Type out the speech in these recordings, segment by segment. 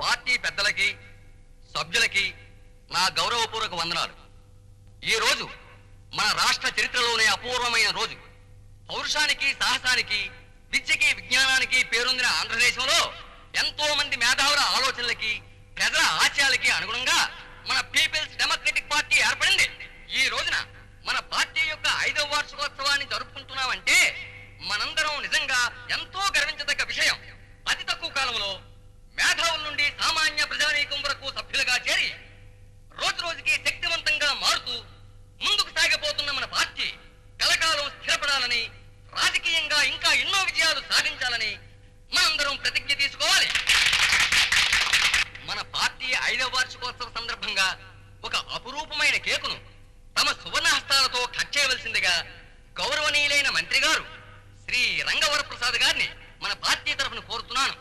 Party పెద్దలకి సభ్యులకి నా గౌరవపూర్వక వందనాలు. ఈ రోజు మన రాష్ట్ర చరిత్రలోనే అపూర్వమైన రోజు. పౌరుషానికి, సాహసానికి, విద్యకి, విజ్ఞానానికి పేరొందిన ఆంధ్రదేశంలో ఎంతో మంది మేధావుల ఆలోచనలకి, ప్రజల ఆశయాలకి అనుగుణంగా మన పీపుల్స్ డెమోక్రటిక్ పార్టీ ఏర్పడింది. ఈ రోజున మన పార్టీ యొక్క 5వ వార్షికోత్సవాన్ని జరుపుకుంటున్నామంటే మనందరం నిజంగా ఎంతో గర్వించదగ్గ విషయం. అతి తక్కువ కాలంలో మేధావుల నుండి సామాన్య ప్రజానీకం వరకు సభ్యులుగా చేరి రోజు రోజుకి శక్తివంతంగా మారుతూ ముందుకు సాగిపోతున్న మన పార్టీ కలకాలం స్థిరపడాలని, రాజకీయంగా ఇంకా ఎన్నో విజయాలు సాధించాలని మనందరం ప్రతిజ్ఞ తీసుకోవాలి. మన పార్టీ 5వ వార్షికోత్సవ సందర్భంగా ఒక అపురూపమైన కేకును తమ సువర్ణ హస్తాలతో కట్ చేయవలసిందిగా గౌరవనీయులైన మంత్రి గారు శ్రీ రంగవర ప్రసాద్ గారిని మన పార్టీ తరఫున కోరుతున్నాను.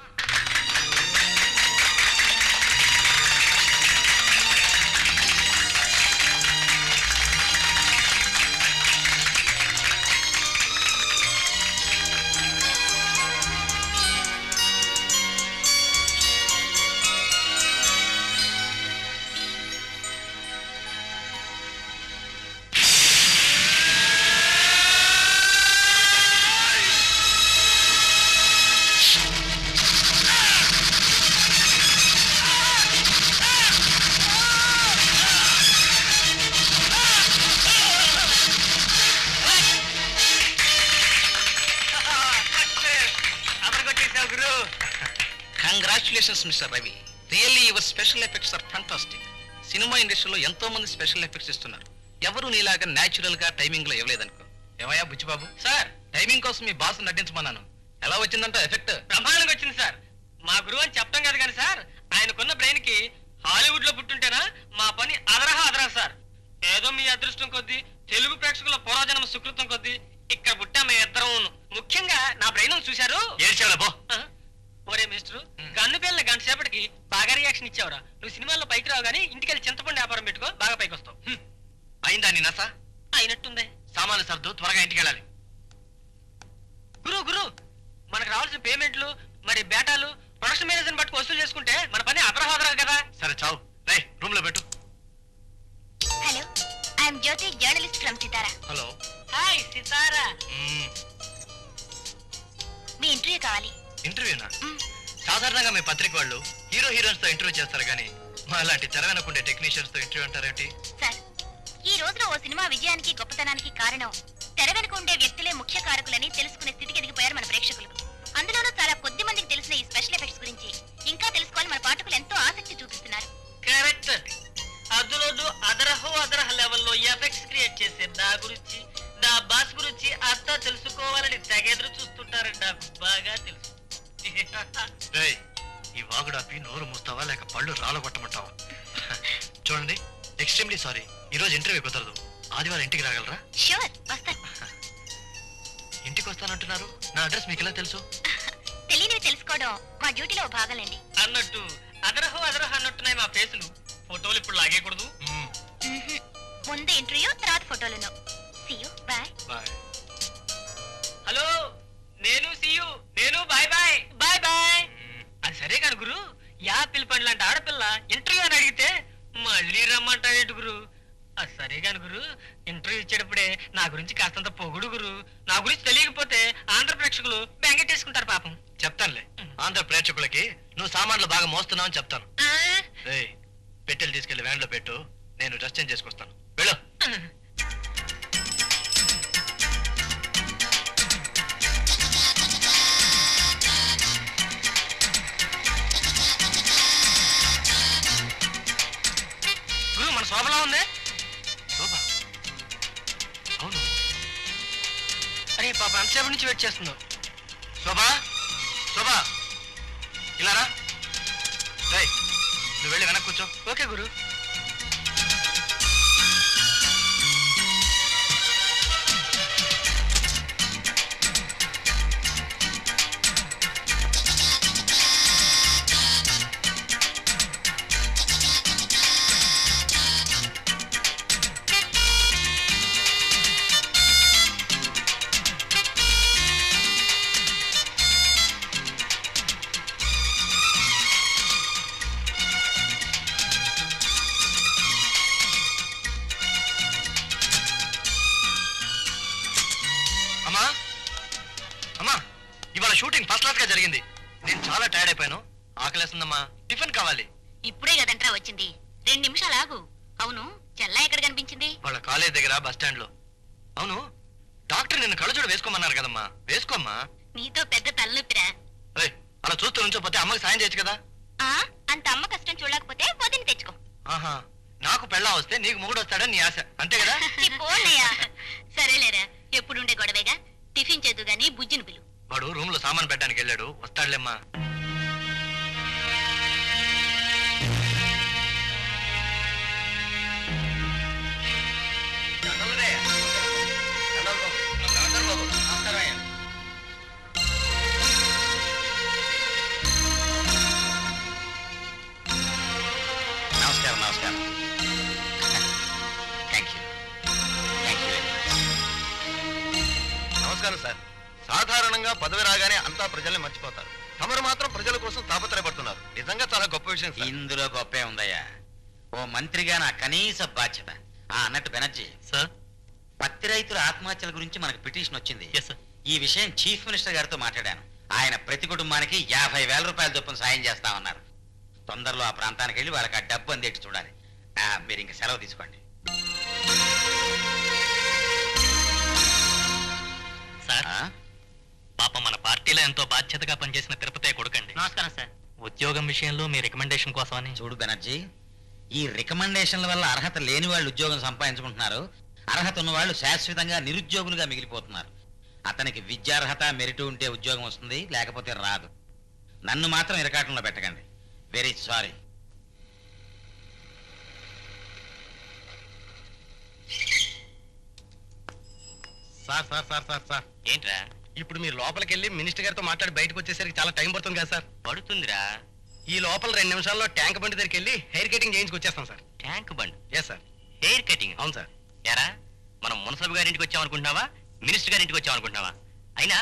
Congratulations mister Ravi. Really your special effects are fantastic. Cinema ఇండస్ట్రీలో ఎంతో మంది స్పెషల్ ఎఫెక్ట్స్ ఇస్తున్నారు. ఎవరు నీలాగా న్యాచురల్ గా టైమింగ్ లో ఇవ్వలేదనుకో. ఏమయ్యా బుచ్చిబాబు? సార్, టైమింగ్ కోసం మీ బాస్ నటించమన్నాను. ఎలా వచ్చిందంట ఎఫెక్ట్? బ్రహ్మాండంగా వచ్చింది సార్. మా గురువు అని చెప్పడం కాదు కానీ సార్, ఆయనకున్న బ్రెయిన్ కి హాలీవుడ్ లో పుట్టుంటేనా మా పని అదరహా సార్. ఏదో మీ అదృష్టం కొద్దీ, తెలుగు ప్రేక్షకుల పూర్వజన్మ సుకృతం కొద్దీ ఇక్కడ పుట్టా మేము ఇద్దరం. ముఖ్యంగా నా బ్రెయిన్ చూశారు. ఒరే మిస్టర్, గన్ను పేలిన గంట సేపటికి బాగా రియాక్షన్ ఇచ్చావురా. నువ్వు సినిమాల్లో పైకి రావు గానీ ఇంటికెళ్ళి చింతపండు వ్యాపారం పెట్టుకో, బాగా పైకి వస్తావు. అయిందా నీ నస? అయినట్టుంది. సామాన్లు సర్దు, త్వరగా ఇంటికి వెళ్ళాలి. గురు మనకు రావాల్సిన పేమెంట్లు, మరి బేటాలు, ప్రొడక్షన్ మేనేజర్ బట్టి వసూలు చేసుకుంటే మన పని అదరహాదరా కదా. సరే చావు, రై రూమ్ లో పెట్టు. Hello, I'm Jyoti, journalist from Sitara. Hello. Hi Sitara. మీ ఇంటర్వ్యూ కావాలి. ఇంటర్వ్యూనా? సాధారణంగా మీ పత్రిక వాళ్ళు హీరో హీరోయిన్స్ తో ఇంటర్వ్యూ చేస్తారు కానీ మా అలాంటి తెర వెనకుండే టెక్నీషియన్స్ తో ఇంటర్వ్యూ అంటారేంటి? సార్, ఈ రోజున ఓ సినిమా విజయానికి, గొప్పతనానికి కారణం తెర వెనుక ఉండే వ్యక్తులే ముఖ్య కారకులని తెలుసుకునే స్థితికి ఎదిగిపోయారు మన ప్రేక్షకులు. అందులోనూ చాలా కొద్ది మందికి తెలిసిన ఈ స్పెషల్ ఎఫెక్ట్స్ గురించి ఇంకా తెలుసుకోవాలి మన పాఠకులు ఎంతో ఆసక్తి చూపిస్తున్నారు. కరెక్ట్. అందులోనూ అదరహ లెవెల్లో ఎఫెక్ట్స్ క్రియేట్ చేసే నా గురించి, నా బాస్ గురించి అంతా తెలుసుకోవాలని తెగెదురు చూస్తుంటారని నాకు బాగా తెలుసు. ఈ వాగుడాపి నోరు మూస్తావా లేక పళ్ళు రాలగొట్టమంటావా? చూడండి, ఎక్స్ట్రీమ్లీ సారీ, ఈ రోజు ఇంటర్వ్యూ కుదరదు. ఆదివారం ఇంటికి రాగలరా? ష్యూర్, వస్తాను. ఇంటికి వస్తానంటున్నారు, నా అడ్రస్ మీకు ఎలా తెలుసు? తెలియనివి తెలుసుకోవడం మా డ్యూటీలో భాగంలేండి. అన్నట్టు అదరహ అన్నట్టున్నాయి మా ఫేసులు. ఫోటోలు ఇప్పుడు లాగేయకూడదు. ముందు ఇంటర్వ్యూ, తర్వాత ఫోటోలను. See you, bye. Bye. Hello, నేను సీయు, నేను బాయ్ బాయ్ బాయ్ బాయ్. అది సరే కాదు గురు, యాపిల్ పండు లాంటి ఆడపిల్ల ఇంటర్వ్యూ అని అడిగితే మళ్ళీ రమ్మంటావేంటి గురు? అది సరే కాదు గురు, ఇంటర్వ్యూ ఇచ్చేటప్పుడే నా గురించి కాస్తంత పొగుడు గురు. నా గురించి తెలియకపోతే ఆంధ్ర ప్రేక్షకులు బెంగెట్టేసుకుంటారు పాపం. చెప్తానులే, ఆంధ్ర ప్రేక్షకులకి నువ్వు సామాన్లు బాగా మోస్తున్నావు అని చెప్తాను. పెట్టెలు తీసుకెళ్లి వ్యాన్ లో పెట్టు, నేను డ్రెస్ చేంజ్ చేసుకొస్తాను. వెళ్ళు. గురు, మన శోభలా ఉంది. శోభ? అవును. అరే పాప, ఎంతసేపు నుంచి వెయిట్ చేస్తుందో. శోభా, శోభా, ఇలా రా. రేయ్, నువ్వు వెళ్ళి వెనక్కి కూర్చో. ఓకే గురు. గా జరిగింది. నేను చాలా టైర్డ్ అయిపోయాను. ఆకలేస్తుందమ్మా, టిఫిన్ కావాలి. ఇప్పుడే కదంట్రా వచ్చింది, 2 నిమిషాలు ఆగు. అవును, చెల్లా ఎక్కడ కనిపించింది? వాళ్ళ కాలేజ్ దగ్గర బస్ స్టాండ్ లో. అవును, డాక్టర్ నిన్ను కళ్ళజోడు వేసుకోమన్నారు కదమ్మా, వేసుకోమ్మా. నీతో పెద్ద తలనొప్పిరా. ఏయ్, అలా చూస్తూ నుంచోపోతే అమ్మకి సాయం చేయొచ్చు కదా. ఆ అంత అమ్మ కష్టం చూడకపోతే పొద్దున్న తెచ్చుకో. ఆహా, నాకు పెళ్ళా వస్తే నీకు మొగుడు వస్తాడని నీ ఆశ, అంతే కదా? పోనయ్యా. సరేలేరా, ఎప్పుడుండే గొడవేగా. టిఫిన్ చేద్దు గాని బుజ్జిని పిలు. వాడు రూమ్ లో సామాన్ పెట్టడానికి వెళ్ళాడు, వస్తాడులేమ్మా. నమస్కారం నమస్కారం. Thank you thank you. నమస్కారం సార్. సాధారణంగా పదవి రాగానే అంతా ప్రజల్ని మర్చిపోతారు. తమరు మాత్రం ప్రజల కోసం తాపత్రయపడుతున్నారు. నిజంగా చాలా గొప్ప విషయం సార్. ఇందులో గొప్పే ఉందయ్యా. ఓ మంత్రిగా నా కనీస బాధ్యత. అన్నట్టు బెనర్జీ, సార్. పత్తి రైతుల ఆత్మహత్యల గురించి మనకు పిటిషన్ వచ్చింది. Yes sir. ఈ విషయం చీఫ్ మినిస్టర్ గారితో మాట్లాడాను. ఆయన ప్రతి కుటుంబానికి 50,000 రూపాయల చొప్పున సాయం చేస్తామన్నారు. తొందరలో ఆ ప్రాంతానికి వెళ్ళి వాళ్ళకి ఆ డబ్బు అందేటి చూడాలి. మీరు ఇంక సెలవు తీసుకోండి. సార్, పాపం మన పార్టీలో ఎంతో బాధ్యతగా పనిచేసిన తిరుపతి కొడుకండి. నమస్కారం సార్. ఉద్యోగం విషయంలో మీ రికమెండేషన్ కోసమని. చూడు బెనర్జీ, ఈ రికమెండేషన్ల వల్ల అర్హత లేని వాళ్ళు ఉద్యోగం సంపాదించుకుంటున్నారు. అర్హత ఉన్న వాళ్ళు శాశ్వతంగా నిరుద్యోగులుగా మిగిలిపోతున్నారు. అతనికి విద్యార్హత మెరిట్ ఉంటే ఉద్యోగం వస్తుంది, లేకపోతే రాదు. నన్ను మాత్రం ఇరకాటంలో పెట్టకండి. Very sorry. Sir sir sir sir sir ఏంట్రా? ఇప్పుడు మీరు లోపలికి వెళ్ళి మినిస్టర్ గారితో మాట్లాడి బయటకు వచ్చేసరికి చాలా టైం పడుతుంది కదా సార్. పడుతుందిరా. ఈ లోపల 2 నిమిషాల్లో ట్యాంక్ బండి దగ్గరికి వెళ్ళి హెయిర్ కటింగ్ చేయించుకొచ్చేస్తాం sir. Tank bund, yes sir. Hair cutting. అవును సార్. ఎరా, మనం మున్సబ్ గారింటికి వచ్చామనుకుంటున్నావా, మినిస్టర్ గారింటికి వచ్చామనుకుంటున్నావా? అయినా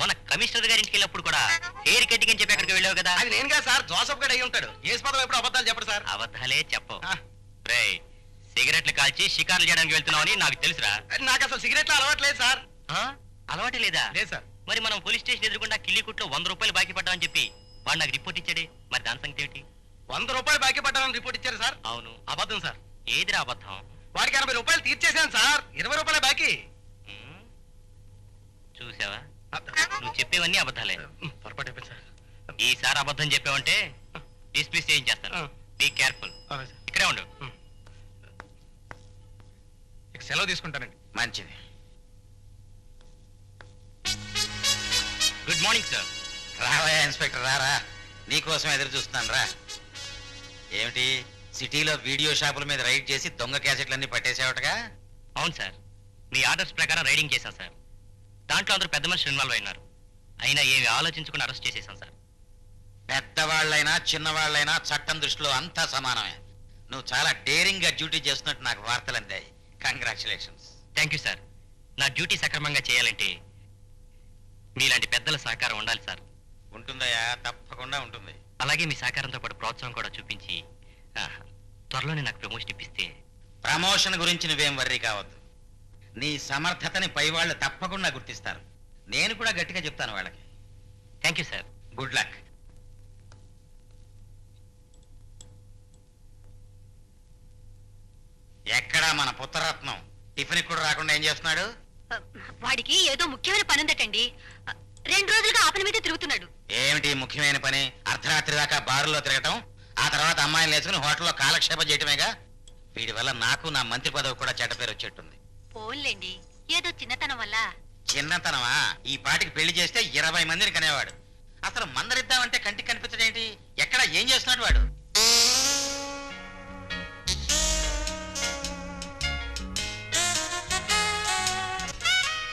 మన కమిషనర్ గారింటికి వెళ్ళినప్పుడు కూడా హెయిర్ కటింగ్ అని చెప్పి అక్కడికి వెళ్ళావు కదా. అది నేను కదా సార్, జోసఫ్ గడ్ అయి ఉంటాడు. ఏ పదం ఎప్పుడు అబద్ధాలు చెప్పడు సార్. అబద్ధాలే చెప్పవు. ఆ. రేయ్, సిగరెట్లు కాల్చి షికార్లు చేయడానికి వెళ్తున్నావని నాకు తెలుసురా. నాకు అసలు సిగరెట్లు అలవాట్లేదు సార్. అలవాటే లేదా? లేదు సార్. మరి మనం పోలీస్ స్టేషన్ ఎదురుకుండా కిల్లికుట్లో 100 రూపాయలు బాకీ పడ్డామని చెప్పి వాడు నాకు రిపోర్ట్ ఇచ్చాడే, మరి దాని సంగతి ఏంటి? 100 రూపాయలు బాకీ పడ్డానని రిపోర్ట్ ఇచ్చారు సార్. అవును. అబద్ధం సార్. ఏదిరా అబద్ధం? వాడికి 80 రూపాయలు తీర్చేశాను సార్. 20 రూపాయలే బాకీ. ఉమ్, చూసావా, నువ్వు చెప్పేవన్నీ అబద్ధాలే. పొరపాటు అయిపోయింది సార్. ఈసారి అబద్ధం చెప్పావంటే డిస్మిస్ చేయించేస్తాను. Be careful. ఇక్కడే ఉండు. ఇక సెలవు తీసుకుంటానండి. మంచిది. Good morning sir. రావయ్యా ఇన్స్పెక్టర్, రారా. నీకోసం ఎదురు చూస్తున్నాను, రా. ఏమిటి, సిటీలో వీడియో షాపుల మీద రైడ్ చేసి దొంగ క్యాసెట్లన్నీ పట్టేసేవటగా? అవును సార్, మీ ఆర్డర్స్ ప్రకారం రైడింగ్ చేశాం సార్. దాంట్లో అందరూ పెద్ద మనుషులు ఇన్వాల్వ్ అయినారు. అయినా ఏమి ఆలోచించకుండా అరెస్ట్ చేసేసాం సార్. పెద్దవాళ్ళైనా చిన్నవాళ్ళైనా చట్టం దృష్టిలో అంతా సమానమే. నువ్వు చాలా డేరింగ్ గా డ్యూటీ చేస్తున్నట్టు నాకు వార్తలు అందాయి. కంగ్రాచులేషన్స్. Thank you sir. నా డ్యూటీ సక్రమంగా చేయాలంటే మీలాంటి పెద్దల సహకారం ఉండాలి సార్. ఉంటుందయ్యా, తప్పకుండా ఉంటుంది. అలాగే మీ సహకారంతో పాటు ప్రోత్సాహం కూడా చూపించి త్వరలోనే నాకు ప్రమోషన్ ఇప్పిస్తే. ప్రమోషన్ గురించి నువ్వేం వర్రీ కావద్దు. నీ సమర్థతని పై వాళ్ళు తప్పకుండా గుర్తిస్తారు. నేను కూడా గట్టిగా చెప్తాను వాళ్ళకి. Thank you sir. Good luck. ఎక్కడా మన పుత్రరత్నం టిఫిన్ కూడా రాకుండా ఏం చేస్తున్నాడు? వాడికి ఏదో ముఖ్యమైన పని ఉందటండి. 2 రోజులుగా ఆ పని మీద తిరుగుతున్నాడు. ఏమిటి ముఖ్యమైన పని? అర్ధరాత్రి దాకా బారులో తిరగటం, ఆ తర్వాత అమ్మాయిని లేచుకుని హోటల్లో కాలక్షేపం చేయటమేగా. వీడి వల్ల నాకు నా మంత్రి పదవి కూడా చెడ్డ పేరు వచ్చేట్టుంది. పోన్లేండి, ఏదో చిన్నతనం వల్ల. చిన్నతనమా? ఈ పాటికి పెళ్లి చేస్తే 20 మందిని కనేవాడు. అసలు మందరిద్దామంటే కంటికి కనిపించడేంటి? ఎక్కడ ఏం చేస్తున్నాడు వాడు?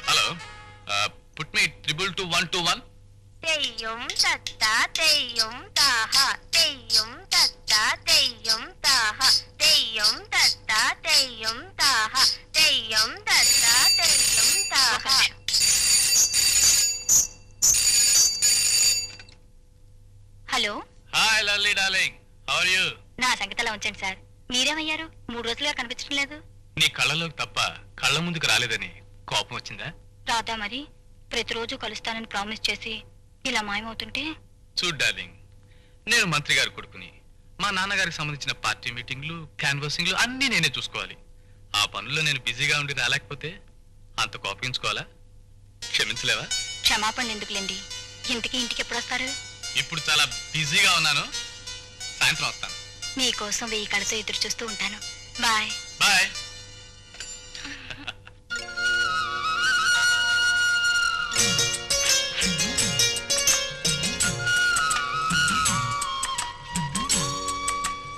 Hello, put me 222-121. తెయ్యం తత్తా తెయ్యం తాహ, తెయ్యం తత్తా తెయ్యం తాహ, తెయ్యం తత్తా తెయ్యం తాహ, తెయ్యం తత్తా తెయ్యం తాహ. Hello. Hi lovely darling, how are you? నా సంగతిలా ఉంచండి సార్. మీరేమయ్యారు? 3 రోజులుగా కనిపించడం లేదు. నీ కళ్ళలోకి తప్ప కళ్ళ ముందుకు రాలేదని కోపం వచ్చిందా? రాదా మరి? ప్రతిరోజు కలుస్తానని ప్రామిస్ చేసి ఇలా మాయమవుతుంటే చూడ్ డార్లింగ్, నేను మంత్రి గారి కొడుకుని. మా నాన్నగారికి సంబంధించిన పార్టీ మీటింగ్లు, క్యాన్వాసింగ్లు అన్నీ నేనే చూసుకోవాలి. ఆ పనుల్లో నేను బిజీగా ఉండి రాలేకపోతే అంత కోపించుకోవాలా? క్షమించలేవా? క్షమాపణ ఎందుకులేండి. ఇంటికి ఎప్పుడు వస్తారు? ఇప్పుడు చాలా బిజీగా ఉన్నాను, సాయంత్రం వస్తాను. మీకోసం 1000 కళ్ళతో ఎదురు చూస్తూ ఉంటాను. Bye. Bye.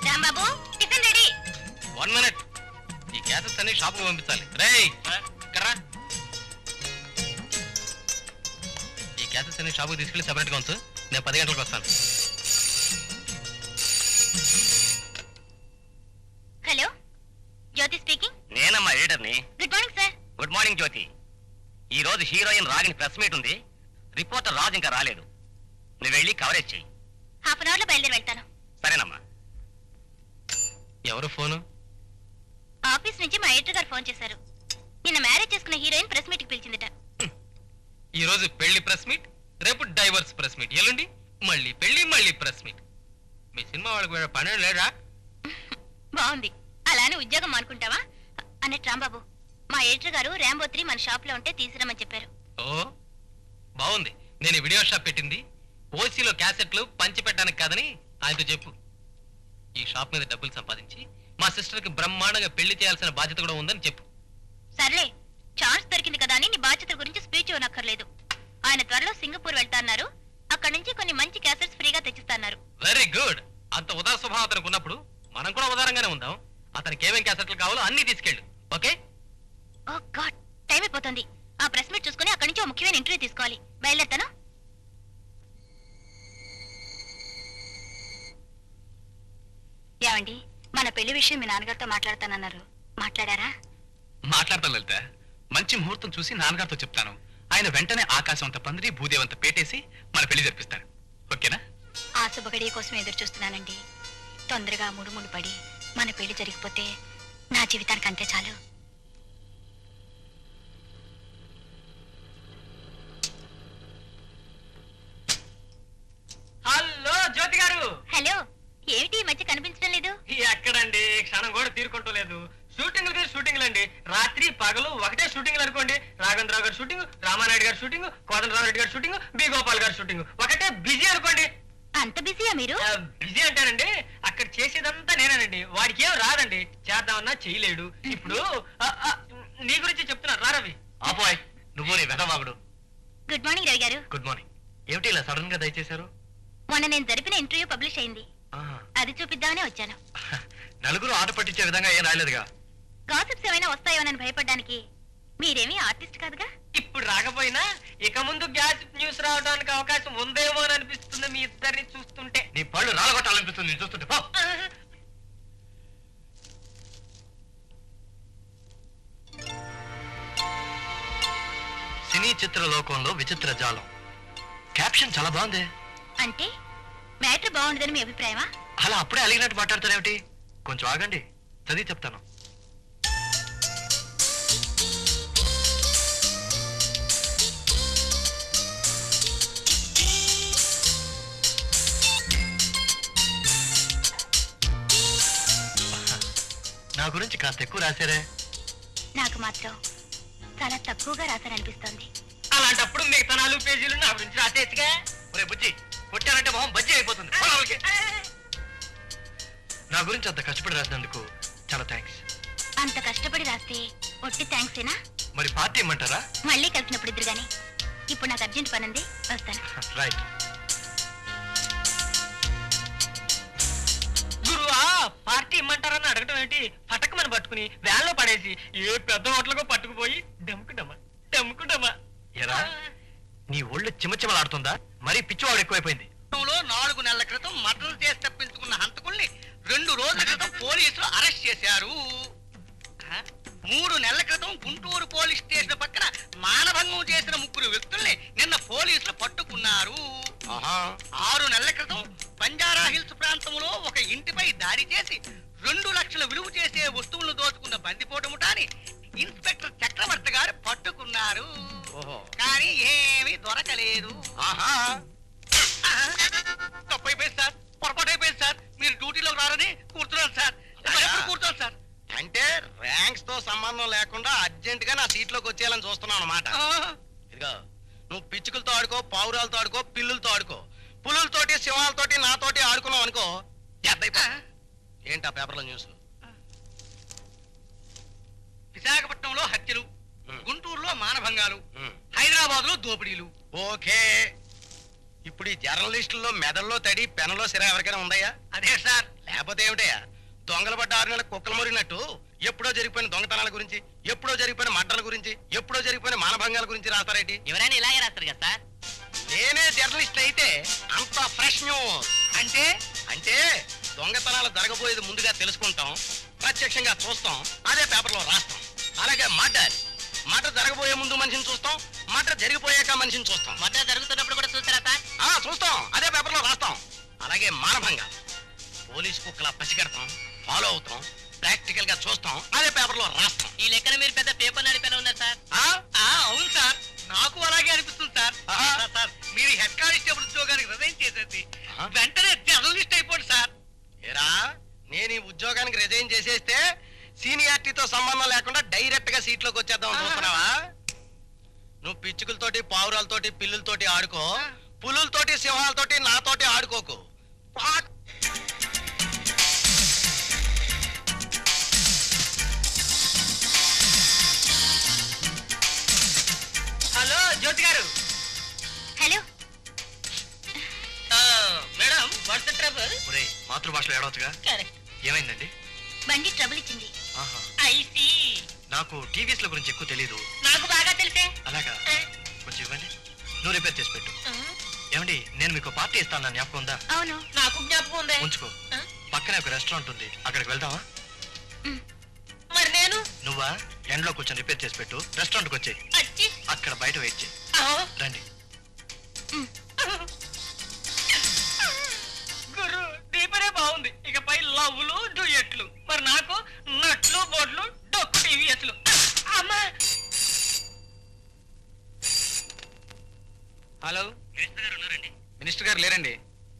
Rambabu, tiffin ready. 1 minute. ఈ గ్యాసెస్ అన్ని షాపుకు పంపించాలి. రేయ్ కర్రా, ఈ గ్యాసెస్ అన్ని షాపుకి తీసుకెళ్లి సెపరేట్గా ఉంచు. నేను 10 గంటలకు వస్తాను. Hello, Jyothi speaking. నేనమ్మా ఎడిటర్ని. Good morning sir. Good morning Jyothi. ఈ రోజు హీరోయిన్ రాగిని ప్రెస్ మీట్ ఉంది. రిపోర్టర్ రాజు ఇంకా రాలేదు. నువ్వు వెళ్ళి కవరేజ్ చెయ్యి. హాఫ్ అన్ అవర్ లో బయలుదేరి వెళ్తాను. సరేనమ్మా. ఎవరు ఫోను? ఆఫీస్ నుంచి మా ఎడిటర్ గారు ఫోన్ చేశారు. నిన్న మ్యారేజ్ చేసుకున్న హీరోయిన్ ప్రెస్ మీట్ కి పిలిచిందట. ఈ రోజు పెళ్లి ప్రెస్ మీట్, రేపు డైవర్స్ ప్రెస్ మీట్, ఎల్లుండి మళ్ళీ పెళ్లి, మళ్ళీ ప్రెస్ మీట్. మీ సినిమా వాళ్ళకి వేరే పని లేడా? బాగుంది. అలానే ఉద్యోగం అనుకుంటావా అన్నట్టు రాంబాబు, మా ఎడిటర్ గారు ర్యాంబో 3 మన షాప్ లో ఉంటే తీసుకురమ్మని చెప్పారు. ఓ బాగుంది. నేను ఈ వీడియో షాప్ పెట్టింది ఓసీలో క్యాసెట్లు పంచి పెట్టడానికి కాదని ఆయనతో చెప్పు. ఈ షాప్ మీద డబ్బులు సంపాదించి మా సిస్టర్ కి బ్రహ్మాండంగా పెళ్లి చేయాల్సిన బాధ్యత కూడా ఉందని చెప్పు. సర్లే, ఛాన్స్ దొరికింది కదా అని నీ బాధ్యతల గురించి స్పీచ్ ఇవ్వనక్కర్లేదు. ఆయన త్వరలో సింగపూర్ వెళ్తాన్నారు. అక్కడి నుంచి కొన్ని మంచి క్యాసెట్స్ ఫ్రీగా తెచ్చిస్తాన్నారు. Very good. అంత ఉదార స్వభావం అతనికి ఉన్నప్పుడు మనం కూడా ఉదారంగానే ఉందాం. అతనికి ఏమేం క్యాసెట్లు కావాలో అన్ని తీసుకెళ్ళు. ఓకే? ఓ గాడ్, టైం అయిపోతుంది. ఆ ప్రెస్ మీట్ చూసుకుని అక్కడి నుంచి ఓ ముఖ్యమైన ఇంటర్వ్యూ తీసుకోవాలి. బయలుదేరుతాను. ఏమండి, మన పెళ్లి విషయం మీ నాన్నగారితో మాట్లాడతానన్నారు. మాట్లాడారా? మాట్లాడతాను లలిత. మంచి ముహూర్తం చూసి నాన్నగారితో చెప్తాను. ఆయన వెంటనే ఆకాశం అంత పందిరి, భూదేవంత పేటేసి మన పెళ్లి జరిపిస్తాడు. ఓకేనా? ఆ శుభగడియ కోసం ఎదురు చూస్తున్నానండి. తొందరగా ముడుముడు పడి మన పెళ్లి జరిగిపోతే నా జీవితానికి అంతే చాలు. హలో జ్యోతి గారు. హలో, ఏమిటి ఈ మధ్య కనిపించడం లేదు? ఎక్కడండి, క్షణం కూడా తీరుకుంటూ లేదు. షూటింగ్లు అండి. రాత్రి పగలు ఒకటే షూటింగ్లు అనుకోండి. రాఘవేంద్రరావు గారి షూటింగ్, రామానాయుడు గారి షూటింగ్, కోదండరావు రెడ్డి గారి షూటింగ్, బి గోపాల్ గారి షూటింగ్, ఒకటే బిజీ అనుకోండి. అంత బిజీయా మీరు? బిజీ అంటారండి, అక్కడ చేసేదంతా నేనేనండి. వాడికి ఏం రాదండి, చేద్దామన్నా చేయలేడు. ఇప్పుడు నీ గురించి చెప్తున్నా, రా రవి. ఆపోయ్, నువ్వు నీ వెదవాగుడు. గుడ్ మార్నింగ్ రవి గారు. Good morning. ఏమిటి ఇలా సడన్ గా దయచేశారు? మొన్న నేను జరిపిన ఇంటర్వ్యూ పబ్లిష్ అయింది. అది చూపిద్దామనే వచ్చాను. నలుగురు ఆట పట్టించే విధంగా ఏం రాయలేదుగా. గాసిప్స్ ఏమైనా వస్తాయోనని భయపడ్డానికి. మీరేమీ ఆర్టిస్ట్ కాదుగా. ఇప్పుడు రాకపోయినా ఇక ముందు గ్యాస్ న్యూస్ రావడానికి అవకాశం ఉందేమో అని అనిపిస్తుంది మీ ఇద్దరిని చూస్తుంటే. నీ పళ్ళు రాలగొట్టాలనిపిస్తుంది చూస్తుంటే. సినీ చిత్ర లోకంలో విచిత్ర జాలం. క్యాప్షన్ చాలా బాగుంది. అంటే మ్యాటర్ బాగుండదని మీ అభిప్రాయమా? అలా అప్పుడే అలిగినట్టు మాట్లాడతారేమిటి? కొంచెం ఆగండి, చదివి చెప్తాను. నా గురించి కాస్త ఎక్కువ రాశారే. నాకు మాత్రం చాలా తక్కువగా రాశారనిపిస్తోంది. అలాంటప్పుడు మిగతా 4 పేజీలు నా గురించి రాసేట్టుగా. ఒరే బుజ్జి, కొట్టానంటే మొహం బజ్జీ అయిపోతుంది. నా గురించి అంత కష్టపడి రాసినందుకు చాలా థ్యాంక్స్. అంత కష్టపడి రాస్తే ఒట్టి థ్యాంక్సేనా? మరి పార్టీ ఇమ్మంటారా? మళ్ళీ కలిసినప్పుడు ఇద్దరు గాని. ఇప్పుడు నాకు అర్జెంట్ పని ఉంది, వస్తాను. రైట్. గురువా, పార్టీ ఇమ్మంటారని అడగటం ఏంటి? పటకమని పట్టుకుని వ్యాన్లో పడేసి ఏ పెద్ద హోటల్కో పట్టుకుపోయి డమ్ముకుంటామా. ఎరా, నీ ఒళ్ళు చిమచిమలాడుతుందా? మరీ పిచ్చివాడు ఎక్కువైపోయింది. 4 నెలల క్రితం మర్డర్ చేసి తప్పించుకున్న హంతకుల్ని 2 రోజుల క్రితం పోలీసులు అరెస్ట్ చేశారు. 3 నెలల క్రితం గుంటూరు పోలీస్ స్టేషన్ పక్కన మానభంగం చేసిన 3 వ్యక్తుల్ని నిన్న పోలీసులు పట్టుకున్నారు. 6 నెలల క్రితం బంజారా హిల్స్ ప్రాంతంలో ఒక ఇంటిపై దాడి చేసి 2 లక్షల విలువ చేసే వస్తువులను దోచుకున్న బందిపోటు ముఠాని ఇన్స్పెక్టర్ చక్రవర్తి గారు పట్టుకున్నారు. కానీ ఏమీ దొరకలేదు. తప్పు అయిపోయింది సార్, పొరపాటు అయిపోయింది సార్. మీరు డ్యూటీలోకి రారని కూర్చున్నాను సార్. ఎప్పుడు కూర్చోను సార్. అంటే ర్యాంక్స్ తో సంబంధం లేకుండా అర్జెంట్ గా నా సీట్ లోకి వచ్చేయాలని చూస్తున్నావు అన్నమాట. ఇదిగో నువ్వు పిచ్చుకలతో ఆడుకో, పావురాలతో ఆడుకో, పిల్లులతో ఆడుకో, పులులతోటి సింహాలతోటి నాతోటి ఆడుకున్నావు అనుకో జద్దయిపో. ఏంటి ఆ పేపర్లో న్యూస్? విశాఖపట్నంలో హత్యలు, ఉమ్. గుంటూరులో మానభంగాలు, ఉమ్. హైదరాబాద్ లో దోపిడీలు. ఓకే, ఇప్పుడు ఈ జర్నలిస్టుల్లో మెదల్లో తడి పెనలో సిరా ఎవరికైనా ఉందయ్యా? అదే సార్. లేకపోతే ఏమిటయ్యా, దొంగలు పడ్డ 6 నెలల కుక్కలు మొరినట్టు ఎప్పుడో జరిగిపోయిన దొంగతనాల గురించి, ఎప్పుడో జరిగిపోయిన మర్డర్ల గురించి, ఎప్పుడో జరిగిపోయిన మానభంగాల గురించి రాస్తారేంటి? ఎవరైనా ఇలాగే రాస్తారు కదా సార్. నేనే జర్నలిస్ట్ అయితే అంత ఫ్రెష్ న్యూస్. అంటే అంటే దొంగతనాలు జరగబోయేది ముందుగా తెలుసుకుంటాం, ప్రత్యక్షంగా చూస్తాం, అదే పేపర్లో రాస్తాం. అలాగే మర్డర్ జరగబోయే ముందు మనిషిని చూస్తాం, మర్డర్ జరిగిపోయాక మనిషిని చూస్తాం. మధ్య జరుగుతున్నప్పుడు కూడా చూస్తారా సార్? చూస్తాం, అదే పేపర్లో రాస్తాం. అలాగే మానభంగా పోలీస్ కుక్కలా పసిగడతాం, ఫాలో అవుతాం, ప్రాక్టికల్ గా చూస్తాం, అదే పేపర్లో రాస్తాం. ఈ లెక్కన మీరు పెద్ద పేపర్ నడిపేలా ఉన్నారు సార్. ఆ? అవును సార్, నాకు అలాగే అనిపిస్తుంది సార్. ఆహా. సార్, మీరు హెడ్ కానిస్టేబుల్ ఉద్యోగానికి రిజైన్ చేసేసి ఆహా. వెంటనే జర్నలిస్ట్ అయిపోండి సార్. ఏరా, నేను ఈ ఉద్యోగానికి రిజైన్ చేసేస్తే సీనియారిటీతో సంబంధం లేకుండా డైరెక్ట్ గా సీట్లోకి వచ్చేద్దాం అనుకుంటున్నావా? నువ్వు పిచ్చుకలతోటి, పావురాలతోటి, పిల్లులతోటి ఆడుకో, పులులతోటి, సింహాలతోటి నాతోటి ఆడుకోకు. హలో జ్యోతి గారు. Hello. Madam, what's the trouble? ఒరే, మాతృభాషలో ఏడవచ్చుగా. కరెక్ట్. ఏమైందండి? బండి ట్రబుల్ ఇచ్చింది. ఐసి. నాకు టీవీస్ గురించి ఎక్కువ తెలీదు. నాకు బాగా తెలిసే. అలాగా, కొంచెం ఇవ్వండి, నువ్వు రిపేర్ చేసి పెట్టు. ఏమండి, నేను మీకు పార్టీ ఇస్తాను, జ్ఞాపకం ఉందా? అవును. నాకు జ్ఞాపకం ఉంది. ఉంచుకో. పక్కనే ఒక రెస్టారెంట్ ఉంది, అక్కడికి వెళ్దామా? మరి నేను నువ్వా ఎండ్లో కొంచెం రిపేర్ చేసి పెట్టు, రెస్టారెంట్కి వచ్చి వచ్చి అక్కడ బయట వెయిట్ చేయి. రండి. గురు, దీపరే బాగుంది. ఇకపై లవ్లు, డ్యూయెట్లు. మరి నాకు నట్లు, బోట్లు, డొక్కు టీవీఎస్లు. అమ్మా. హలో, మినిస్టర్ గారు ఉన్నారండి? మినిస్టర్ గారు లేరండి,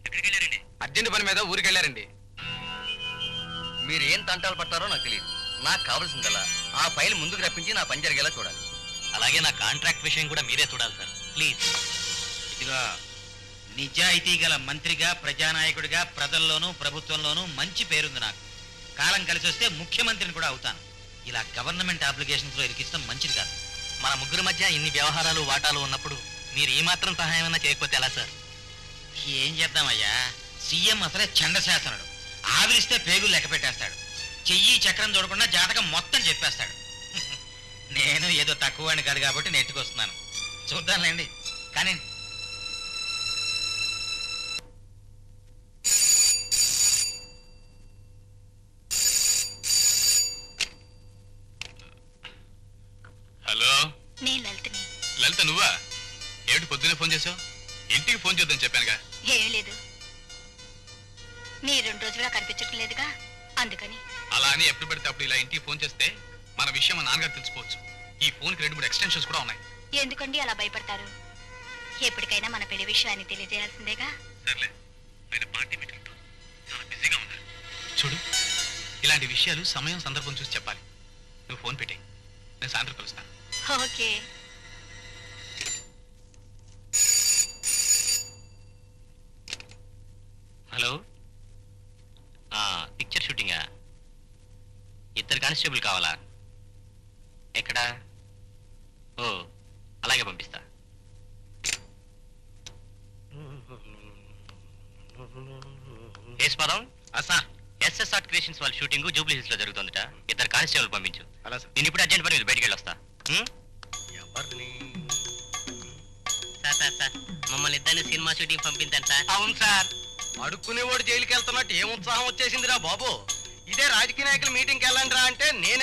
ఎక్కడికి వెళ్ళారండి? అర్జెంట్ పని మీద ఊరికి వెళ్ళారండి. మీరు ఏం తంటాలు పడతారో నాకు తెలియదు. నాకు కావాల్సిందల్లా ఆ ఫైల్ ముందుకు రప్పించి నా పని జరిగేలా చూడాలి. అలాగే నా కాంట్రాక్ట్ విషయం కూడా మీరే చూడాలి సార్, ప్లీజ్. ఇదిగా నిజాయితీ గల మంత్రిగా, ప్రజానాయకుడిగా ప్రజల్లోనూ ప్రభుత్వంలోనూ మంచి పేరుంది నాకు. కాలం కలిసి వస్తే ముఖ్యమంత్రిని కూడా అవుతాను. ఇలా గవర్నమెంట్ అప్లికేషన్స్ లో ఇరికిస్తాం మంచిది కాదు. మన ముగ్గురు మధ్య ఇన్ని వ్యవహారాలు వాటాలు ఉన్నప్పుడు మీరు ఈ మాత్రం సహాయం అన్నా చేయకపోతే ఎలా సార్? ఏం చేద్దామయ్యా, సీఎం అసలే చండశాసనుడు. ఆవిరిస్తే పేగులు లెక్క పెట్టేస్తాడు. చెయ్యి చక్రం చూడకుండా జాతకం మొత్తం చెప్పేస్తాడు. నేను ఏదో తక్కువని కాదు కాబట్టి నెట్టుకొస్తున్నాను. చూద్దాంలేండి. కానీ హలో నేను లలితని. లలిత, నువ్వా? ఏమిటి పొద్దున్నే ఫోన్ చేసావు? ఇంటికి ఫోన్ చేద్దాం చెప్పానుగా. ఏం లేదు, మీరు 2 రోజులుగా కనిపించడం లేదుగా, అందుకని. అలా అని ఎప్పుడు పడితే అప్పుడు ఇలా ఇంటికి ఫోన్ చేస్తే మన విషయం మా నాన్నగారు తెలిసిపోవచ్చు. ఈ ఫోన్కి 2-3 ఎక్స్టెన్షన్స్ కూడా ఉన్నాయి. ఎందుకండి అలా భయపడతారు? ఎప్పటికైనా మన పెళ్లి విషయాన్ని తెలియజేయాల్సిందేగా. సర్లే, ఆయన పార్టీ మీటింగ్తో చాలా బిజీగా ఉన్నారు. చూడు, ఇలాంటి విషయాలు సమయం సందర్భం చూసి చెప్పాలి. నువ్వు ఫోన్ పెట్టే, నేను సాయంత్రం కలుస్తాను. ఓకే. హలో, పిక్చర్ షూటింగా? 2 కానిస్టేబుల్ కావాలా? ఎక్కడా? ఓ, అలాగే పంపిస్తా. పదం ఎస్ఎస్ఆర్ క్రియేషన్స్ వాళ్ళ షూటింగ్ జూబ్లీ హిల్స్ లో జరుగుతుందట. 2 కానిస్టేబుల్ పంపించు. అలా సార్. నేను ఇప్పుడు అర్జెంట్ పని మీద బయటికి వెళ్ళొస్తా. సార్, మమ్మల్ని ఇద్దరిని సినిమా షూటింగ్ పంపించాను సార్. అవును సార్. అడుక్కునేవాడు జైలుకి వెళ్తున్నట్టు ఏం ఉత్సాహం వచ్చేసిందిరా బాబు. ఇదే రాజకీయ నాయకుల మీటింగ్కి వెళ్ళండి రా అంటే నేను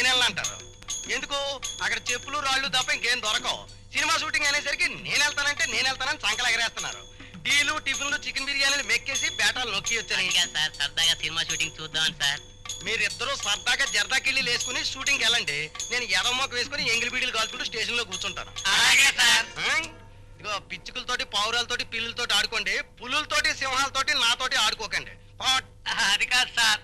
వెళ్ళంటారు. ఎందుకు? అక్కడ చెప్పులు రాళ్ళు తప్ప ఇంకేం దొరకవు. సినిమా షూటింగ్ అనేసరికి నేను వెళ్తానని సంకలు ఎగరేస్తున్నారు. టీలు, టిఫిన్లు, చికెన్ బిర్యానీలు మెక్కేసి బేటాలు నొక్కి వచ్చాయి సార్, సరదాగా సినిమా షూటింగ్ చూద్దామని సార్. మీరిద్దరూ సరదాగా జర్దాకిళ్ళి వేసుకుని షూటింగ్కి వెళ్ళండి. నేను ఎర్రమోక వేసుకుని ఎంగిలి బీడీలు కాల్చుకుంటూ స్టేషన్ లో కూర్చుంటాను. అలాగే సార్. ఇగో పిచ్చుకలతోటి పావురాలతోటి పిల్లులతోటి ఆడుకోండి, పులులతోటి సింహాలతోటి నాతోటి ఆడుకోకండి. పాట్. అది కాదు సార్,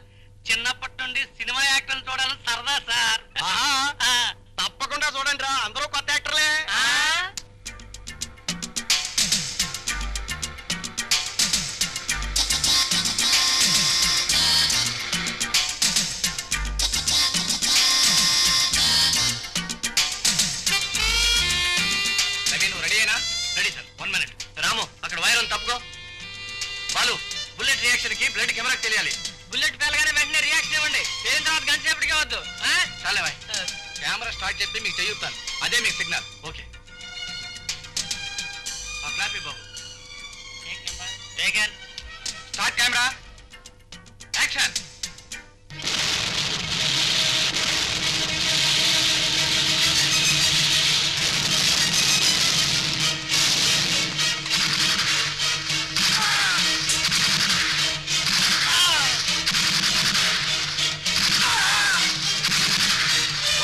చిన్నప్పటి నుండి సినిమా యాక్టర్లు చూడాలని సరదా సార్. ఆహా, ఆ, తప్పకుండా చూడండి రా, అందరూ కొత్త యాక్టర్లే. ఆ, రవి నువ్వు రెడీ అయినా? Ready sir, 1 minute. రాము అక్కడ వైర్ ఉంది, తప్పుకో. బాలు బుల్లెట్ రియాక్షన్ కి బ్లడ్ కెమెరాకి తెలియాలి. బుల్లెట్ పేలగానే వెంటనే రియాక్షన్ ఇవ్వండి, పేలిన తర్వాత గంట సేపటికే వద్దు. ఆ? చాలే బాయ్, కెమెరా స్టార్ట్ చేస్తే మీకు చెయ్యుతాను, అదే మీకు సిగ్నల్. ఓకే క్లాప్ బాబు. Take one. Start camera, action.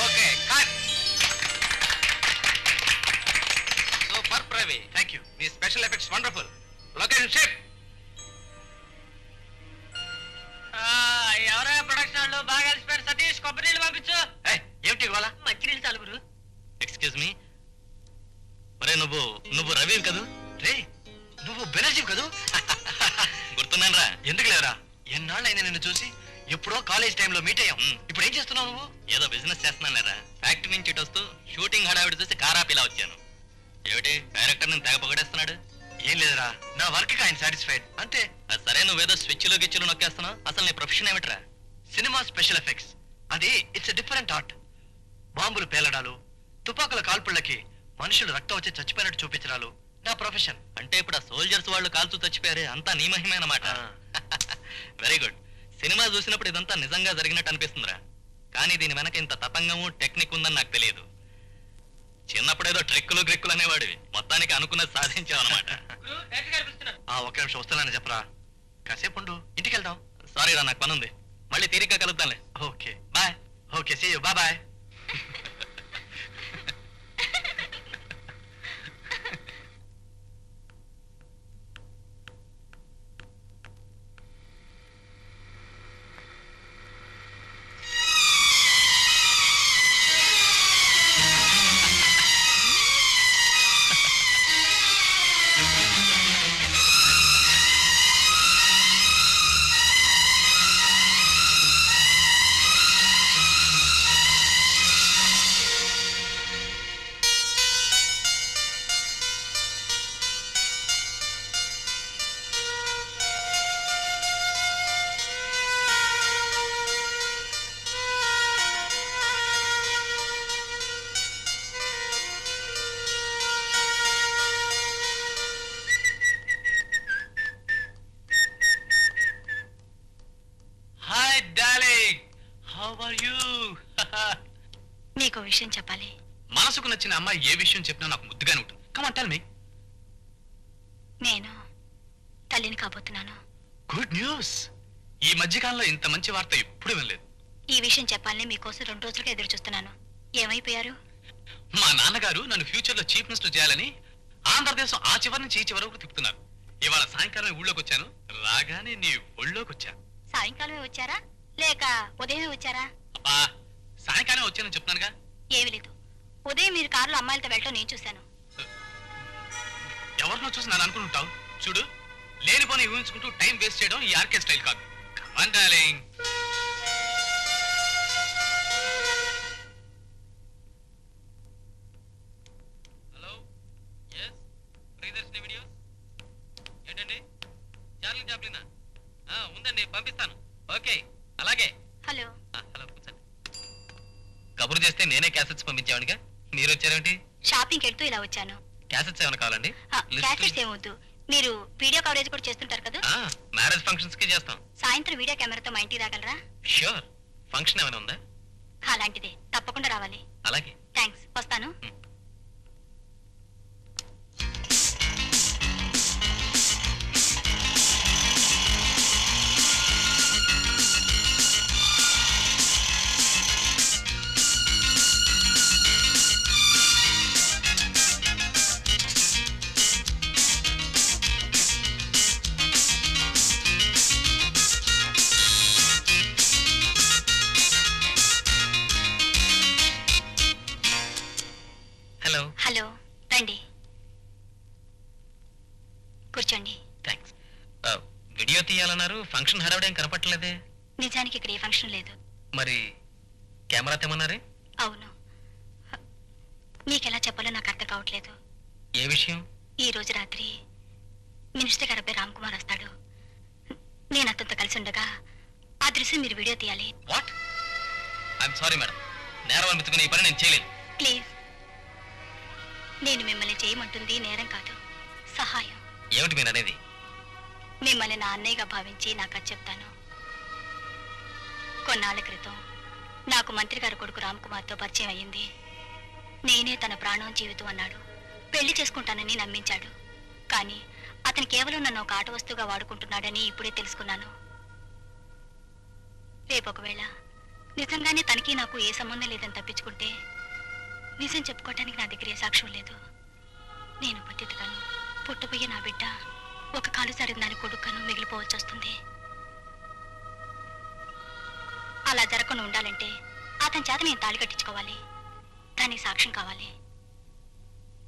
Okay cut. Super Pravi, thank you. మీ special effects wonderful. Location shift. ఎవరో ప్రొడక్షన్ వాళ్ళు బాగా కలిసిపోయారు. సతీష్ కొబ్బరి నీళ్ళు పంపించు. ఏమిటి ఇవాళ? మంచినీళ్ళు చాలు గురు. ఎక్స్క్యూజ్ మీ, మరే నువ్వు రవి కదూ? రే నువ్వు బెనర్జీవ్ కదూ? గుర్తున్నాను రా. ఎందుకు లేవరా, ఎన్నాళ్ళైనా నిన్ను చూసి. ఎప్పుడో కాలేజ్ టైంలో మీట్ అయ్యాం. ఇప్పుడు ఏం చేస్తున్నావు నువ్వు? ఏదో బిజినెస్ చేస్తున్నాను లేరా. ఫ్యాక్టరీ నుంచి ఇటు వస్తూ షూటింగ్ హడావిడి చూసి కారాపిలా వచ్చాను. ఏమిటి డైరెక్టర్ నేను తెగ పొగడేస్తున్నాడు? ఏం లేదురా, నా వర్క్ ఆయన సాటిస్ఫైడ్ అంతే. అది సరే, నువ్వేదో స్విచ్లు గిచ్చులు నొక్కేస్తున్నావు. అసలు నీ ప్రొఫెషన్ ఏమిట్రా? సినిమా స్పెషల్ ఎఫెక్ట్స్ అది ఇట్స్ డిఫరెంట్ ఆర్ట్. బాంబులు పేలడాలు, తుపాకుల కాల్పుళ్ళకి మనుషులు రక్తం వచ్చి చచ్చిపోయినట్టు చూపించడాలు నా ప్రొఫెషన్. అంటే ఇప్పుడు ఆ సోల్జర్స్ వాళ్ళు కాల్చూ చచ్చిపోయారే, అంతా నీ మహిమేనమాట. Very good. సినిమా చూసినప్పుడు ఇదంతా నిజంగా జరిగినట్టు అనిపిస్తుందిరా. కానీ దీని వెనక ఇంత తతంగము టెక్నిక్ ఉందని నాకు తెలియదు. చిన్నప్పుడేదో ట్రిక్కులు గ్రిక్కులు అనేవాడివి, మొత్తానికి అనుకున్నది సాధించావు అనమాట. ఒక్క నిమిషం వస్తున్నాను చెప్పరా. కాసేపు ఉండు, ఇంటికి వెళ్దాం. సారీ రా, నాకు పనుంది. మళ్ళీ తీరిగ్గా కలుద్దాంలే. Okay bye. Okay see you, bye bye. Hi darling, how are you? నీకు విషయం చెప్పాలి. మనసుకు నచ్చిన అమ్మాయి ఏ విషయం చెప్పినా నాకు ముద్దుగానే ఉంటుంది. Come on tell me. నేను తల్లిని కాబోతున్నాను. Good news. ఈ మధ్యకాలంలో ఇంత మంచి వార్త ఎప్పుడు వినలేదు. ఈ విషయం చెప్పాలని మీకోసం 2 రోజులుగా ఎదురు చూస్తున్నాను. ఏమైపోయారు? మా నాన్నగారు నన్ను ఫ్యూచర్ లో చీఫ్ మినిస్టర్ చేయాలని ఆంధ్రదేశం ఆ చివరి నుంచి ఈ చివరి వరకు తిప్పుతున్నారు. ఇవాళ సాయంకాలం ఊళ్ళోకి వచ్చాను, రాగానే నీ ఒళ్ళోకి వచ్చాను. సాయంకాలమే వచ్చారా లేక ఉదయమే వచ్చారా? అబ్బా, సాయంకాలం వచ్చానని చెప్తున్నానుగా. ఏమీ లేదు. ఉదయం మీరు కారులో అమ్మాయిలతో వెళ్ళటం నేను చూశాను. ఎవరినో చూసి నన్ను అనుకుంటావు. చూడు, లేని పని ఊహించుకుంటూ టైం వేస్ట్ చేయడం ఈ ఆర్కే స్టైల్ కాదు. Come on, darling. Hello, yes, Priyadarshini videos. ఏంటండి, చార్లీ చాప్లినా? ఉందండి, పంపిస్తాను. ఓకే, అలాగే. హలో. హలో, కూర్చోండి. కబురు చేస్తే నేనే క్యాసెట్స్ పంపించావునిగా, మీరు వచ్చారేంటి? షాపింగ్ వెళ్తూ ఇలా వచ్చాను. క్యాసెట్స్ ఏమైనా కావాలండి? క్యాసెట్స్ ఏమొద్దు. మీరు వీడియో కవరేజ్ కూడా చేస్తుంటారు కదా? మ్యారేజ్ ఫంక్షన్స్ కి చేస్తాం. సాయంత్రం వీడియో కెమెరాతో మా ఇంటికి రాగలరా? ష్యూర్. ఫంక్షన్ ఏమైనా ఉందా? అలాంటిదే, తప్పకుండా రావాలి. అలాగే. థ్యాంక్స్, వస్తాను. తీయాలన్నారు. ఫంక్షన్ హడావిడేం కనపట్టలేదే. నిజానికి ఇక్కడ ఏ ఫంక్షన్ లేదు. మరి కెమెరా తెమ్మన్నారే? అవును, మీకెలా చెప్పాలో నాకు అర్థం కావట్లేదు. ఏ విషయం? ఈ రోజు రాత్రి మినిస్టర్ గారు అబ్బాయి రామ్ కుమార్ వస్తాడు. నేను అతనితో కలిసి ఉండగా ఆ దృశ్యం మీరు వీడియో తీయాలి. వాట్? ఐఎమ్ సారీ మేడం, నేరం అనిపించుకుని ఈ పని నేను చేయలేను. ప్లీజ్, నేను మిమ్మల్ని చేయమంటుంది నేరం కాదు, సహాయం. ఏమిటి మీరు అనేది? మిమ్మల్ని నా అన్నయ్యగా భావించి నాకు అది చెప్తాను. కొన్నాళ్ల క్రితం నాకు మంత్రి గారి కొడుకు రామ్ కుమార్తో పరిచయం అయ్యింది. నేనే తన ప్రాణం జీవితం అన్నాడు. పెళ్లి చేసుకుంటానని నమ్మించాడు. కానీ అతను కేవలం నన్ను ఒక ఆట వస్తువుగా వాడుకుంటున్నాడని ఇప్పుడే తెలుసుకున్నాను. రేపు ఒకవేళ నిజంగానే తనకి నాకు ఏ సంబంధం లేదని తప్పించుకుంటే నిజం చెప్పుకోవటానికి నా దగ్గర ఏ సాక్ష్యం లేదు. నేను పతితగాను, పుట్టబోయే నా బిడ్డ ఒక కాలు సరిది దాని కొడుకును మిగిలిపోవచ్చి వస్తుంది. అలా జరగకుండా ఉండాలంటే అతని చేత నేను తాళి కట్టించుకోవాలి. దానికి సాక్ష్యం కావాలి.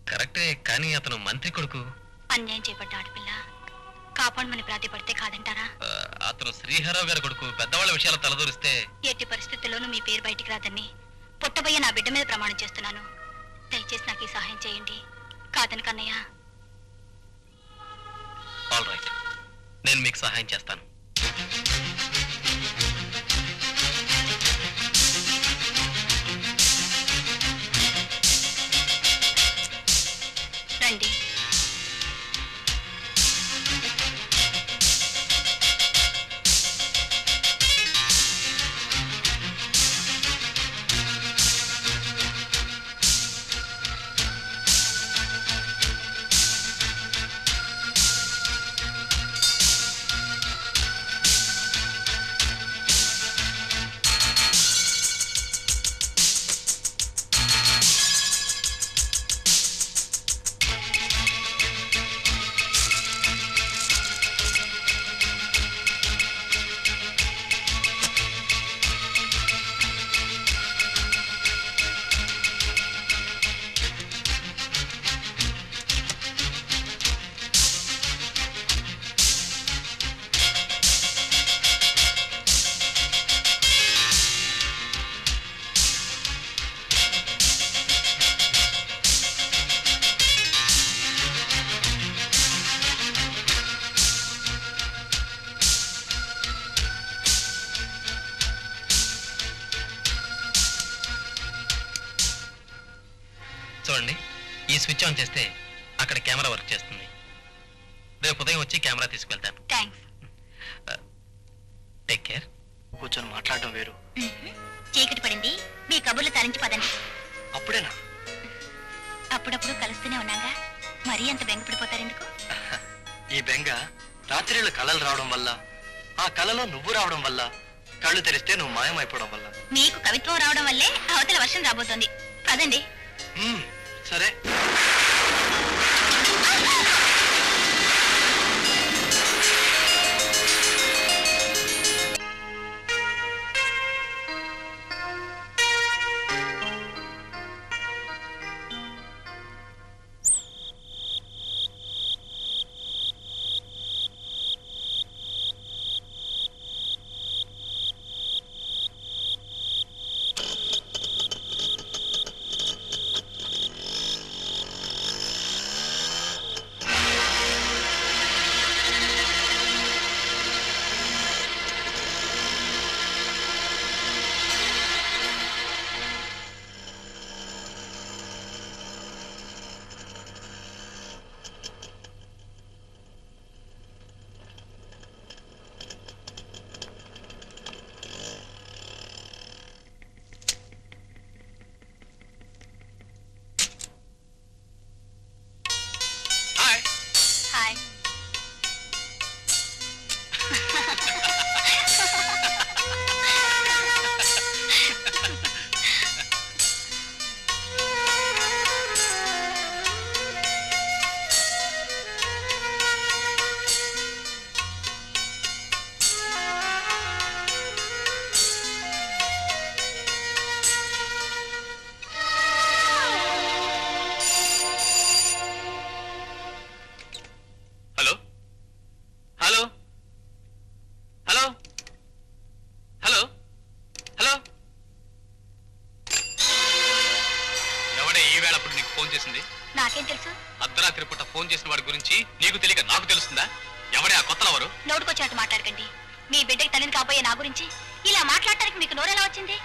కరెక్టే, కానీ అతను మంత్రి కొడుకు. అన్యాయం చేపట్ట ఆడపిల్ల కాపాడమని ప్రాతిపడితే కాదంటారా? అతను శ్రీహరావు గారి కొడుకు. పెద్దవాళ్ళ విషయాలు తలదూరిస్తే ఎట్టి పరిస్థితుల్లోనూ మీ పేరు బయటికి రాదని పుట్టబోయే నా బిడ్డ మీద ప్రమాణం చేస్తున్నాను. దయచేసి నాకు ఈ సహాయం చేయండి. కాదని కన్నయ్య. ఆల్ రైట్, నేను మీకు సహాయం చేస్తాను. రండి. చూడండి, ఈ స్విచ్ ఆన్ చేస్తే అక్కడ కెమెరా వర్క్ చేస్తుంది. రేపు ఉదయం వచ్చి కెమెరా తీసుకెళ్తాను. థ్యాంక్స్. Take care. కూర్చొని మాట్లాడడం వేరు. చీకటి పడింది, మీ కబుర్లు తరించి పదండి. అప్పుడేనా? అప్పుడప్పుడు కలుస్తూనే ఉన్నాగా, మరీ అంత బెంగపడిపోతారు ఎందుకు? ఈ బెంగ రాత్రిళ్ళు కళలు రావడం వల్ల, ఆ కళలో నువ్వు రావడం వల్ల, కళ్ళు తెరిస్తే నువ్వు మాయమైపోవడం వల్ల. మీకు కవిత్వం రావడం వల్లే అవతల వర్షం రాబోతోంది. పదండి. సరే. ఫోన్ చేసింది? నాకేం తెలుసు? అర్ధరాత్రి పూట ఫోన్ చేసిన వాడి గురించి నీకు తెలియక నాకు తెలుస్తుందా? ఎవడే ఆ కొత్తలవరు? నోటుకొచ్చినట్టు మాట్లాడకండి. మీ బిడ్డకి తల్లిని కాబోయే నా గురించి ఇలా మాట్లాడటానికి మీకు నోరెలా వచ్చింది?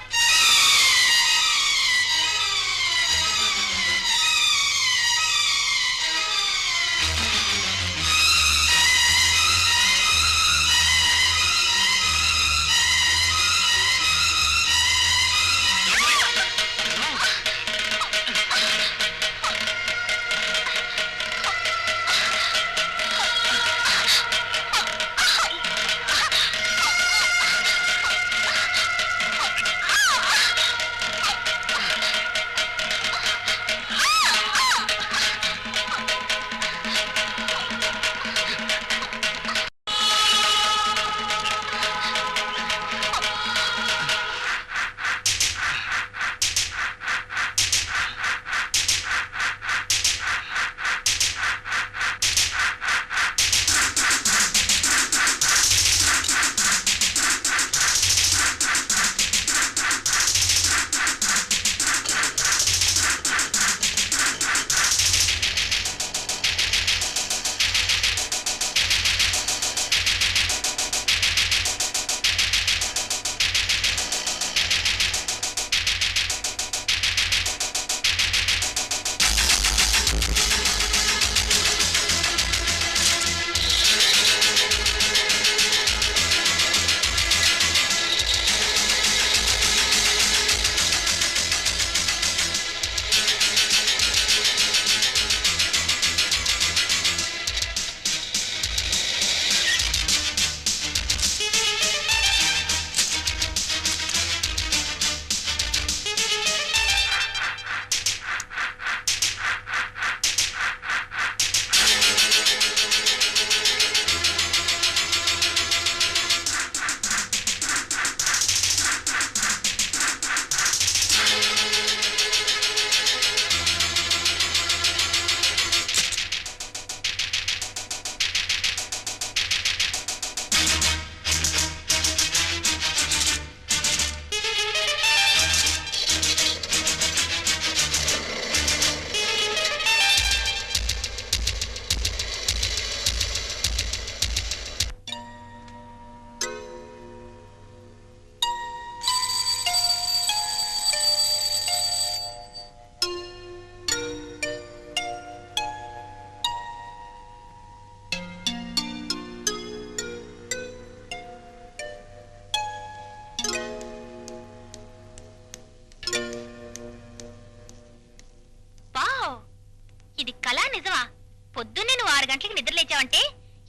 పొద్దున్నే నువ్వు 6 గంటలకు నిద్ర లేచావంటే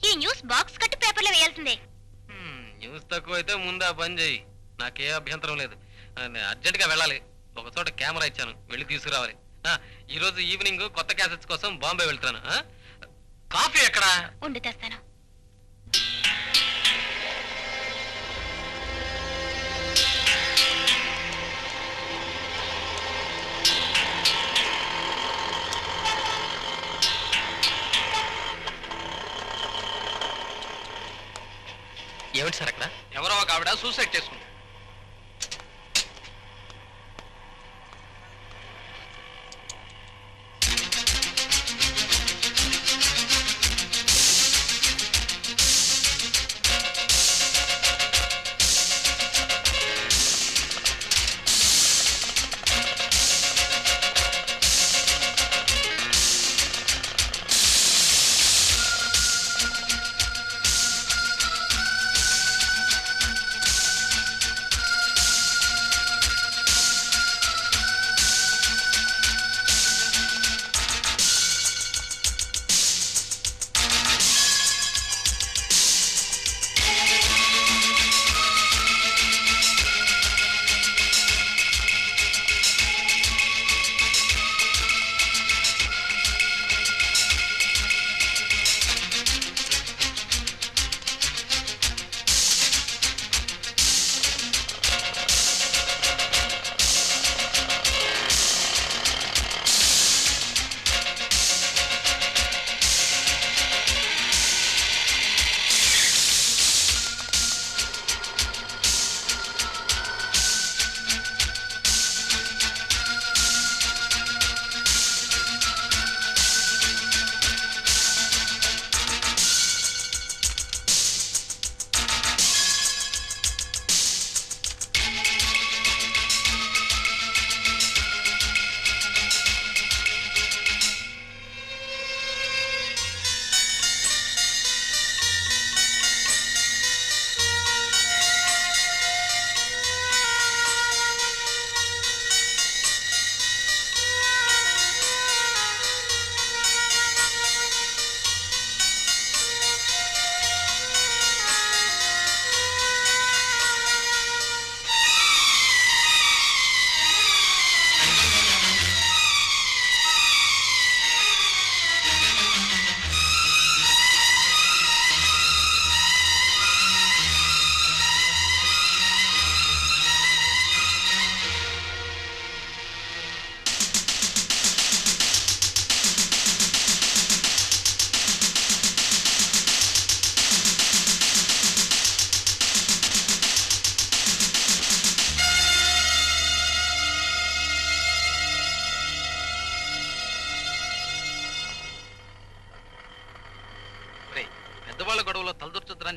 ఈ న్యూస్ బాక్స్ కట్టి పేపర్లో వేయాల్సిందే. న్యూస్ తక్కువ అయితే ముందు ఆ పని చేయి, నాకే అభ్యంతరం లేదు. అర్జెంట్ గా వెళ్ళాలి, ఒక చోట కెమెరా ఇచ్చాను, వెళ్ళి తీసుకురావాలి. ఈ రోజు ఈవినింగ్ కొత్త క్యాసెట్స్ కోసం బాంబే వెళ్తాను. కాఫీ ఎక్కడా? ఉండి తెస్తాను. ఏమిటి సార్ అక్కడ? ఎవరో ఒక ఆవిడ సూసైడ్ చేసుకుంది.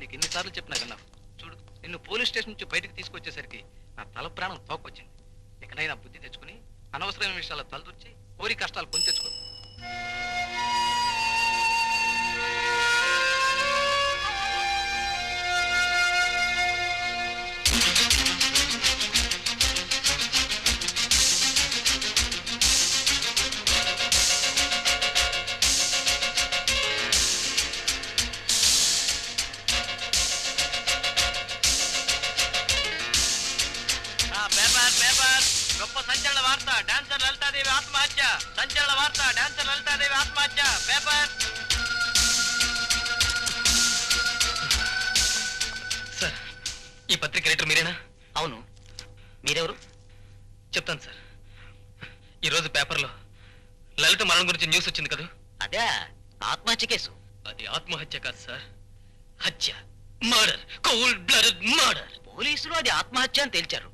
నీకు ఎన్నిసార్లు చెప్పినా విన్నావు. చూడు, నిన్ను పోలీస్ స్టేషన్ నుంచి బయటకు తీసుకొచ్చేసరికి నా తల ప్రాణం తోకొచ్చింది. ఇకనైనా బుద్ధి తెచ్చుకుని అనవసరమైన విషయాలు తలదూర్చి కోరి కష్టాలు కొని తెచ్చుకో. పేపర్ గొప్ప సంచలన వార్త, డాన్సర్ లలితాదేవి ఆత్మహత్య. సంచలన వార్త, డాన్సర్ లలితాదేవి ఆత్మహత్య. పేపర్. సార్, ఈ పత్రిక రైటర్ మీరేనా? అవును, మీరెవరు? చెప్తాను సార్. ఈరోజు పేపర్లో లలిత మరణం గురించి న్యూస్ వచ్చింది కదా. అదే ఆత్మహత్య కేసు. అది ఆత్మహత్య కాదు సార్, హత్య, మర్డర్, కోల్డ్ బ్లడెడ్ మర్డర్. పోలీసులు అది ఆత్మహత్య అని తేల్చారు.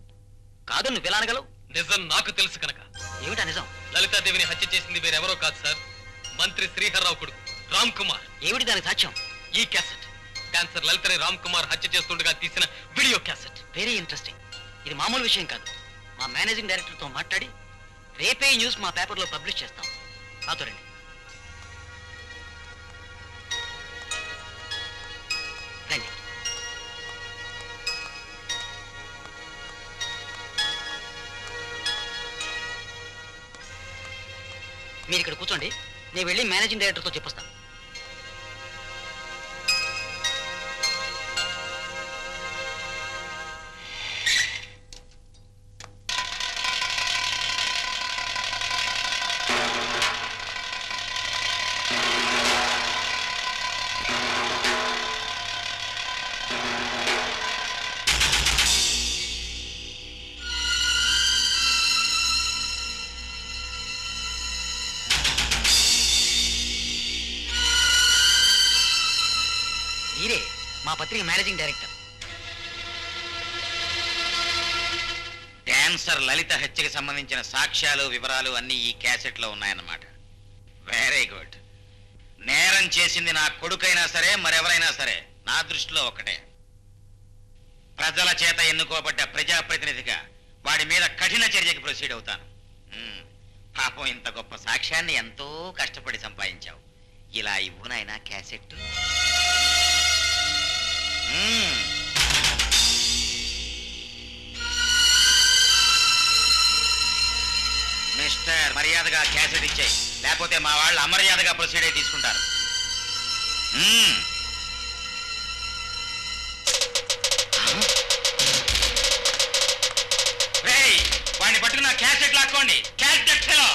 కాదు, నువ్వు ఎలా అనగలవు? నిజం నాకు తెలుసు కనుక. ఏమిటా నిజం? లలితాదేవిని హత్య చేసింది వేరెవరో కాదు సార్, మంత్రి శ్రీహర్రావు కొడుకు రామ్ కుమార్. ఏమిటి దానికి సాక్ష్యం? ఈ క్యాసెట్ డాన్సర్ లలితని రామ్ కుమార్ హత్య చేస్తుండగా తీసిన వీడియో క్యాసెట్. Very interesting. ఇది మామూలు విషయం కాదు. మా మేనేజింగ్ డైరెక్టర్తో మాట్లాడి రేపే ఈ న్యూస్ మా పేపర్లో పబ్లిష్ చేస్తాం. నాతో రండి. రండి. మీరు ఇక్కడ కూర్చోండి, నేను వెళ్ళి మేనేజింగ్ డైరెక్టర్తో చెప్పొస్తాను. మీరే మా పత్రిక మేనేజింగ్ డైరెక్టర్. డాన్సర్ లలిత హత్యకి సంబంధించిన సాక్ష్యాలు, వివరాలు అన్నీ ఈ క్యాసెట్లో ఉన్నాయన్నమాట. Very good. నేరం చేసింది నా కొడుకైనా సరే, మరెవరైనా సరే, నా దృష్టిలో ఒకటే. ప్రజల చేత ఎన్నుకోబడ్డ ప్రజాప్రతినిధిగా వాడి మీద కఠిన చర్యకి ప్రొసీడ్ అవుతాను. పాపం ఇంత గొప్ప సాక్ష్యాన్ని ఎంతో కష్టపడి సంపాదించావు. ఇలా ఇవ్వు నాయనా క్యాసెట్. మిస్టర్, మర్యాదగా క్యాసెట్ ఇచ్చాయి, లేకపోతే మా వాళ్ళు అమర్యాదగా ప్రొసీడ్ అయి తీసుకుంటారు. వాడిని పట్టుకున్న క్యాసెట్ లాక్కోండి. Cassette fellow.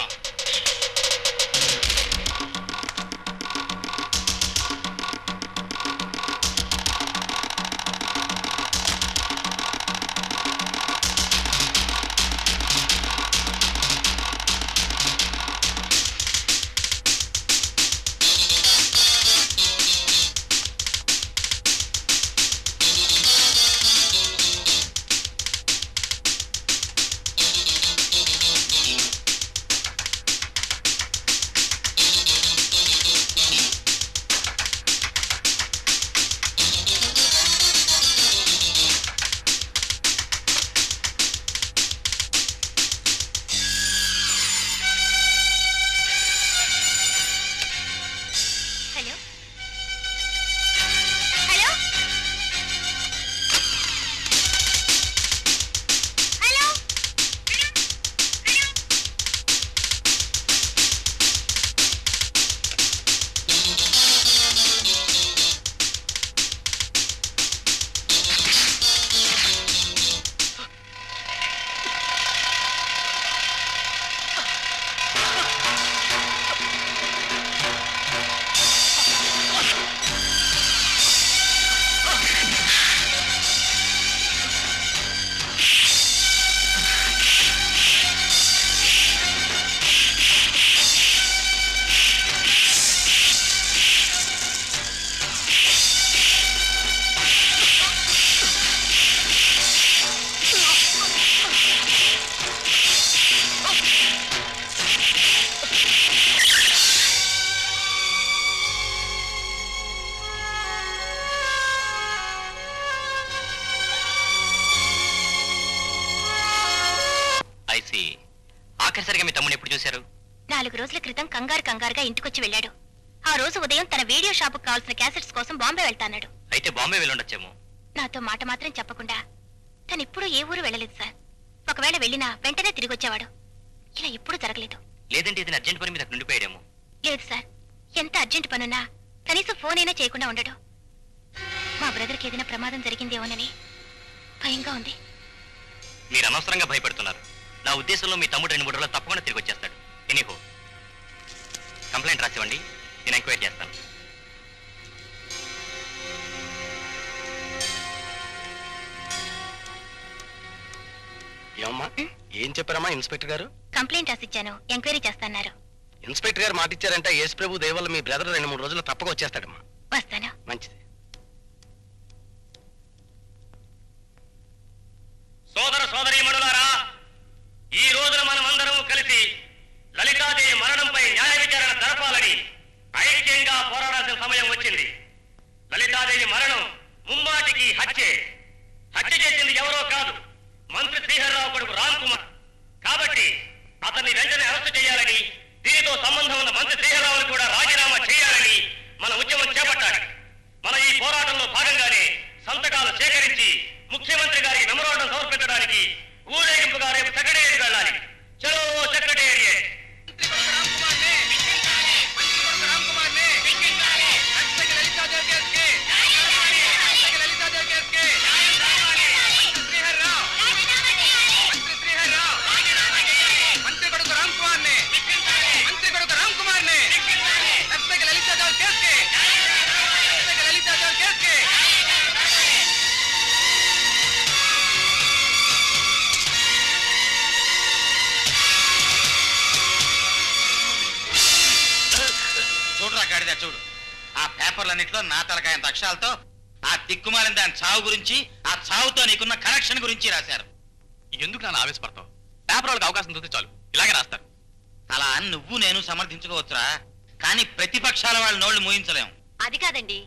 తెలిసి ఆఖరిసరిగా మీ తమ్ముని ఎప్పుడు చూశారు? 4 రోజుల క్రితం కంగారుగా ఇంటికొచ్చి వెళ్ళాడు. ఆ రోజు ఉదయం తన వీడియో షాపుకు కావాల్సిన క్యాసెట్స్ కోసం బాంబే వెళ్తాన్నాడు. అయితే బాంబే వెళ్ళుండొచ్చేమో. నాతో మాట మాత్రం చెప్పకుండా తనిప్పుడు ఏ ఊరు వెళ్ళలేదు సార్. ఒకవేళ వెళ్ళినా వెంటనే తిరిగి వచ్చేవాడు. ఇలా ఎప్పుడూ జరగలేదు. లేదంటే ఇది అర్జెంట్ పని మీద అక్కడ ఉండిపోయాడేమో. లేదు సార్, ఎంత అర్జెంట్ పనున్నా కనీసం ఫోన్ అయినా చేయకుండా ఉండడు. మా బ్రదర్కి ఏదైనా ప్రమాదం జరిగిందేమోనని భయంగా ఉంది. మీరు అనవసరంగా భయపడుతున్నారు. నా ఉద్దేశంలో మీ తమ్ముడు 2-3 రోజుల్లో తప్పకుండా తిరిగి వచ్చేస్తాడు. ఎనీహో, కంప్లైంట్ రాసివ్వండి, నేను ఎంక్వైరీ చేస్తాను. ఏమమ్మా, ఏం చెప్పారమ్మా ఇన్స్పెక్టర్ గారు? కంప్లైంట్ రాసిచ్చాను, ఎంక్వైరీ చేస్తాన్నారు. ఇన్స్పెక్టర్ గారు మాట ఇచ్చారంటే యేసు ప్రభు దయ వల్ల మీ బ్రదర్ 2-3 రోజుల్లో తప్పక వచ్చేస్తాడమ్మా. వస్తాను. మంచిది. సోదర సోదరీమణులారా, ఈ రోజున మనమందరం కలిసి లలితాదేవి మరణంపై న్యాయ విచారణ జరపాలని ఐక్యంగా పోరాడాల్సిన సమయం వచ్చింది. లలితాదేవి మరణం ముమ్మాటికి హత్యే. హత్య చేసింది ఎవరో కాదు, మంత్రి శ్రీహర్రావు కొడుకు రామ్ కుమార్. కాబట్టి అతన్ని వెంటనే అరెస్టు చేయాలని, దీనితో సంబంధం ఉన్న మంత్రి శ్రీహర్రావును కూడా రాజీనామా చేయాలని మన ఉద్యమం చేపట్టాలి. మన ఈ పోరాటంలో భాగంగానే సంతకాలు సేకరించి ముఖ్యమంత్రి గారికి మెమోరాండం సమర్పించడానికి ఊరేగింపుగా రేపు సెక్రటేరియట్ వెళ్ళాలి. చలో సెక్రటేరియట్. చూడరా గాడిద, చూడు. ఆ పేపర్లన్నింటిలో నా తలకాయంత అక్షరాలతో ఆ దిక్కుమాలిన దాని చావు గురించి, ఆ చావుతో నీకున్న కనెక్షన్ గురించి రాశారు. ఎందుకు నన్ను ఆవేశపడతావు? పేపర్ వాళ్ళకి అవకాశం దొరికితే చాలు ఇలాగే రాస్తారు. అలా నువ్వు నేను సమర్థించుకోవచ్చురా, కానీ ప్రతిపక్షాల వాళ్ళ నోళ్లు మూయించలేం. అది కాదండి,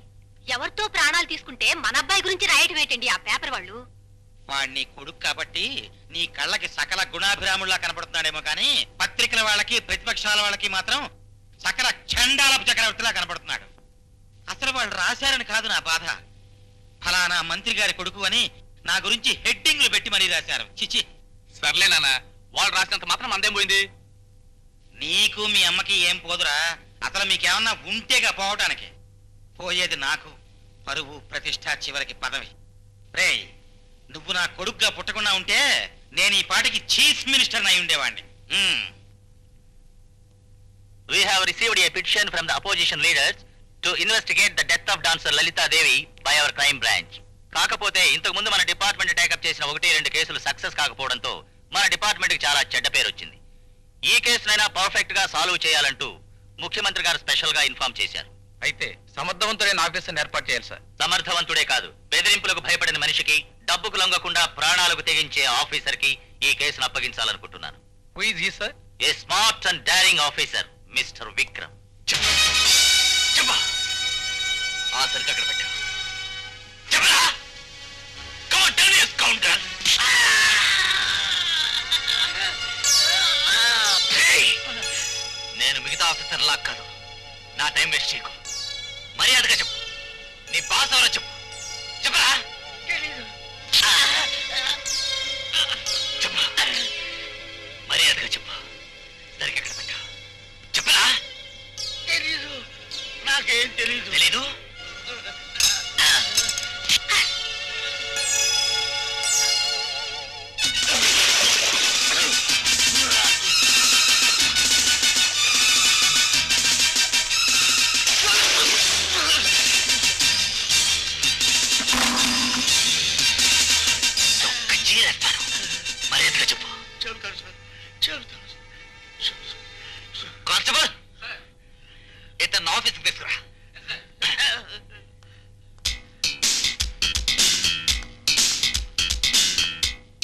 ఎవరితో ప్రాణాలు తీసుకుంటే మన అబ్బాయి గురించి రాయటం ఏంటండి ఆ పేపర్ వాళ్ళు? వాడు నీ కొడుకు కాబట్టి నీ కళ్ళకి సకల గుణాభిరాముల్లా కనపడుతున్నాడేమో, కానీ పత్రికల వాళ్ళకి ప్రతిపక్షాల వాళ్ళకి మాత్రం సకల చండాలపు చక్రవర్తిలా కనపడుతున్నాడు. అసలు వాళ్ళు రాశారని కాదు నా బాధ, ఫలానా మంత్రి గారి కొడుకు అని నా గురించి హెడ్డింగ్లు పెట్టి మరీ రాశారు. చిచి. సర్లే నాన్న, వాళ్ళు రాసినంత మాత్రం మందేం పోయింది? నీకు మీ అమ్మకి ఏం పోదురా, అసలు మీకేమన్నా ఉంటేగా పోవటానికి. పోయేది నాకు పరువు, ప్రతిష్ట, చివరికి పదవి. రేయ్, నువ్వు నా కొడుకుగా పుట్టకుండా ఉంటే నేను ఈ పాటికి చీఫ్ మినిస్టర్ అయి ఉండేవాడిని. We have received a petition from the opposition leaders to investigate the death of dancer Lalita Devi by our crime branch. కాకపోతే ఇంతకు ముందు మన డిపార్ట్మెంట్ టేకప్ చేసిన 1-2 కేసులు సక్సెస్ కాకపోవడంతో మన డిపార్ట్మెంట్ కి చాలా చెడ్డ పేరు వచ్చింది. ఈ కేసునైనా పర్ఫెక్ట్ గా సాల్వ్ చేయాలంటూ ముఖ్యమంత్రి గారు స్పెషల్ గా ఇన్ఫార్మ్ చేశారు. అయితే సమర్థవంతుడైన ఆఫీసర్ని ఏర్పాటు చేయాలి సార్. సమర్థవంతుడే కాదు, బెదిరింపులకు భయపడిన మనిషికి, డబ్బుకు లొంగకుండా ప్రాణాలకు తెగించే ఆఫీసర్ కి ఈ కేసును అప్పగించాలనుకుంటున్నాను. Who is he sir? A smart and daring officer, mister Vikram. చెప్పా, ఆ సరికి అక్కడ పెట్టా. చెప్పరా, come on, tell me his counter. Hey, నేను మిగతా ఆఫీసర్ లాగా కాదు, నా టైం వేస్ట్ చేయకు. మర్యాదగా చెప్పు, నీ బాస్ ఎవరో చెప్పు. చెప్పరా, చెప్పు, మర్యాదగా చెప్పు. సరిగ్గా ఎక్కడ పెట్టా చెప్పరా? తెలీదు, నాకేం తెలీదు. తెలీదు? మర్యాదగా చెప్పు. కానిస్టేబుల్, ఇతను ఆఫీస్కి తీసుకురా.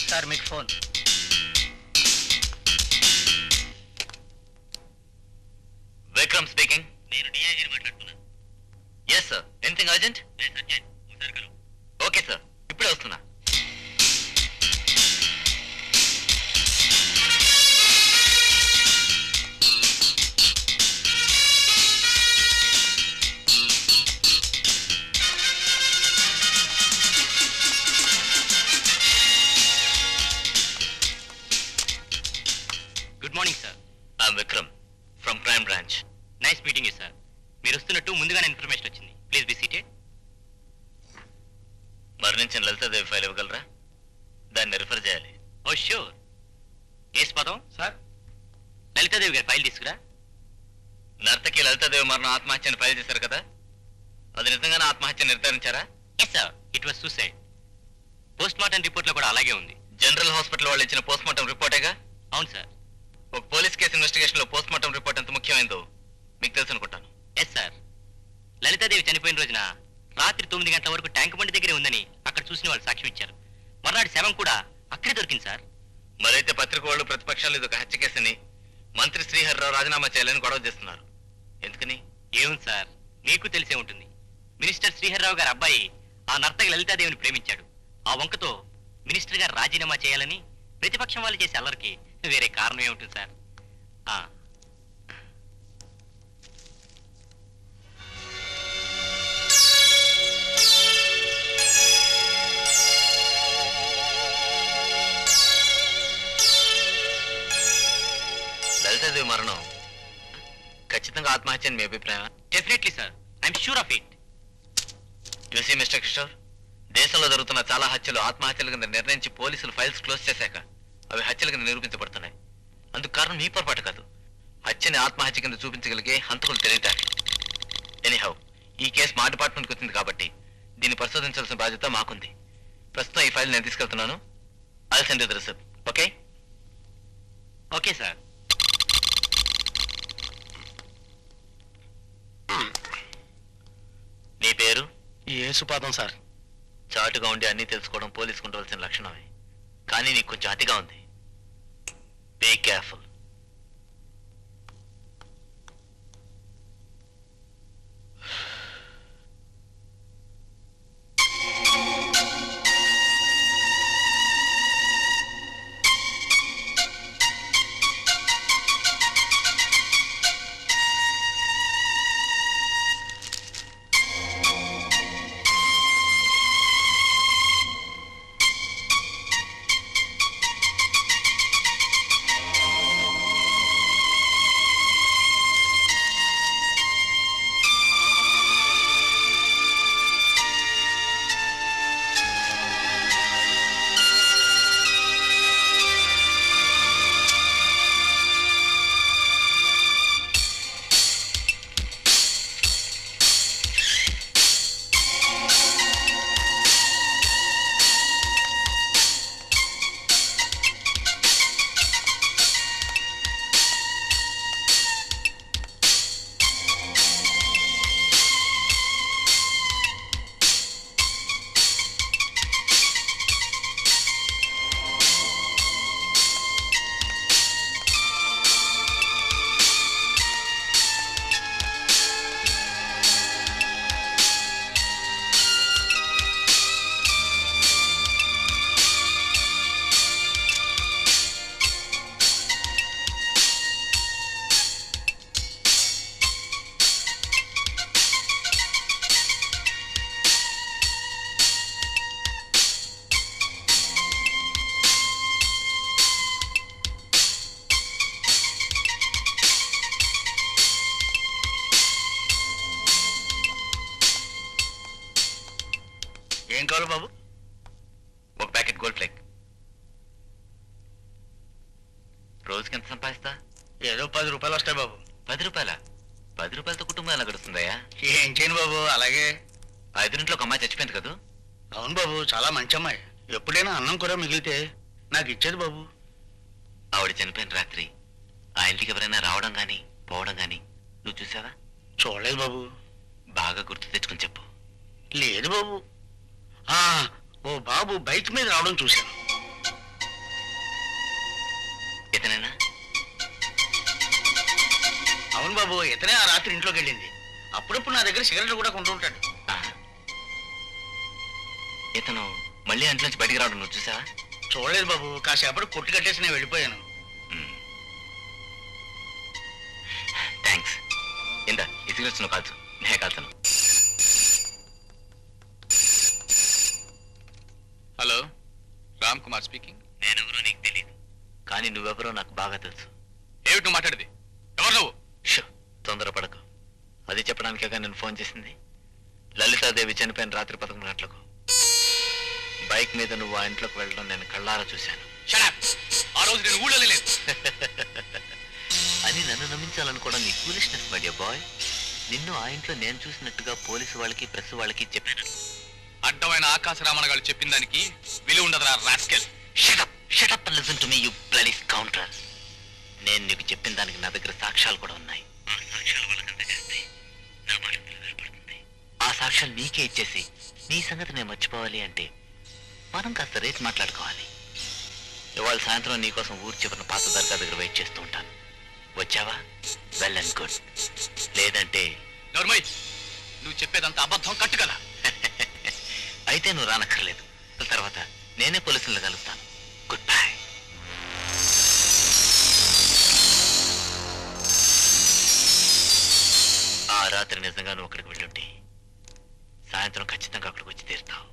సార్ మీకు ఫోన్. విక్రమ్ స్పీకింగ్. నేను డిఐజీని మాట్లాడుతున్నాను. Yes sir, anything urgent? Okay sir, ఇప్పుడే వస్తున్నా. Good morning sir. I'm Vikram from crime branch. Nice meeting you sir. మీరు వస్తున్నట్టు ముందుగానే ఇన్ఫర్మేషన్ వచ్చింది. Please be seated. మరణించిన లలితాదేవి ఫైల్ ఇవ్వగలరా? దాన్ని రిఫర్ చేయాలి. ఓ ష్యూర్. ఏస్ పదం సార్, లలితాదేవి గారి ఫైల్ తీసుకురా. నర్తకి లలితాదేవి మరణం ఆత్మహత్యను ఫైల్ చేశారు కదా, అది నిజంగానే ఆత్మహత్య నిర్ధారించారా? Yes sir, it was suicide. Post mortem report లో కూడా అలాగే ఉంది. జనరల్ హాస్పిటల్ వాళ్ళు ఇచ్చిన పోస్ట్ మార్టం రిపోర్టేగా? అవును సార్. ఒక పోలీస్ కేసు ఇన్వెస్టిగేషన్ లో పోస్ట్ మార్టం రిపోర్ట్ ఎంత ముఖ్యమైందో మీకు తెలుసు అనుకుంటాను. Yes sir. లలితాదేవి చనిపోయిన రోజున రాత్రి 9 గంటల వరకు ట్యాంక్ బండి దగ్గరే ఉందని అక్కడ చూసిన వాళ్ళు సాక్ష్యం ఇచ్చారు. మర్నాడు శవం కూడా అక్కడే దొరికింది సార్. మరైతే పత్రిక వాళ్ళు ప్రతిపక్షాలు ఇది ఒక హత్య కేసుని మంత్రి శ్రీహరిరావు రాజీనామా చేయాలని గొడవ చేస్తున్నారు. ఎందుకని? ఏముంది సార్, మీకు తెలిసే ఉంటుంది. మినిస్టర్ శ్రీహరిరావు గారి అబ్బాయి ఆ నర్తకి లలితాదేవిని ప్రేమించాడు. ఆ వంకతో మినిస్టర్ గారు రాజీనామా చేయాలని ప్రతిపక్షం వాళ్ళు చేసే అల్లరికి వేరే కారణం ఏముంటుంది సార్? లలితాదేవి మరణం ఖచ్చితంగా ఆత్మహత్య అని మీ అభిప్రాయం? Definitely sir, I'm sure of it. You see mister Kishore, దేశంలో జరుగుతున్న చాలా హత్యలు ఆత్మహత్యల కింద నిర్ణయించి పోలీసులు ఫైల్స్ క్లోజ్ చేశాక అవి హత్యల కింద నిరూపించబడుతున్నాయి. అందుకు కారణం మీ పొరపాటు కాదు, హత్యని ఆత్మహత్య కింద చూపించగలిగే హంతకులు తెలియటారు. ఎనీహౌ, ఈ కేసు మా డిపార్ట్మెంట్కి వచ్చింది కాబట్టి దీన్ని పరిశోధించాల్సిన బాధ్యత మాకుంది. ప్రస్తుతం ఈ ఫైల్ నేను తీసుకెళ్తున్నాను. I'll send you the receipt. Okay? Okay sir. నీ పేరు? యేసుపాదం సార్. చాటుగా ఉండి అన్నీ తెలుసుకోవడం పోలీసుకు ఉండవలసిన లక్షణమే, కానీ నీకు కొంచెం అతిగా ఉంది. Be careful. ఏం కావాలి బాబు? ఒక ప్యాకెట్ గోల్డ్ ఫ్లేక్. రోజుకి ఎంత సంపాదిస్తా? ఏదో 10 రూపాయలు వస్తాయి బాబు. 10 రూపాయల? 10 రూపాయలతో కుటుంబం ఎలా గడుస్తుందయ్యా? ఏం చేయను బాబు, అలాగే. ఆ ఎదురింట్లో ఒక అమ్మాయి చచ్చిపోయింది కదా? అవును బాబు, చాలా మంచి అమ్మాయి. ఎప్పుడైనా అన్నం కూర మిగిలితే నాకు ఇచ్చేది బాబు. ఆవిడ చనిపోయిన రాత్రి ఆ ఇంటికి ఎవరైనా రావడం గాని పోవడం గాని నువ్వు చూసావా? చూడలేదు బాబు. బాగా గుర్తు తెచ్చుకుని చెప్పు. లేదు బాబు. ఓ బాబు బైక్ మీద రావడం చూశాను. ఇతనేనా? అవును బాబు, ఇతనే ఆ రాత్రి ఇంట్లోకి వెళ్ళింది. అప్పుడప్పుడు నా దగ్గర సిగరెట్లు కూడా కొంటూ ఉంటాడు. ఇతను మళ్ళీ ఇంట్లోంచి బయటికి రావడం నువ్వు చూసావా? చూడలేదు బాబు, కాసేపటి కొట్టు కట్టేసి నేను వెళ్ళిపోయాను. థ్యాంక్స్. ఇందా ఈ సిగరెట్స్ నువ్వు కాల్చు, నేను కాల్చను. Hello, Ram Kumar speaking. నేనెవరో నీకు తెలియదు, కానీ నువ్వెవరో నాకు బాగా తెలుసు. ఏమిటి నువ్వు మాట్లాడేది? ఎవరు నువ్వు? షో, తొందరపడకు. అది చెప్పడానికేగా నేను ఫోన్ చేసింది. లలితాదేవి చనిపోయిన రాత్రి 11 గంటలకు బైక్ మీద నువ్వు ఆ ఇంట్లోకి వెళ్ళడం నేను కళ్ళారా చూశాను. Shut up! ఆ రోజు నేను ఊళ్ళో లేదు. అని నన్ను నమ్మించాలనుకోవడం నీ ఫూలిష్నెస్ మై డియర్ బాయ్. నిన్ను ఆ ఇంట్లో నేను చూసినట్టుగా పోలీసు వాళ్ళకి ప్రెస్ వాళ్ళకి చెప్పాను. అడ్డమైన ఆకాశ రామణ గారు చెప్పిన దానికి విలువ ఉండదురా rascal. Shut up and listen to me, you bloody scoundrel. నేను నీకు చెప్పిన దానికి నా దగ్గర సాక్ష్యాలు కూడా ఉన్నాయి. ఆ సాక్ష్యాలు వాళ్ళకి అందజేస్తే నా మాట నిలబడుతుంది. ఆ సాక్ష్యాలు నీకే ఇచ్చేసి నీ సంగతి నేను మర్చిపోవాలి అంటే మనం కాస్త రేట్ మాట్లాడుకోవాలి. ఇవాళ సాయంత్రం నీకోసం ఊరు చివరిన పాత దర్గా దగ్గర వెయిట్ చేస్తూ ఉంటాను. వచ్చావా? Well and good. లేదంటే నోర్మయ్, నువ్వు చెప్పేదంతా అబద్ధం, కట్టు కదా. అయితే నువ్వు రానక్కర్లేదు. తర్వాత నేనే పోలీసులను కలుస్తాను. Good bye. ఆ రాత్రి నిజంగా నువ్వు అక్కడికి వెళ్ళుంటే సాయంత్రం ఖచ్చితంగా అక్కడికి వచ్చి తీరుతావు.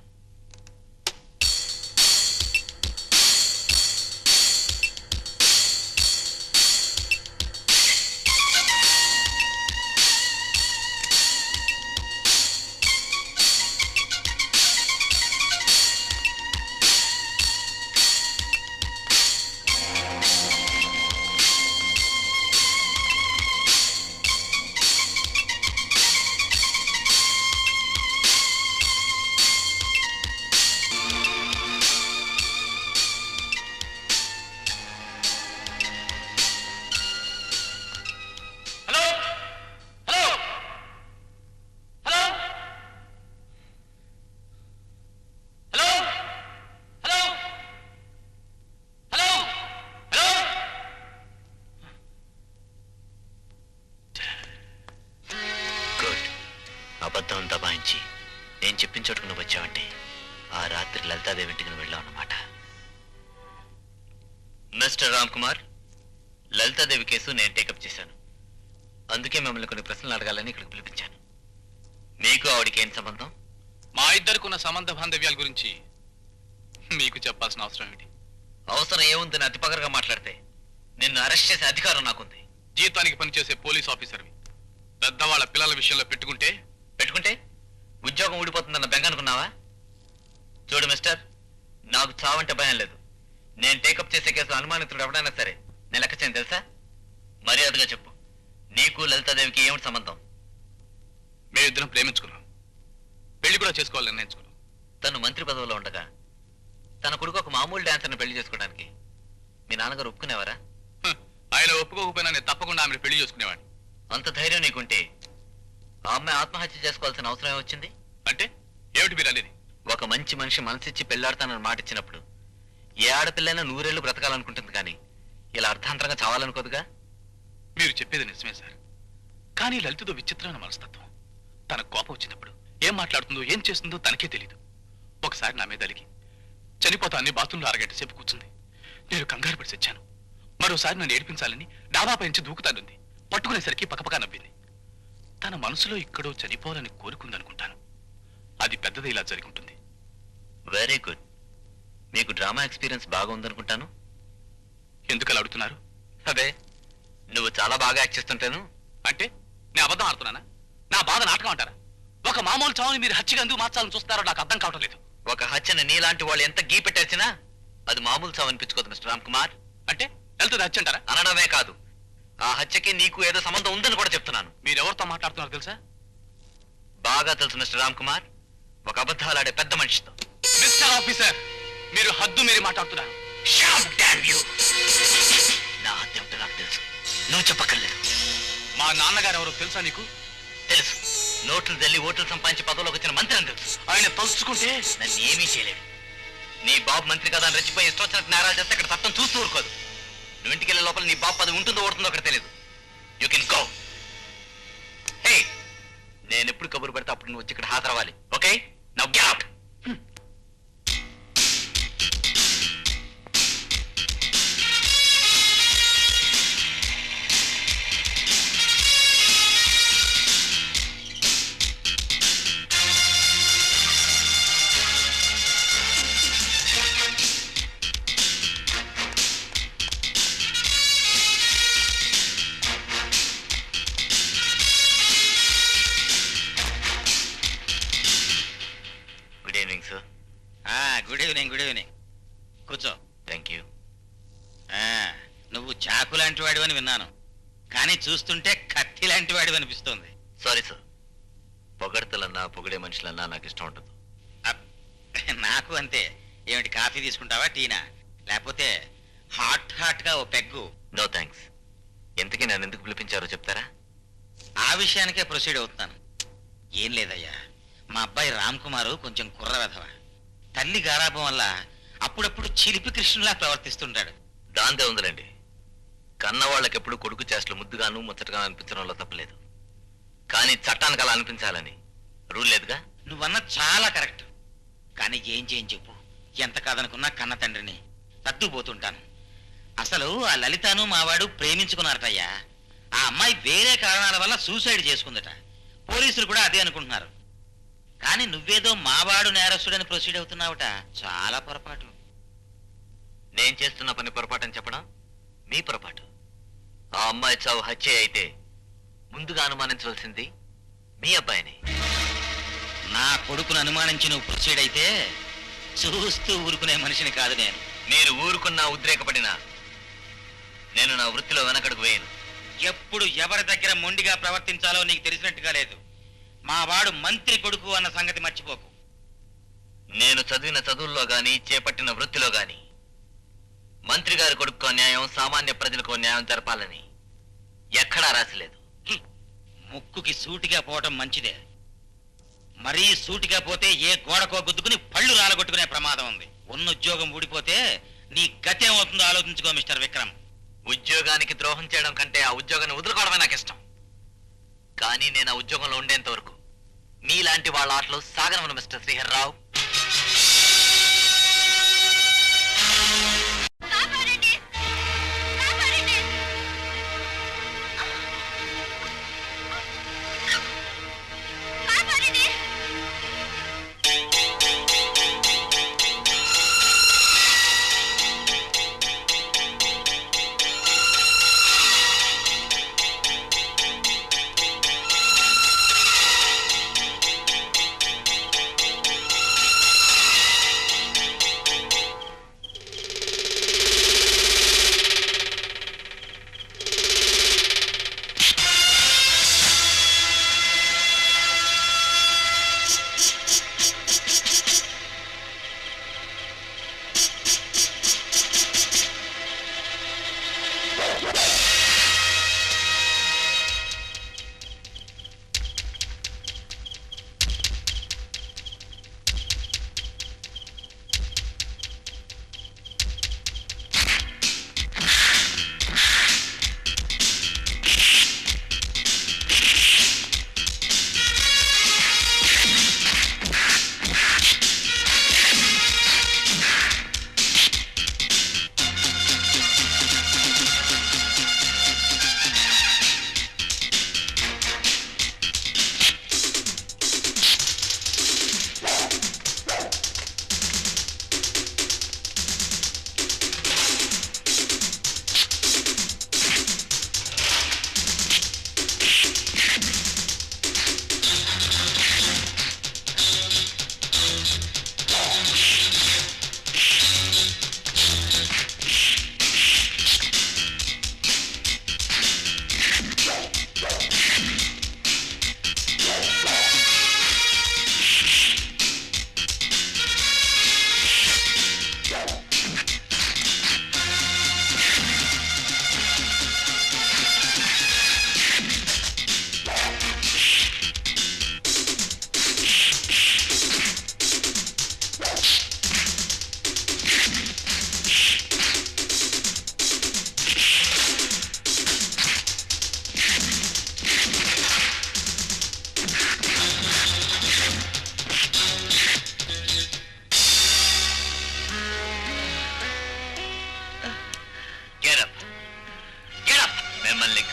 అబద్ధం దబాయించి నేను చెప్పిన చోటుకు నువ్వు వచ్చావంటే ఆ రాత్రి లలితాదేవి ఇంటికి నువ్వు వెళ్ళావు అన్నమాట. మిస్టర్ రామ్ కుమార్, లలితాదేవి కేసు నేను టేకప్ చేశాను. అందుకే మిమ్మల్ని కొన్ని ప్రశ్నలు అడగాలని ఇక్కడికి పిలిపించాను. మీకు ఆవిడికి ఏం సంబంధం? మా ఇద్దరికున్న సంబంధ బాంధవ్యాల గురించి మీకు చెప్పాల్సిన అవసరం ఏంటి? అవసరం ఏముందని అతి పగరగా మాట్లాడితే నిన్ను అరెస్ట్ చేసే అధికారం నాకుంది. జీతానికి పనిచేసే పోలీస్ ఆఫీసర్వి పెద్దవాళ్ళ పిల్లల విషయంలో పెట్టుకుంటే ఉద్యోగం ఊడిపోతుందన్న బెంగ అనుకున్నావా? చూడు మిస్టర్, నాకు చావంటే భయం లేదు. నేను టేకప్ చేసే కేసులో అనుమానితుడు ఎవడైనా సరే నేను లెక్క చేయను, తెలుసా? మర్యాదగా చెప్పు, నీకు లలితాదేవికి ఏమిటి సంబంధం? మేమిద్దరం ప్రేమించుకున్నాం, పెళ్లి కూడా చేసుకోవాలని నిర్ణయించుకున్నాం. తను మంత్రి పదవిలో ఉండగా తన కొడుకు ఒక మామూలు డాన్సర్ని పెళ్లి చేసుకోవడానికి మీ నాన్నగారు ఒప్పుకునేవారా? ఆయన ఒప్పుకోకపోయినా నేను తప్పకుండా ఆమెను పెళ్లి చేసుకునేవాడిని. అంత ధైర్యం నీకుంటే ఆ అమ్మాయి ఆత్మహత్య చేసుకోవాల్సిన అవసరం ఏమొచ్చింది? అంటే ఏమిటి మీరు అనేది? ఒక మంచి మనిషి మనసిచ్చి పెళ్లాడతానని మాట ఇచ్చినప్పుడు ఏ ఆడపిల్లైనా 100 ఏళ్ళు బ్రతకాలనుకుంటుంది, కానీ ఇలా అర్థాంతరంగా చావాలనుకోదుగా. మీరు చెప్పేది నిజమే సార్, కానీ లలితతో విచిత్రమైన మనస్తత్వం. తన కోపం వచ్చినప్పుడు ఏం మాట్లాడుతుందో ఏం చేస్తుందో తనకే తెలీదు. ఒకసారి నా మీద అలిగి చనిపోతా అన్ని బాత్రూంలో అరగంట సేపు కూర్చుంది. నేను కంగారు పడి చచ్చాను. మరోసారి నన్ను ఏడిపించాలని డాబాపై నుంచి దూకుతానుంది. పట్టుకునేసరికి పక్కపక్క నవ్వింది. తన మనసులో ఇక్కడో చనిపోవాలని కోరుకుందనుకుంటాను. అది పెద్దది ఇలా జరిగి ఉంటుంది. Very good. మీకు డ్రామా ఎక్స్పీరియన్స్ బాగా ఉందనుకుంటాను. ఎందుకు అలా అడుగుతున్నారు? అదే, నువ్వు చాలా బాగా యాక్ట్ చేస్తుంటాను. అంటే నేను అబద్ధం ఆడుతున్నానా? నా బాధ నాటకం అంటారా? ఒక మామూలు చావుని మీరు హత్యగా ఎందుకు మార్చాలని చూస్తారో నాకు అర్థం కావటం లేదు. ఒక హత్యని నీలాంటి వాళ్ళు ఎంత గీ పెట్టేసినా అది మామూలు చావు అనిపించుకోదు మిస్టర్ రామ్ కుమార్. అంటే వెళ్తుంది హత్య అంటారా? అనడమే కాదు, ఆ హత్యకి నీకు ఏదో సంబంధం ఉందని కూడా చెప్తున్నాను. మీరెవరితో మాట్లాడుతున్నారు తెలుసా? బాగా తెలుసు మిస్టర్ రామ్ కుమార్, ఒక అబద్ధాలాడే పెద్ద మనిషితో. మిస్టర్ ఆఫీసర్, మీరు హద్దు మీరు మాట్లాడుతున్నారు. నా హత్య ఉంటే నాకు తెలుసు, నువ్వు చెప్పక్కర్లేదు. మా నాన్నగారు ఎవరో తెలుసా నీకు? తెలుసు. నోట్లు తెల్లి ఓట్లు సంపాదించి పదవిలోకి వచ్చిన మంత్రి అని తెలుసు. ఆయన తలుచుకుంటే నన్ను ఏమీ చేయలేడు. నీ బాబు మంత్రి కదా అని రెచ్చిపోయి ఇష్టం వచ్చినట్టు నేరాలు చేస్తే ఇక్కడ చట్టం చూస్తూ ఊరుకోదు. నువ్వు ఇంటికి వెళ్ళే లోపల నీ బాబు పదవి ఉంటుందో ఓడుతుందో అక్కడ తెలియదు. You can go. హే, నేను ఎప్పుడు కబురు పెడితే అప్పుడు నువ్వు వచ్చి ఇక్కడ హాజరవ్వాలి. Okay, now get out. చాకు లాంటి వాడు అని విన్నాను, కానీ చూస్తుంటే కత్తి లాంటి వాడు అనిపిస్తోంది. సారీ సార్, పొగడతలన్నా పొగిడే మనుషులన్నా నాకు ఇష్టం ఉండదు. నాకు అంతే. ఏమిటి, కాఫీ తీసుకుంటావా, టీనా, లేకపోతే హాట్గా ఓ పెగ్గు? No thanks. ఎంతకీ నన్ను ఎందుకు పిలిపించారో చెప్తారా? ఆ విషయానికే ప్రొసీడ్ అవుతున్నాను. ఏం లేదయ్యా, మా అబ్బాయి రామ్ కుమారు కొంచెం కుర్ర వెధవ. తల్లి గారాభం వల్ల అప్పుడప్పుడు చిలిపి కృష్ణులా ప్రవర్తిస్తుంటాడు. దాందే ఉందిలేండి. కన్నవాళ్ళకి ఎప్పుడు కొడుకు చేష్టలు ముద్దుగాను ముచ్చటగాను అనిపించడంలో తప్పలేదు. కానీ చట్టానికి అలా అనిపించాలని రూల్ లేదుగా. నువ్వన్న చాలా కరెక్ట్. కానీ ఏం చెప్పు, ఎంత కాదనుకున్నా కన్న తండ్రిని తట్టుకుపోతుంటాను. అసలు ఆ లలితను మావాడు ప్రేమించుకున్నారటయ్యా. ఆ అమ్మాయి వేరే కారణాల వల్ల సూసైడ్ చేసుకుందట. పోలీసులు కూడా అదే అనుకుంటున్నారు. కానీ నువ్వేదో మావాడు నేరస్తుడని ప్రొసీడ్ అవుతున్నావుట. చాలా పొరపాటు. నేను చేస్తున్న పని పొరపాటని చెప్పడం మీ పొరపాటు. ఆ అమ్మాయి చావు హత్య అయితే ముందుగా అనుమానించవలసింది మీ అబ్బాయిని. నా కొడుకును అనుమానించి నువ్వు ప్రొసీడ్ అయితే చూస్తూ ఊరుకునే మనిషిని కాదు నేను. మీరు ఊరుకున్నా ఉద్రేకపడినా నేను నా వృత్తిలో వెనకడుగు వేయను. ఎప్పుడు ఎవరి దగ్గర మొండిగా ప్రవర్తించాలో నీకు తెలిసినట్టుగా లేదు. మా వాడు మంత్రి కొడుకు అన్న సంగతి మర్చిపోకు. నేను చదివిన చదువుల్లో గాని చేపట్టిన వృత్తిలో గాని మంత్రి గారి కొడుకు న్యాయం, సామాన్య ప్రజలకు న్యాయం జరపాలని ఎక్కడా రాసిలేదు. ముక్కుకి సూటిగా పోవటం మంచిదే. మరీ సూటిగా పోతే ఏ గోడకో గుద్దుకుని పళ్ళు రాలగొట్టుకునే ప్రమాదం ఉంది. ఉన్న ఉద్యోగం ఊడిపోతే నీ గతి ఏమవుతుందో ఆలోచించుకో మిస్టర్ విక్రమ్. ఉద్యోగానికి ద్రోహం చేయడం కంటే ఆ ఉద్యోగాన్ని వదులుకోవడమే నాకు ఇష్టం. కానీ నేను ఆ ఉద్యోగంలో ఉండేంత వరకు మీలాంటి వాళ్ళ ఆటలు సాగనవను మిస్టర్ శ్రీహర్రావు.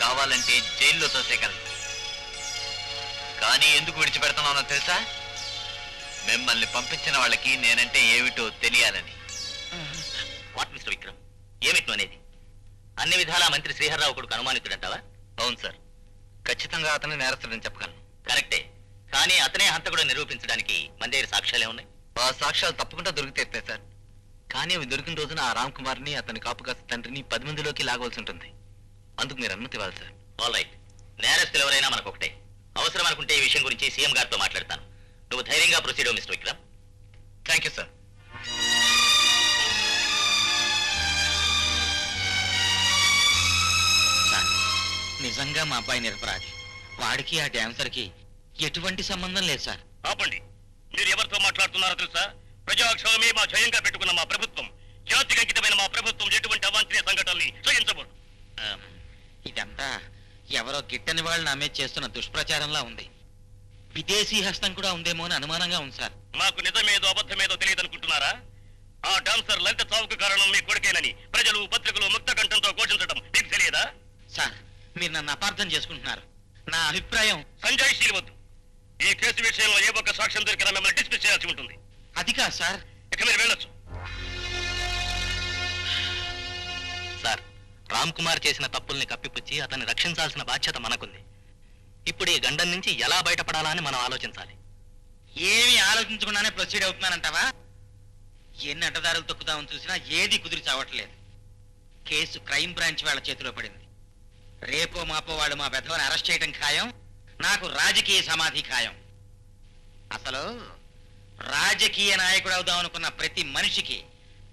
కావాలంటే జైల్లో తోసేయగలను. కానీ ఎందుకు విడిచిపెడుతున్నానో తెలుసా? మిమ్మల్ని పంపించిన వాళ్ళకి నేనంటే ఏమిటో తెలియాలని. వాట్ మిస్టర్ విక్రమ్, ఏమిటి అనేది? అన్ని విధాలా మంత్రి శ్రీహర్రావు కొడుకు అనుమానితుడంటావా? అవును సార్, ఖచ్చితంగా అతను నేరస్తుడని చెప్పగలను. కరెక్టే, కానీ అతనే హంతకుడు నిరూపించడానికి మన దగ్గర సాక్ష్యాలే ఉన్నాయి. ఆ సాక్ష్యాలు తప్పకుండా దొరికితే సార్ కానీ అవి దొరికిన రోజున ఆ రామ్ కుమార్ని అతని కాపు కాస్త తండ్రిని 10 మందిలోకి లాగవలసి ఉంటుంది. అందుకు మీరు అనుమతి ఇవ్వాలి సార్. ఆల్ రైట్, నేరస్తులు ఎవరైనా మనకు ఒకటే. అవసరం అనుకుంటే ఈ విషయం గురించి సీఎం గారితో మాట్లాడతాను. నువ్వు ధైర్యంగా ప్రొసీడ్ అవ్వు mister Vikram. Thank you sir. Sir, నిజంగా మా అబ్బాయి నిరపరాధి. వాడికి ఆ డాన్సర్కి ఎటువంటి సంబంధం లేదు సార్. ఆపండి. మీరు ఎవరితో మాట్లాడుతున్నారో తెలుసా? ప్రజాక్షేమమే మా జయంగా పెట్టుకున్న మా ప్రభుత్వం, జాతికి అంకితమైన మా ప్రభుత్వం ఎటువంటి అవాంఛనీయ సంఘటనల్ని సహించబోదు. ఇదంతా ఎవరో గిట్టని వాళ్ళు నా మీద చేస్తున్న దుష్ప్రచారంలా ఉంది. విదేశీ హస్తం కూడా ఉందేమో అని అనుమానంగా ఉంది సార్. మాకు నిజమేదో అబద్ధమేదో తెలియదు అనుకుంటున్నారా? ఆ డాన్సర్ లలిత చావుకు కారణం మీ కొడుకేనని ప్రజలు పత్రికలు ముక్త కంఠంతో ఘోషించడం మీకు తెలియదా? సార్, మీరు నన్ను అపార్థం చేసుకుంటున్నారు. నా అభిప్రాయం సంజయ్ శీలవద్దు. ఈ కేసు విషయంలో ఏ ఒక్క సాక్ష్యం దొరికినా మిమ్మల్ని డిస్మిస్ చేయాల్సి ఉంటుంది. అది కాదు సార్. ఇక మీరు వెళ్ళొచ్చు. సార్, రామ్ కుమార్ చేసిన తప్పుల్ని కప్పిపుచ్చి అతన్ని రక్షించాల్సిన బాధ్యత మనకుంది. ఇప్పుడు ఈ గండం నుంచి ఎలా బయటపడాలా అని మనం ఆలోచించాలి. ఏమి ఆలోచించకుండానే ప్రొసీడ్ అవుతున్నానంటావా? ఎన్ని అడ్డదారులు తొక్కుదామని చూసినా ఏది కుదిరి చావట్లేదు. కేసు క్రైమ్ బ్రాంచ్ వాళ్ళ చేతిలో పడింది. రేపో మాపో వాళ్ళు మా పెద్దవాడిని అరెస్ట్ చేయడం ఖాయం. నాకు రాజకీయ సమాధి ఖాయం. అసలు రాజకీయ నాయకుడు అవుదాం అనుకున్న ప్రతి మనిషికి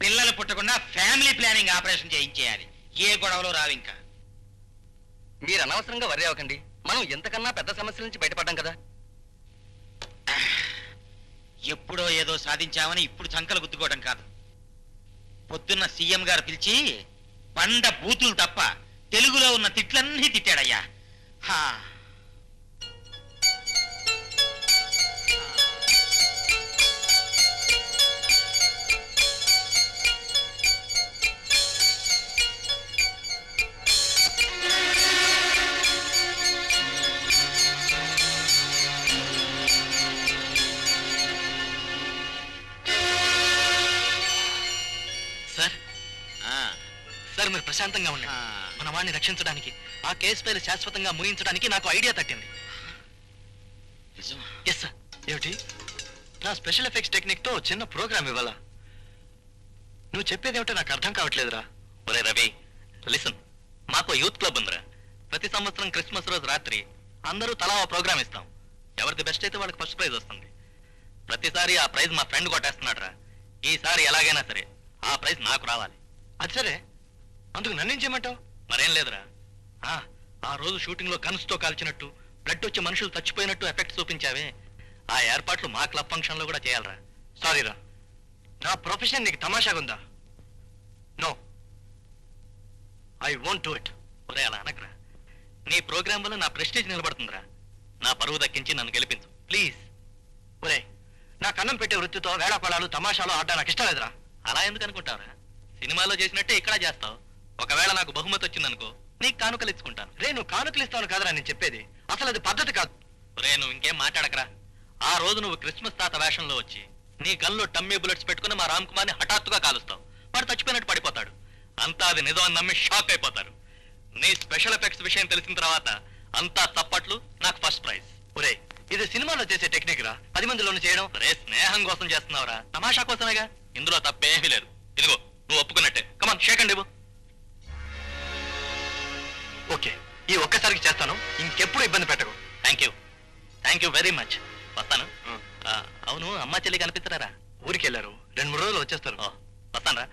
పిల్లలు పుట్టకుండా ఫ్యామిలీ ప్లానింగ్ ఆపరేషన్ చేయించేయాలి. ఏ గొడవలో రావు ఇంకా. మీరు అనవసరంగా వర్రీ అవ్వకండి. మనం ఎంతకన్నా పెద్ద సమస్యల నుంచి బయటపడ్డాం కదా. ఎప్పుడో ఏదో సాధించామని ఇప్పుడు చంకలు గుద్దుకోవడం కాదు. పొద్దున్న సీఎం గారు పిలిచి పండ బూతులు తప్ప తెలుగులో ఉన్న తిట్లన్నీ తిట్టాడయ్యా. హా. సార్, ఆ, సార్ మీరు ప్రశాంతంగా ఉండండి. మన వాడిని రక్షించడానికి, ఆ కేసు పైన శాశ్వతంగా ముగించడానికి నాకు ఐడియా తట్టింది. నిజమా? Yes sir. ఏమిటి? నా స్పెషల్ ఎఫెక్ట్స్ టెక్నిక్ తో చిన్న ప్రోగ్రామ్ ఇవ్వాలా? నువ్వు చెప్పేది ఏమిటో నాకు అర్థం కావట్లేదురా. ఒరే రవి, లిసన్. మాకు యూత్ క్లబ్ ఉందిరా. ప్రతి సంవత్సరం క్రిస్మస్ రోజు రాత్రి అందరూ తలా ఓ ప్రోగ్రామ్ ఇస్తాం. ఎవరిది బెస్ట్ అయితే వాళ్ళకి ఫస్ట్ ప్రైజ్ వస్తుంది. ప్రతిసారి ఆ ప్రైజ్ మా ఫ్రెండ్ కొట్టేస్తున్నాడు రా. ఈసారి ఎలాగైనా సరే ఆ ప్రైజ్ నాకు రావాలి. అది సరే, అందుకు నన్నేం చేయమంటావు? మరేం లేదురా. ఆ రోజు షూటింగ్ లో గన్స్ తో కాల్చినట్టు, బ్లడ్ వచ్చి మనుషులు చచ్చిపోయినట్టు ఎఫెక్ట్స్ చూపించావే, ఆ ఏర్పాట్లు మా క్లబ్ ఫంక్షన్ లో కూడా చేయాలరా. సారీరా, నా ప్రొఫెషన్ నీకు తమాషాగుందా? No, I won't do it. ఒరే అలా అనకరా. నీ ప్రోగ్రామ్ వల్ల నా ప్రెస్టీజ్ నిలబడుతుందిరా. నా పరువు దక్కించి నన్ను గెలిపించు ప్లీజ్. ఒరే, నా కన్నం పెట్టే వృత్తితో వేళాపడాలు తమాషాలు ఆడడం నాకు ఇష్టం లేదురా. అలా ఎందుకు అనుకుంటావురా? సినిమాలో చేసినట్టే ఇక్కడ చేస్తావు. ఒకవేళ నాకు బహుమతి వచ్చిందనుకో, నీకు కానుకలు ఇచ్చుకుంటాను. రే, నువ్వు కానుకలు ఇస్తాను కాదురా నేను చెప్పేది. అసలు అది పద్ధతి కాదు. రే, నువ్వు ఇంకేం మాట్లాడకరా. ఆ రోజు నువ్వు క్రిస్మస్ తాత వేషంలో వచ్చి నీ గన్లో టమ్మీ బుల్లెట్స్ పెట్టుకుని మా రామ్ కుమార్ని హఠాత్తుగా కాలుస్తావు. వాడు చచ్చిపోయినట్టు పడిపోతాడు. అంతా అది నిజం అని నమ్మి షాక్ అయిపోతారు. నీ స్పెషల్ ఎఫెక్ట్స్ విషయం తెలిసిన తర్వాత అంతా చప్పట్లు, నాకు ఫస్ట్ ప్రైజ్. ఒరే, ఇది సినిమాలో చేసే టెక్నిక్ రా. 10 మందిలోనే చేయడం. రే, స్నేహం కోసం చేస్తున్నావురా, తమాషా కోసమేగా. ఇందులో తప్పేమీ లేదు. ఇదిగో, నువ్వు ఒప్పుకున్నట్టే. కమాన్, షేక్ అండి. ఓకే, ఈ ఒక్కసారికి చేస్తాను. ఇంకెప్పుడు ఇబ్బంది పెట్టకు. Thank you very much. వస్తాను. అవును, అమ్మా చెల్లి కనిపించరారా? ఊరికి వెళ్ళారు. 2-3 రోజులు వచ్చేస్తారు. వస్తాను రా.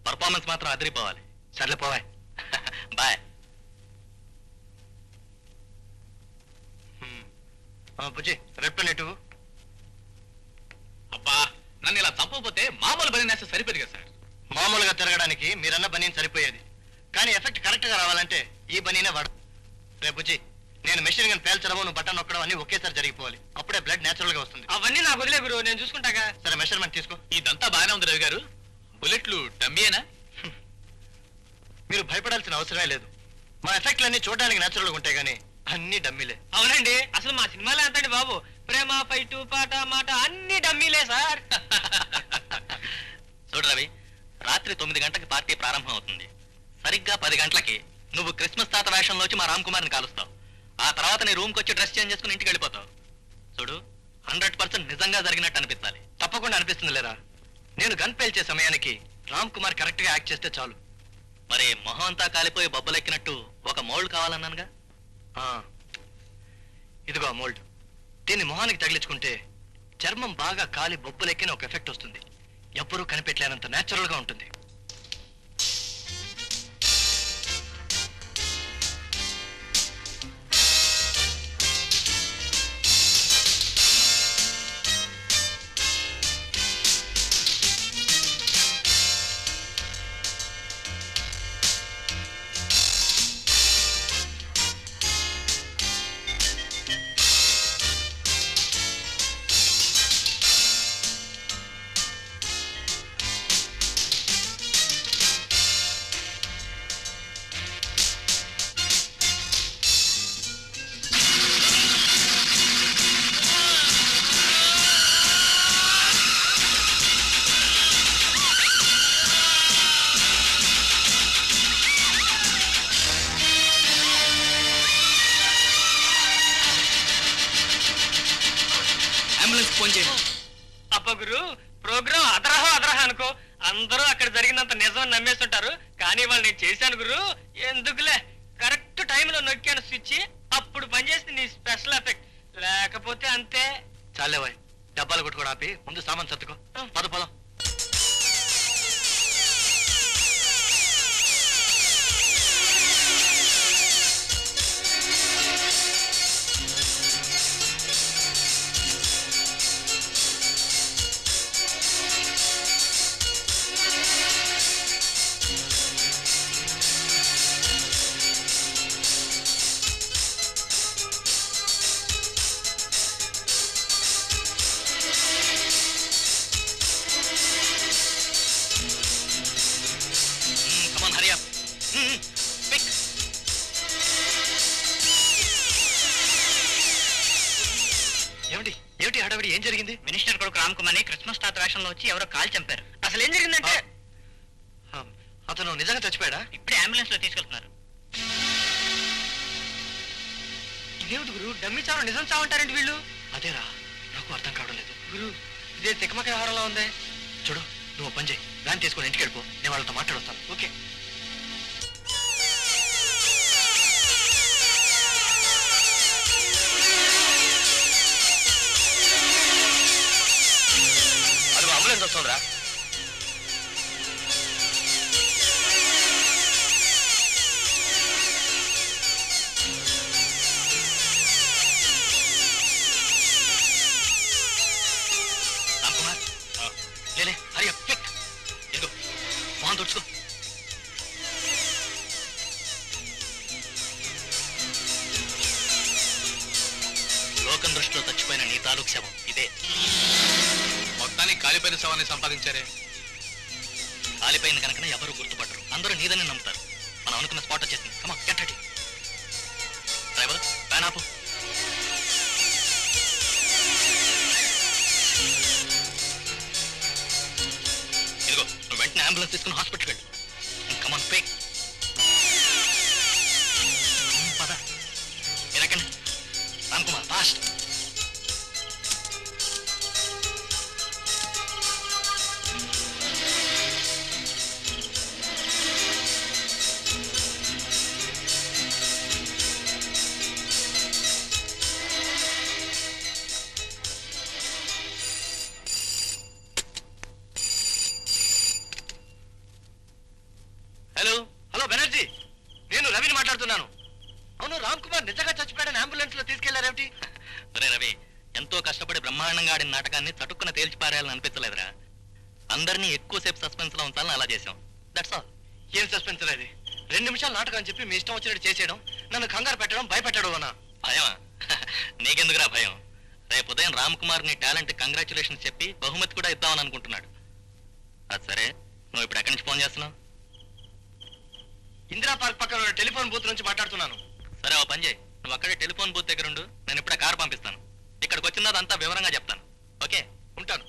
పర్ఫార్మెన్స్ మాత్రం అదిరిపోవాలి. సర్లే, పోవాయ్. బాయ్. బుజ్జి, రెడ్ పెన్ ఎటు? అబ్బా, నన్ను ఇలా చంపకపోతే మామూలు బని నేస్తే సరిపోదు కదా సార్. మామూలుగా తిరగడానికి మీరన్న బనీన్ సరిపోయేది, కానీ ఎఫెక్ట్ కరెక్ట్ గా రావాలంటే ఈ బనీనే వాడు. రే బుజ్జి, నేను మెషిన్ గన్ పేల్చడము, నువ్వు బటన్ నొక్కడం అన్ని ఒకేసారి జరిగిపోవాలి. అప్పుడే బ్లడ్ నేచురల్ గా వస్తుంది. అవన్నీ నాకు వదిలే గురు, నేను చూసుకుంటాగా. సరే, మెషర్మెంట్ తీసుకో. ఇదంతా బాగానే ఉంది రవి గారు. బుల్లెట్లు డమ్మీయేనా? మీరు భయపడాల్సిన అవసరమే లేదు. మా ఎఫెక్ట్లన్నీ చూడడానికి నేచురల్ గా ఉంటాయి, కానీ అన్ని డమ్మీలే. అవునండి, అసలు మా సినిమాలో అంతండి బాబు. ప్రేమ, ఫైటు, పాట, మాట అన్ని డమ్మీలే సార్. చూడు రవి, రాత్రి 9 గంటలకు పార్టీ ప్రారంభం అవుతుంది. సరిగ్గా 10 గంటలకి నువ్వు క్రిస్మస్ తాత వేషంలో వచ్చి మా రామ్ కుమార్ని కాలుస్తావు. ఆ తర్వాత నీ రూమ్కి వచ్చి డ్రెస్ చేంజ్ చేసుకుని ఇంటికి వెళ్ళిపోతావు. చూడు, 100% నిజంగా జరిగినట్టు అనిపించాలి. తప్పకుండా అనిపిస్తుంది లేరా? నేను గన్ పేల్చే సమయానికి రామ్ కుమార్ కరెక్ట్ గా యాక్ట్ చేస్తే చాలు. మరి మొహం అంతా కాలిపోయి బొబ్బలెక్కినట్టు ఒక మౌల్డ్ కావాలన్నానుగా. ఆ, ఇదిగో మోల్డ్. దీన్ని మొహానికి తగిలించుకుంటే చర్మం బాగా కాలి బొబ్బలెక్కిన ఒక ఎఫెక్ట్ వస్తుంది. ఎవ్వరూ కనిపెట్టలేనంత నేచురల్ గా ఉంటుంది. ఫోన్ చేయండి. అబ్బా గురు, ప్రోగ్రామ్ అదరహ అనుకో, అందరూ అక్కడ జరిగినంత నిజం నమ్మేస్తుంటారు. కానీ వాళ్ళు నేను చేశాను గురు, ఎందుకులే, కరెక్ట్ టైంలో నొక్కాను స్విచ్, అప్పుడు పనిచేసింది నీ స్పెషల్ ఎఫెక్ట్. లేకపోతే అంతే. చాలేవాయ్, డబ్బాలు కొట్టుకోవడం ఆపి ముందు సామాన్ సర్దుకో. పదం. ఏమిటి హడావిడి? ఏం జరిగింది? మినిస్టర్ కొడుకు రామ్ కుమార్ని క్రిస్మస్ తాత వేషంలో వచ్చి ఎవరో కాల్ చంపారు. అసలు ఏం జరిగిందంటే అతను నిజంగా చచ్చిపోయాడా? ఇప్పుడే అంబులెన్స్ లో తీసుకెళ్తున్నారు. ఇదేమిటి గురు, డమ్మి చావు నిజం చావంటారండి వీళ్ళు? అదేరా, నాకు అర్థం కావడం లేదు గురు. ఇదే తికమక వ్యవహారంలో ఉంది. చూడు, నువ్వు పని చేయి, వ్యాన్ తీసుకొని ఇంటికి వెళ్ళిపో, నేను వాళ్ళతో మాట్లాడొస్తాను. ఓకే. అది అంబులెన్స్ వస్తుందిరా. లేలే, హరి అప్, క్విక్. ఇదిగో మొహం తుడుచుకో. లోకం దృష్టిలో చచ్చిపోయిన నీ తాలూకు శవం ఇదే. మొత్తానికి కాలిపోయిన శవాన్ని సంపాదించారే. కాలిపోయింది కనుక ఎవరు గుర్తుపట్టరు, అందరూ నీదని నమ్ముతారు. మనం అనుకున్న స్పాట్ వచ్చేసింది. కమా, గెట్ రెడీ. డ్రైవర్, వ్యాన్ ఆపు. ఇదిగో, నువ్వు వెంటనే అంబులెన్స్ తీసుకుని హాస్పిటల్కి వెళ్ళు. కమాన్, క్విక్. పద. మీరు ఎక్కండి. రామ్ కుమార్, ఫాస్ట్. హలో బెనర్జీ, నేను రవిని మాట్లాడుతున్నాను. అవును, రామ్ కుమార్ నిజంగా చచ్చిపోయాడని అంబులెన్స్ లో తీసుకెళ్లారేమిటి? అరే రవి, ఎంతో కష్టపడి బ్రహ్మాండంగా ఆడిన నాటకాన్ని తటుక్కున తేల్చిపారేయాలని అనిపించలేదురా. అందరినీ ఎక్కువసేపు సస్పెన్స్ లో ఉంచాలని అలా చేశాం. That's all. ఏం సస్పెన్స్ అది? 2 నిమిషాలు నాటకం అని చెప్పి మీ ఇష్టం వచ్చినట్టు చేసేయడం, నన్ను కంగారు పెట్టడం, భయపెట్టడం అన్నా. భయమా? నీకెందుకురా భయం? రేపు ఉదయం రామ్ కుమార్ నీ టాలెంట్ కంగ్రాచులేషన్స్ చెప్పి బహుమతి కూడా ఇద్దామని అనుకుంటున్నాడు. అది సరే, నువ్వు ఇప్పుడు ఎక్కడి నుంచి ఫోన్ చేస్తున్నావు? ఇందిరా పార్క్ పక్కన ఉన్న టెలిఫోన్ బూత్ నుంచి మాట్లాడుతున్నాను. సరే, ఓ పని చేయి, నువ్వు అక్కడే టెలిఫోన్ బూత్ దగ్గర ఉండు. నేను ఇప్పుడే కారు పంపిస్తాను. ఇక్కడికి వచ్చిందా అంతా వివరంగా చెప్తాను. ఓకే, ఉంటాను.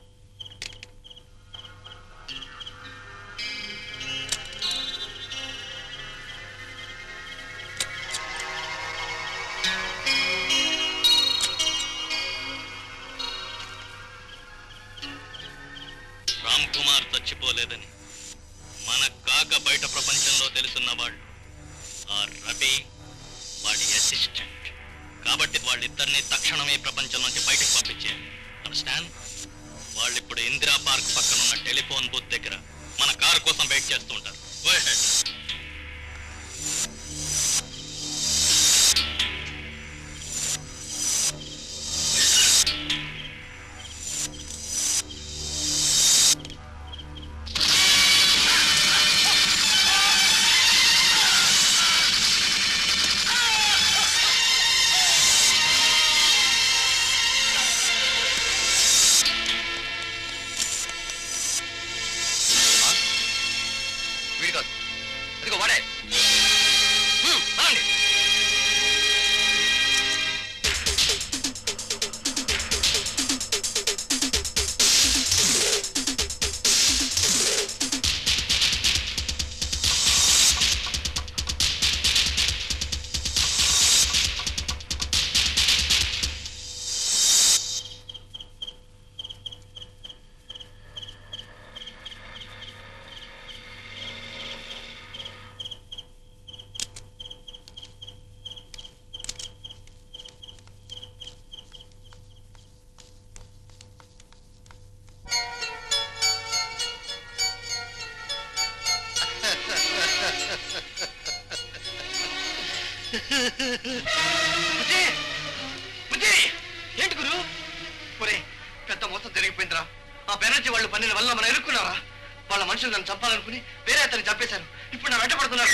రామ్ కుమార్ చచ్చిపోలేదని అభి వాడి అసిస్టెంట్. కాబట్టి వాళ్ళిద్దరిని తక్షణమే ప్రపంచం నుంచి బయటకు పంపించేయాలి. అండర్స్టాండ్? వాళ్ళు ఇప్పుడు ఇందిరా పార్క్ పక్కన ఉన్న టెలిఫోన్ బూత్ దగ్గర మన కారు కోసం వెయిట్ చేస్తూ ఉంటారు. Go ahead. వీడి కాదు, అదిగో వాడే. పదండి. ఏంటి గురు? ఒరే, పెద్ద మొత్తం జరిగిపోయిందిరా. ఆ బెనర్జీ వాళ్ళు పన్నెండు వల్ల మనం ఎరుక్కున్నారా? వాళ్ళ మనుషులు నన్ను చంపాలనుకుని వేరే అతన్ని చంపేశారు. ఇప్పుడు నా వెంట పడుతున్నారు.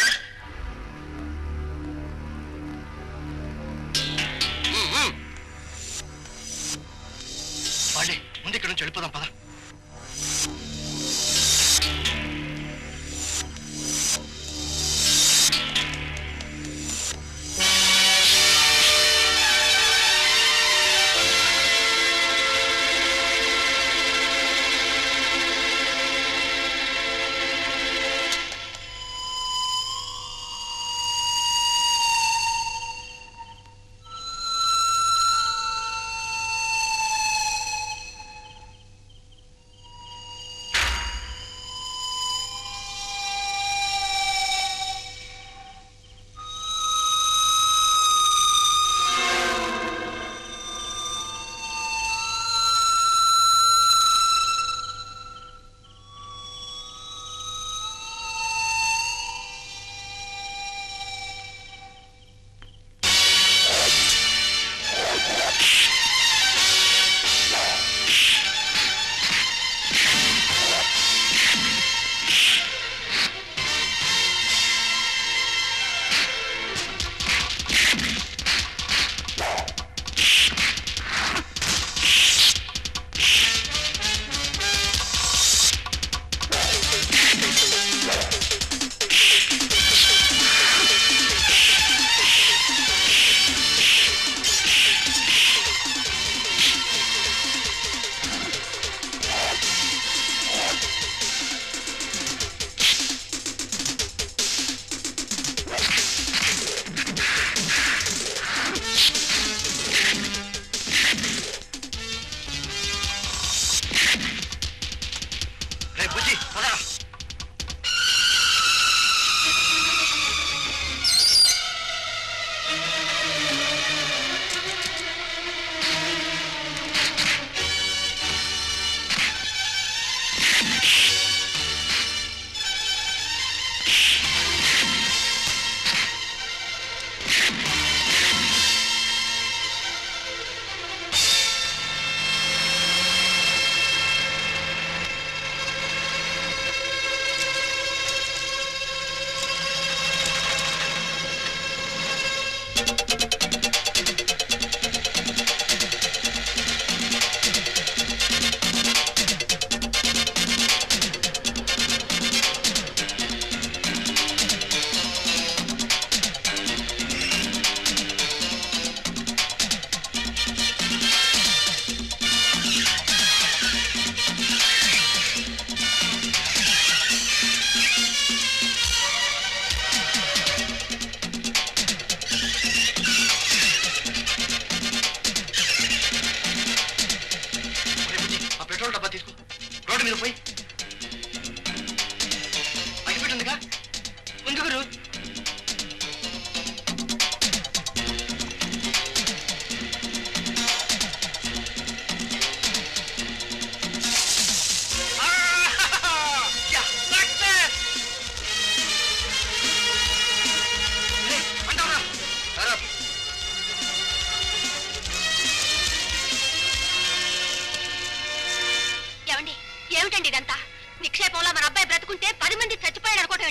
వాళ్ళే ముందు ఇక్కడ నుంచి వెళ్ళిపోదాం పద.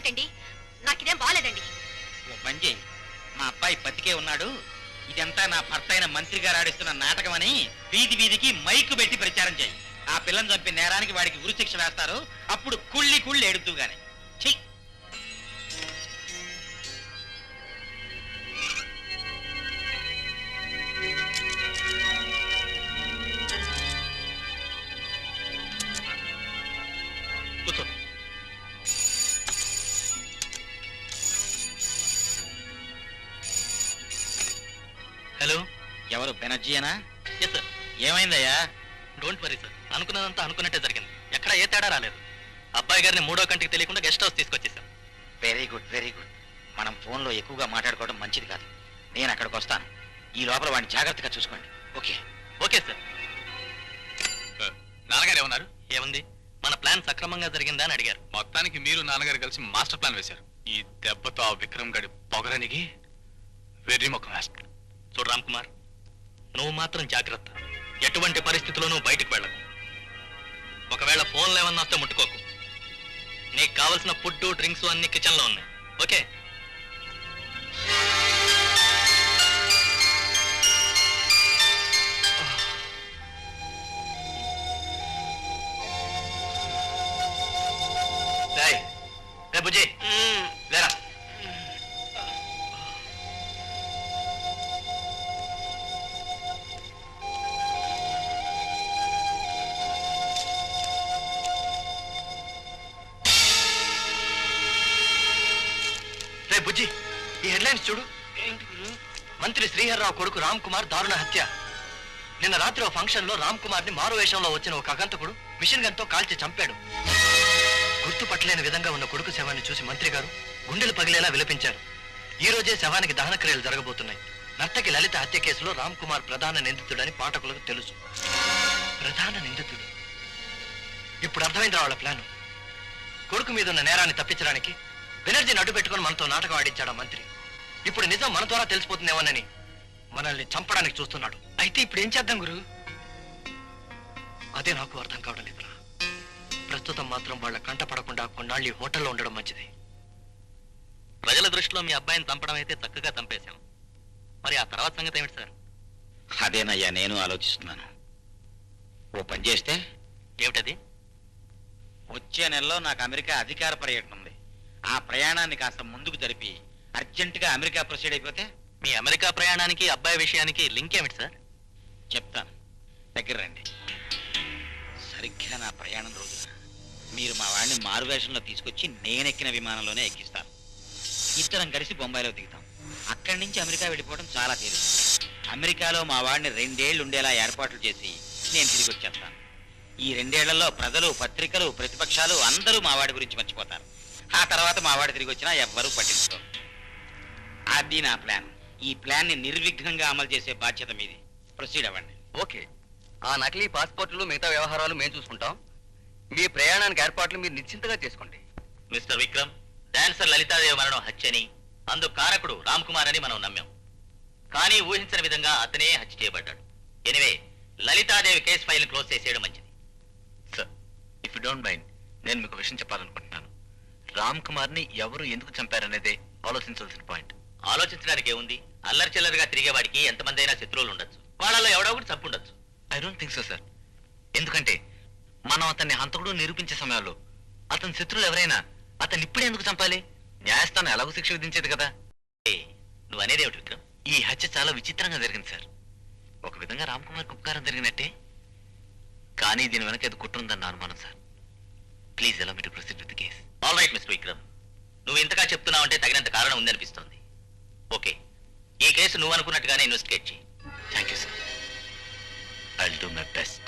ఏమిటండి? నాకిదేం బాలేదండి. ఓ పని చేయి, మా అబ్బాయి బతికే ఉన్నాడు, ఇదంతా నా భర్త అయిన మంత్రి గారు ఆడిస్తున్న నాటకం అని వీధి వీధికి మైకు పెట్టి ప్రచారం చేయి. ఆ పిల్లని చంపి నేరానికి వాడికి ఉరిశిక్ష వేస్తారు. అప్పుడు కుళ్ళి కుళ్ళి ఎడుతూ గాని. చెయ్యి. కూర్చో. హలో, ఎవరు బెనర్జీయేనా? Yes sir. ఏమైందయ్యా? డోంట్ వరీ సార్, అనుకున్నదంతా అనుకున్నట్టే జరిగింది. ఎక్కడ ఏ తేడా రాలేదు. అబ్బాయి గారిని 3వ కంటికి తెలియకుండా గెస్ట్ హౌస్ తీసుకొచ్చేసాం. Very good, very good. మనం ఫోన్లో ఎక్కువగా మాట్లాడుకోవడం మంచిది కాదు. నేను అక్కడికి వస్తాను. ఈ లోపల వాడిని జాగ్రత్తగా చూసుకోండి. ఓకే? Okay sir. నాన్నగారు ఏమన్నారు? ఏముంది, మన ప్లాన్ సక్రమంగా జరిగిందా అని అడిగారు. మొత్తానికి మీరు నాన్నగారు కలిసి మాస్టర్ ప్లాన్ వేశారు. ఈ దెబ్బతో ఆ విక్రమ్ గడి పొగరనికి వెర్రి ముఖం వేస్తాడు. చూడు రామ్ కుమార్, నువ్వు మాత్రం జాగ్రత్త. ఎటువంటి పరిస్థితుల్లోనూ బయటకు వెళ్ళకు. ఒకవేళ ఫోన్లు ఏమన్నా వస్తే ముట్టుకోకు. నీకు కావలసిన ఫుడ్, డ్రింక్స్ అన్ని కిచెన్ లో ఉన్నాయి. ఓకే? రే బుజ్జి, లేరా. రే బుజ్జి, ఈ హెడ్లైన్స్ చూడు. మంత్రి శ్రీహర్రావు కొడుకు రామ్ కుమార్ దారుణ హత్య. నిన్న రాత్రి ఓ ఫంక్షన్ లో రామ్ కుమార్ ని మారు వేషంలో వచ్చిన ఒక అగంతకుడు మిషన్ గన్ తో కాల్చి చంపాడు. గుర్తుపట్టలేని విధంగా ఉన్న కొడుకు శవాన్ని చూసి మంత్రి గారు గుండెలు పగిలేలా విలపించారు. ఈ రోజే శవానికి దహన క్రియలు జరగబోతున్నాయి. నర్తకి లలిత హత్య కేసులో రామ్ కుమార్ ప్రధాన నిందితుడని పాఠకులకు తెలుసు. ప్రధాన నిందితుడు? ఇప్పుడు అర్థమైంది వాళ్ళ ప్లాన్. కొడుకు మీద ఉన్న నేరాన్ని తప్పించడానికి బెనర్జీని అడ్డు పెట్టుకుని మనతో నాటకం ఆడించాడు మంత్రి. ఇప్పుడు నిజం మన ద్వారా తెలిసిపోతుందేమోనని మనల్ని చంపడానికి చూస్తున్నాడు. అయితే ఇప్పుడు ఏం చేద్దాం గురు? అదే నాకు అర్థం కావడం లేదురా. ప్రస్తుతం మాత్రం వాళ్ళ కంట పడకుండా కొన్నాళ్ళు ఈ హోటల్లో ఉండడం మంచిది. ప్రజల దృష్టిలో మీ అబ్బాయిని చంపడం అయితే చక్కగా చంపేశాం. మరి ఆ తర్వాత సంగతి ఏమిటి సార్? అదేనయ్యా నేను ఆలోచిస్తున్నాను. ఓ పని చేస్తే? ఏమిటది? వచ్చే నెలలో నాకు అమెరికా అధికార పర్యటన ఉంది. ఆ ప్రయాణాన్ని కాస్త ముందుకు జరిపి అర్జెంటుగా అమెరికా ప్రొసీడ్ అయిపోతే? మీ అమెరికా ప్రయాణానికి అబ్బాయి విషయానికి లింక్ ఏమిటి సార్? చెప్తాను, దగ్గర రండి. సరిగ్గా నా ప్రయాణం రోజున మీరు మా వాడిని మారువేషంలో తీసుకొచ్చి నేనెక్కిన విమానంలోనే ఎక్కిస్తాను. ఇద్దరం కలిసి బొంబాయిలో దిగుతాం. అక్కడి నుంచి అమెరికా వెళ్ళిపోవడం చాలా తేలిక. అమెరికాలో మా వాడిని 2 ఏళ్ళు ఉండేలా ఏర్పాట్లు చేసి నేను తిరిగి వచ్చేస్తాను. ఈ 2 ఏళ్లలో ప్రజలు, పత్రికలు, ప్రతిపక్షాలు అందరూ మా వాడి గురించి మర్చిపోతారు. ఆ తర్వాత మా వాడి తిరిగి వచ్చినా ఎవ్వరూ పట్టించుకోరు. అది నా ప్లాన్. ఈ ప్లాన్ ని నిర్విఘ్నంగా అమలు చేసే బాధ్యత మీది. ప్రొసీడ్ అవ్వండి. ఓకే, ఆ నకిలీ పాస్పోర్టులు మిగతా వ్యవహారాలు మేము చూసుకుంటాం. మీ ప్రయాణానికి ఏర్పాట్లు మీరు నిశ్చింతగా చేసుకోండి. మిస్టర్ విక్రమ్, డాన్సర్ లలితాదేవి మరణం హత్యని, అందుకు కారకుడు రామ్ కుమార్ అని మనం నమ్మాం. కానీ ఊహించని విధంగా అతనే హత్య చేయబడ్డాడు. Anyway, Lalithadevi case file close చేసేయడం మంచిది. Sir, if you don't mind, నేను మీకు విషయం చెప్పాలనుకుంటున్నాను. రామ్ కుమార్ ని ఎవరు ఎందుకు చంపారనేదే ఆలోచించాల్సిన పాయింట్. ఆలోచించడానికి ఏముంది? అల్లరి చిల్లరిగా తిరిగేవాడికి ఎంతమంది అయినా శత్రువులు ఉండొచ్చు. వాళ్ళలో ఎవడో ఒకటి చంపుండొచ్చు. I don't think so sir. ఎందుకంటే మనం అతన్ని హంతకుడు నిరూపించే సమయంలో అతని శత్రువులు ఎవరైనా అతన్ని ఇప్పుడే ఎందుకు చంపాలి? న్యాయస్థానం ఎలాగో శిక్ష విధించేది కదా. నువ్వు అనేది ఏమిటి విక్రమ్? ఈ హత్య చాలా విచిత్రంగా జరిగింది సార్. ఒక విధంగా రామ్ కుమార్ ఉపకారం జరిగినట్టే, కానీ దీని వెనక అది కుట్రుందన్న అనుమానం sir. Please allow me to proceed with the case. All right mister Vikram, నువ్వు ఇంతగా చెప్తున్నావంటే తగినంత కారణం ఉందనిపిస్తోంది. ఓకే, ఈ కేసు నువ్వు అనుకున్నట్టుగానే ఇన్వెస్టిగేట్ చేయి. Thank you sir. I'll do my best.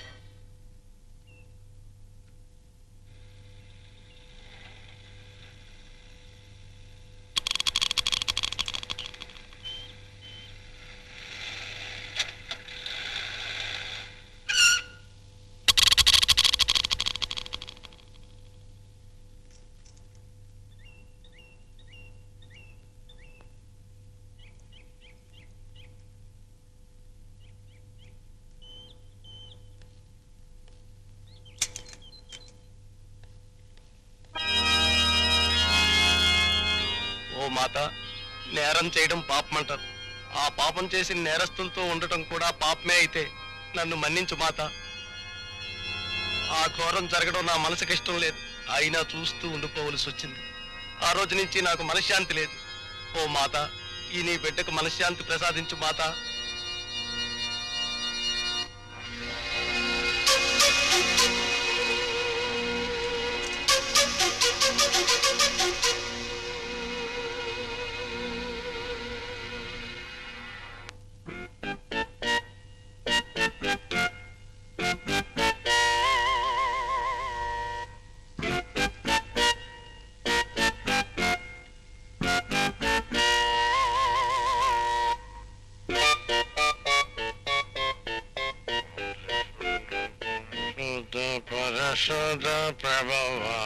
మాత, నేరం చేయడం పాపమంటారు. ఆ పాపం చేసి నేరస్తులతో ఉండటం కూడా పాపమే అయితే నన్ను మన్నించు మాత. ఆ ఘోరం జరగడం నా మనసుకి ఇష్టం లేదు, అయినా చూస్తూ ఉండిపోవలసి వచ్చింది. ఆ రోజు నుంచి నాకు మనశ్శాంతి లేదు. ఓ మాత, ఈ నీ బిడ్డకు మనశ్శాంతి ప్రసాదించు మాత. పరిశుద్ధ ప్రభువా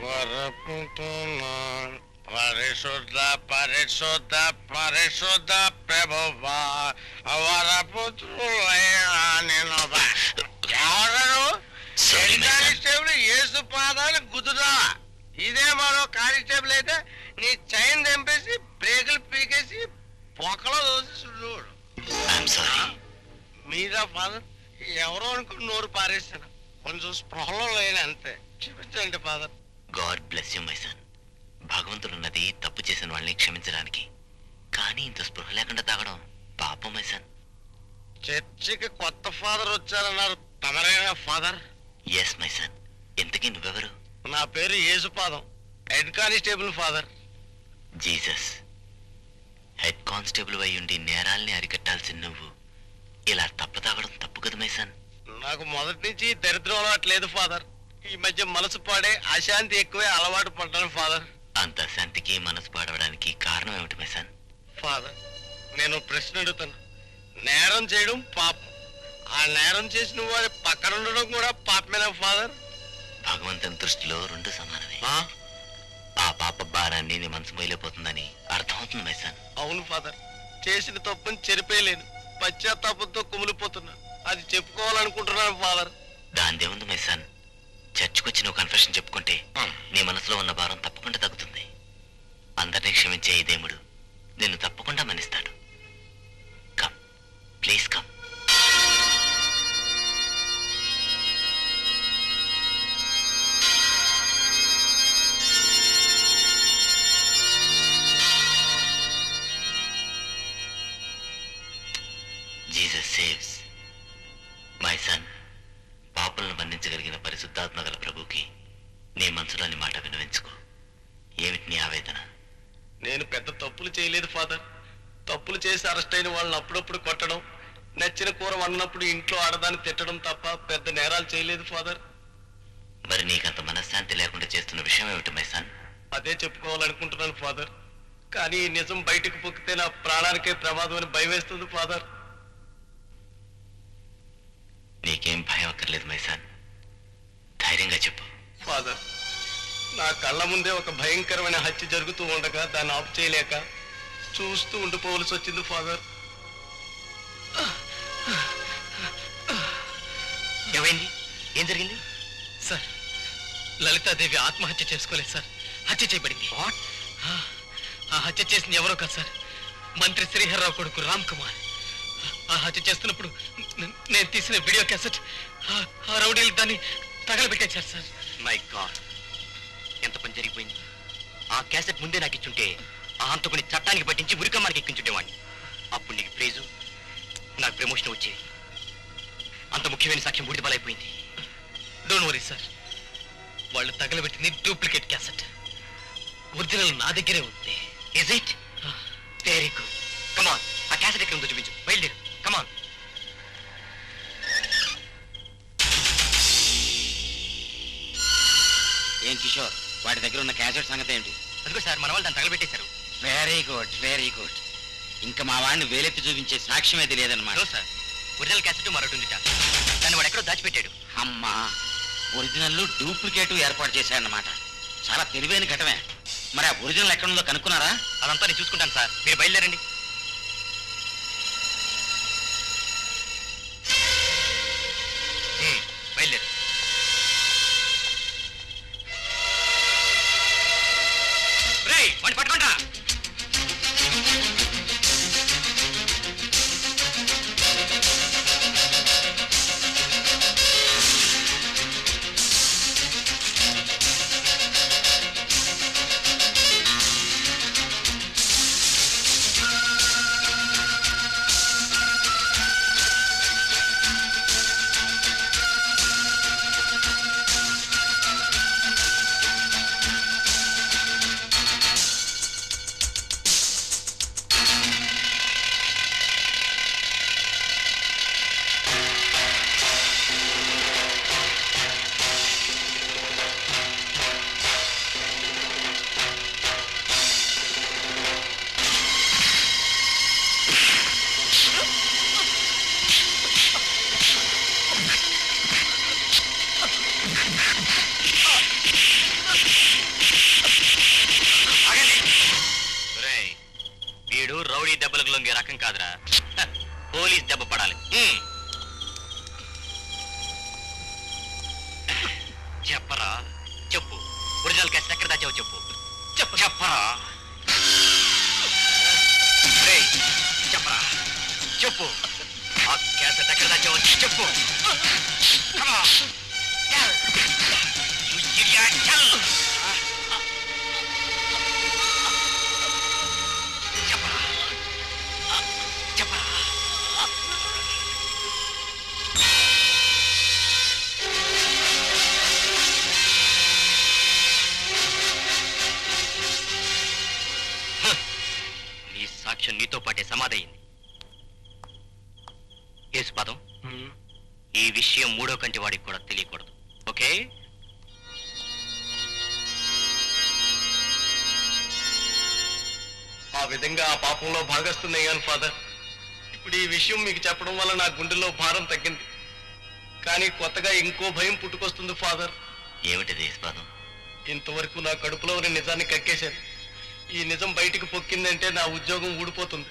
వరపుతున్నా, పరిశుద్ధ పరిశుద్ధ పరిశుద్ధ ప్రభువా కానిస్టేబుల్ యేసు పాదాలు గుద్దుదా. ఇదే మరో కానిస్టేబుల్ అయితే నీ చైన్ తెంపేసి బ్రేకులు పీకేసి పొక్కలో దోసి చూడు. మీరా ఫాదర్? ఎవరో అనుకుని నోరు పారేస్తాను, కొంచెం స్పృహలో లేని అంతే. క్షమించండి father. God bless you my son. భగవంతుడున్నది తప్పు చేసిన వాళ్ళని క్షమించడానికి, కానీ ఇంత స్పృహ లేకుండా తాగడం పాపం మై సన్. చర్చికి కొత్త ఫాదర్ వచ్చారన్నారు, తమరేనా ఫాదర్? Yes my son. ఇంతకీ నువ్వెవరు? నా పేరు Yesupadam, head constable father. Jesus. Head constable అయి ఉండి నేరాల్ని అరికట్టాల్సిన నువ్వు ఇలా తప్పు తాగడం తప్పు కదా మై సన్. నాకు మొదటి నుంచి దరిద్రం అలవాటు లేదు ఫాదర్. ఈ మధ్య మనసు పాడే అశాంతి ఎక్కువే అలవాటు పడ్డాను ఫాదర్. అంత శాంతికి మనసు పాడవడానికి కారణం ఏమిటి మై సన్? ఫాదర్, నేను ప్రశ్న అడుగుతాను. నేరం చేయడం పాపం, ఆ నేరం చేసిన వారి పక్కన ఉండడం కూడా పాపమేనా ఫాదర్? భగవంతుని దృష్టిలో రెండు సమానమే. ఆ పాప భారాన్ని నీ మనసు మొయలేపోతుందని అర్థమవుతుంది మై సన్. అవును ఫాదర్, చేసిన తప్పుని చెరిపేయలేను, పశ్చాత్తాపంతో కుమిలిపోతున్నా. అది చెప్పుకోవాలనుకుంటున్నాను ఫాదర్. దాందేముంది మై సన్, చర్చకొచ్చి నువ్వు కన్ఫెషన్ చెప్పుకుంటే నీ మనసులో ఉన్న భారం తప్పకుండా తగ్గుతుంది. అందరినీ క్షమించే ఈ దేవుడు నిన్ను తప్పకుండా మన్నిస్తాడు. Come, please come. Jesus saves. My son, పాపులను మన్నించగలిగిన పరిశుద్ధాత్మ గల ప్రభుకి నీ మనసులోని మాట వినవించుకో. ఏమిటి నీ ఆవేదన? నేను పెద్ద తప్పులు చేయలేదు ఫాదర్. తప్పులు చేసి అరెస్ట్ అయిన వాళ్ళని అప్పుడప్పుడు కొట్టడం, నచ్చిన కూర వండినప్పుడు ఇంట్లో ఆడదాన్ని తిట్టడం తప్ప పెద్ద నేరాలు చేయలేదు ఫాదర్. మరి నీకంత మనశ్శాంతి లేకుండా చేస్తున్న విషయం ఏమిటి మై సన్? అదే చెప్పుకోవాలనుకుంటున్నాను ఫాదర్, కానీ ఈ నిజం బయటకు పొక్కితే నా ప్రాణానికే ప్రమాదం అని భయం వేస్తుంది ఫాదర్. నీకేం భయం అక్కర్లేదు మై సన్, ధైర్యంగా చెప్పు. ఫాదర్, నా కళ్ళ ముందే ఒక భయంకరమైన హత్య జరుగుతూ ఉండగా దాన్ని ఆఫ్ చేయలేక చూస్తూ ఉండిపోవలసి వచ్చింది ఫాదర్. ఏమైంది? ఏం జరిగింది? సార్, లలితాదేవి ఆత్మహత్య చేసుకోలేదు సార్, హత్య చేయబడింది. ఆ హత్య చేసింది ఎవరో కాదు సార్, మంత్రి శ్రీహర్రావు కొడుకు రామ్ కుమార్. ఆ హత్య చేస్తున్నప్పుడు నేను తీసిన వీడియో క్యాసెట్ ఆ రౌడీలు దాన్ని తగలబెట్టేశారు సార్. మై గాడ్, ఎంత పని జరిగిపోయింది. ఆ క్యాసెట్ ముందే నాకు ఇచ్చుంటే ఆ హంతకుని చట్టానికి పట్టించి ఉరికమ్మానికి ఎక్కించుండేవాడిని. అప్పుడు నీకు ప్రైజు, నాకు ప్రమోషన్ వచ్చేది. అంత ముఖ్యమైన సాక్ష్యం బూడిద బలైపోయింది. డోంట్ వరీ సార్, వాళ్ళు తగలబెట్టింది డూప్లికేట్ క్యాసెట్, ఒరిజినల్ నా దగ్గరే ఉంది. Is it? Very good. Come on, ఆ క్యాసెట్ ఎక్కడ ఉందో చూపించు. బయలుదేరు, కమాన్. ఏం కిషోర్, వాడి దగ్గర ఉన్న క్యాసెట్ సంగతి ఏంటి? అదిగో సార్, మన వాళ్ళు దాన్ని తగలబెట్టేశారు. Very good, very good. ఇంకా మా వాడిని వేలెత్తి చూపించే సాక్ష్యం అయితే లేదన్నమాట. సార్, ఒరిజినల్ క్యాసెట్ మరొకటి ఉంది. దాన్ని వాడు ఎక్కడో దాచిపెట్టాడు. అమ్మా, ఒరిజినల్ డూప్లికేట్ ఏర్పాటు చేశాడన్నమాట. చాలా తెలివైన ఘటమే. మరి ఆ ఒరిజినల్ ఎక్కడుందో కనుక్కున్నారా? అదంతా నేను చూసుకుంటాను సార్, మీరు బయలుదేరండి. బయలుదేరు. రేయ్, వాడిని పట్టుకుంటా. వీడు రౌడీ దెబ్బలకు లొంగే రకం కాదురా. పోలీస్ దెబ్బ పడాలి. చెప్పరా, చెప్పు. ఒరిజినల్ కేసు ఎక్కడ దాచావు చెప్పు. చెప్పరా, చెప్పరా, చెప్పు. ఆ క్యాసెట్ ఎక్కడ దాచావు చెప్పు. Come on. Tell. You idiot, tell. చెప్పరా, చెప్పరా. నీ సాక్ష్యం నీతో పాటే సమాధయింది. యేసుపాదం, ఈ విషయం మూడో కంటి వాడికి కూడా తెలియకూడదు. ఓకే? ఆ విధంగా ఆ పాపంలో భాగస్తున్నాను ఫాదర్. ఇప్పుడు ఈ విషయం మీకు చెప్పడం వల్ల నా గుండెల్లో భారం తగ్గింది. కానీ కొత్తగా ఇంకో భయం పుట్టుకొస్తుంది ఫాదర్. ఏమిటిది యేసుపాదం? ఇంతవరకు నా కడుపులో ఉన్న నిజాన్ని కక్కేశాను. ఈ నిజం బయటికి పొక్కిందంటే నా ఉద్యోగం ఊడిపోతుంది,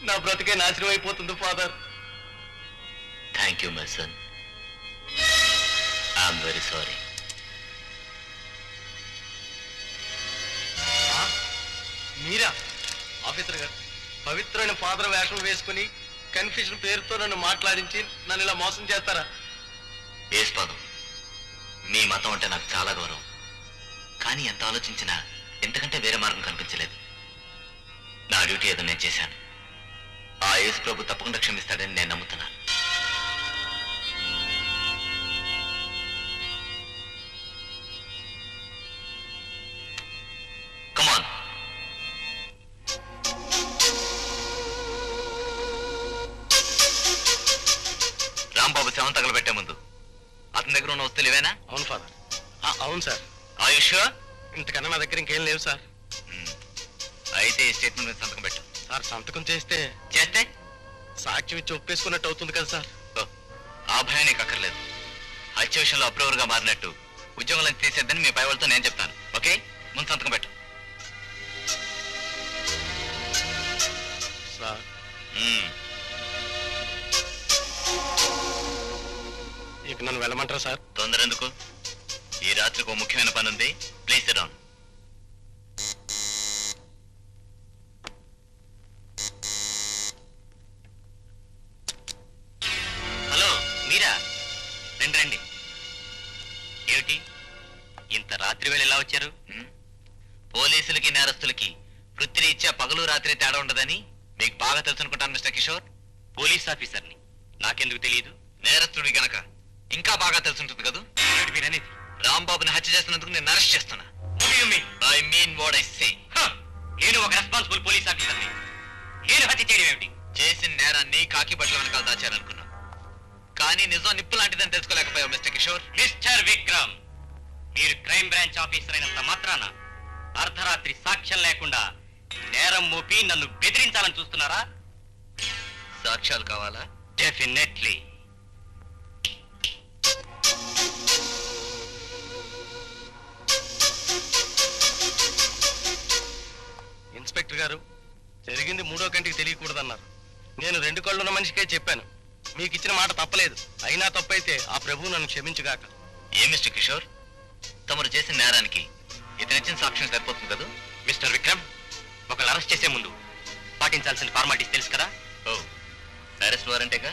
నా బ్రతికే నాశనం అయిపోతుంది father. Thank you my sun. I'm very sorry. Meera officer గారు? పవిత్రమైన ఫాదర్ వేషం వేసుకుని కన్ఫ్యూజన్ పేరుతో నన్ను మాట్లాడించి నన్ను ఇలా మోసం చేస్తారా? యేసుపాదం, మీ మతం అంటే నాకు చాలా గౌరవం. కానీ ఎంత ఆలోచించినా ఎంతకంటే వేరే మార్గం కనిపించలేదు. నా డ్యూటీ ఏదో నేను చేశాను. ఆ యేసు ప్రభు తప్పకుండా క్షమిస్తాడని నేను నమ్ముతున్నాను. కమాన్. రాంబాబు శవం తగలబెట్టే ముందు అతని దగ్గర ఉన్న వస్తువులు ఇవేనా? అవును ఫాదర్. అవును సార్. ఆయుష్, ఇంతకన్నా నా దగ్గర ఇంకేం లేవు సార్. అయితే ఈ స్టేట్మెంట్ మీద సంతకం పెట్టు. సార్ సంతకం చేస్తే చేస్తే సాక్ష్యం ఇచ్చి ఒప్పేసుకున్నట్టు అవుతుంది కదా సార్. ఆ భయం నీకు అక్కర్లేదు. హత్య విషయంలో అప్రూవర్ గా మారినట్టు ఉద్యోగంలో తీసేద్దని మీ పై వాళ్ళతో నేను చెప్తాను. ఓకే? ముందు సంతకం పెట్టు. సార్ ఇక నన్ను వెళ్ళమంటారా సార్? తొందర ఎందుకు? ఈ రాత్రికి ఒక ముఖ్యమైన పని ఉంది. Please SIT down. హలో మీరా, రండి రండి. ఏమిటి ఇంత రాత్రి వేళ ఎలా వచ్చారు? పోలీసులకి నేరస్తులకి వృత్తిరీత్యా పగలు రాత్రి తేడా ఉండదని మీకు బాగా తెలుసు అనుకుంటాను మిస్టర్ కిషోర్. పోలీస్ ఆఫీసర్ని, నాకెందుకు తెలియదు? నేరస్తుడి గనక ఇంకా బాగా తెలుసుంటుంది కదా. మీరనేది రాంబాబుని హత్య చేస్తున్నందుకు నేను అరెస్ట్ చేస్తున్నా. I mean what I say. నేను ఒక రెస్పాన్సిబుల్ పోలీస్ ఆఫీసర్ని. నేను హత్య చేయడం ఏమిటి? చేసిన నేరాన్ని కాకి బట్టల వెనకాల దాచారనుకున్నా. కానీ నిజం నిప్పు లాంటిదని తెలుసుకోలేకపోయావు మిస్టర్ కిషోర్. మిస్టర్ విక్రమ్, మీరు క్రైమ్ బ్రాంచ్ ఆఫీసర్ అయినంత మాత్రాన అర్ధరాత్రి సాక్ష్యం లేకుండా నేరం మోపి నన్ను బెదిరించాలని చూస్తున్నారా? సాక్ష్యాలు కావాలా? డెఫినెట్లీ. ఇన్స్పెక్టర్ గారు, జరిగింది మూడో కంటికి తెలియకూడదన్నారు. నేను 2 కళ్ళున్న మనిషికే చెప్పాను. మీకు ఇచ్చిన మాట తప్పలేదు. అయినా తప్పైతే ఆ ప్రభువు నన్ను క్షమించుగాక. ఏ మిస్టర్ కిషోర్, తమరు చేసిన నేరానికి ఇతనిచ్చిన సాక్ష్యం సరిపోతుంది కదా? మిస్టర్ విక్రమ్, ఒకళ్ళు అరెస్ట్ చేసే ముందు పాటించాల్సిన ఫార్మాలిటీస్ తెలుసు కదా? ఓ, అరెస్ట్ వారంటేగా.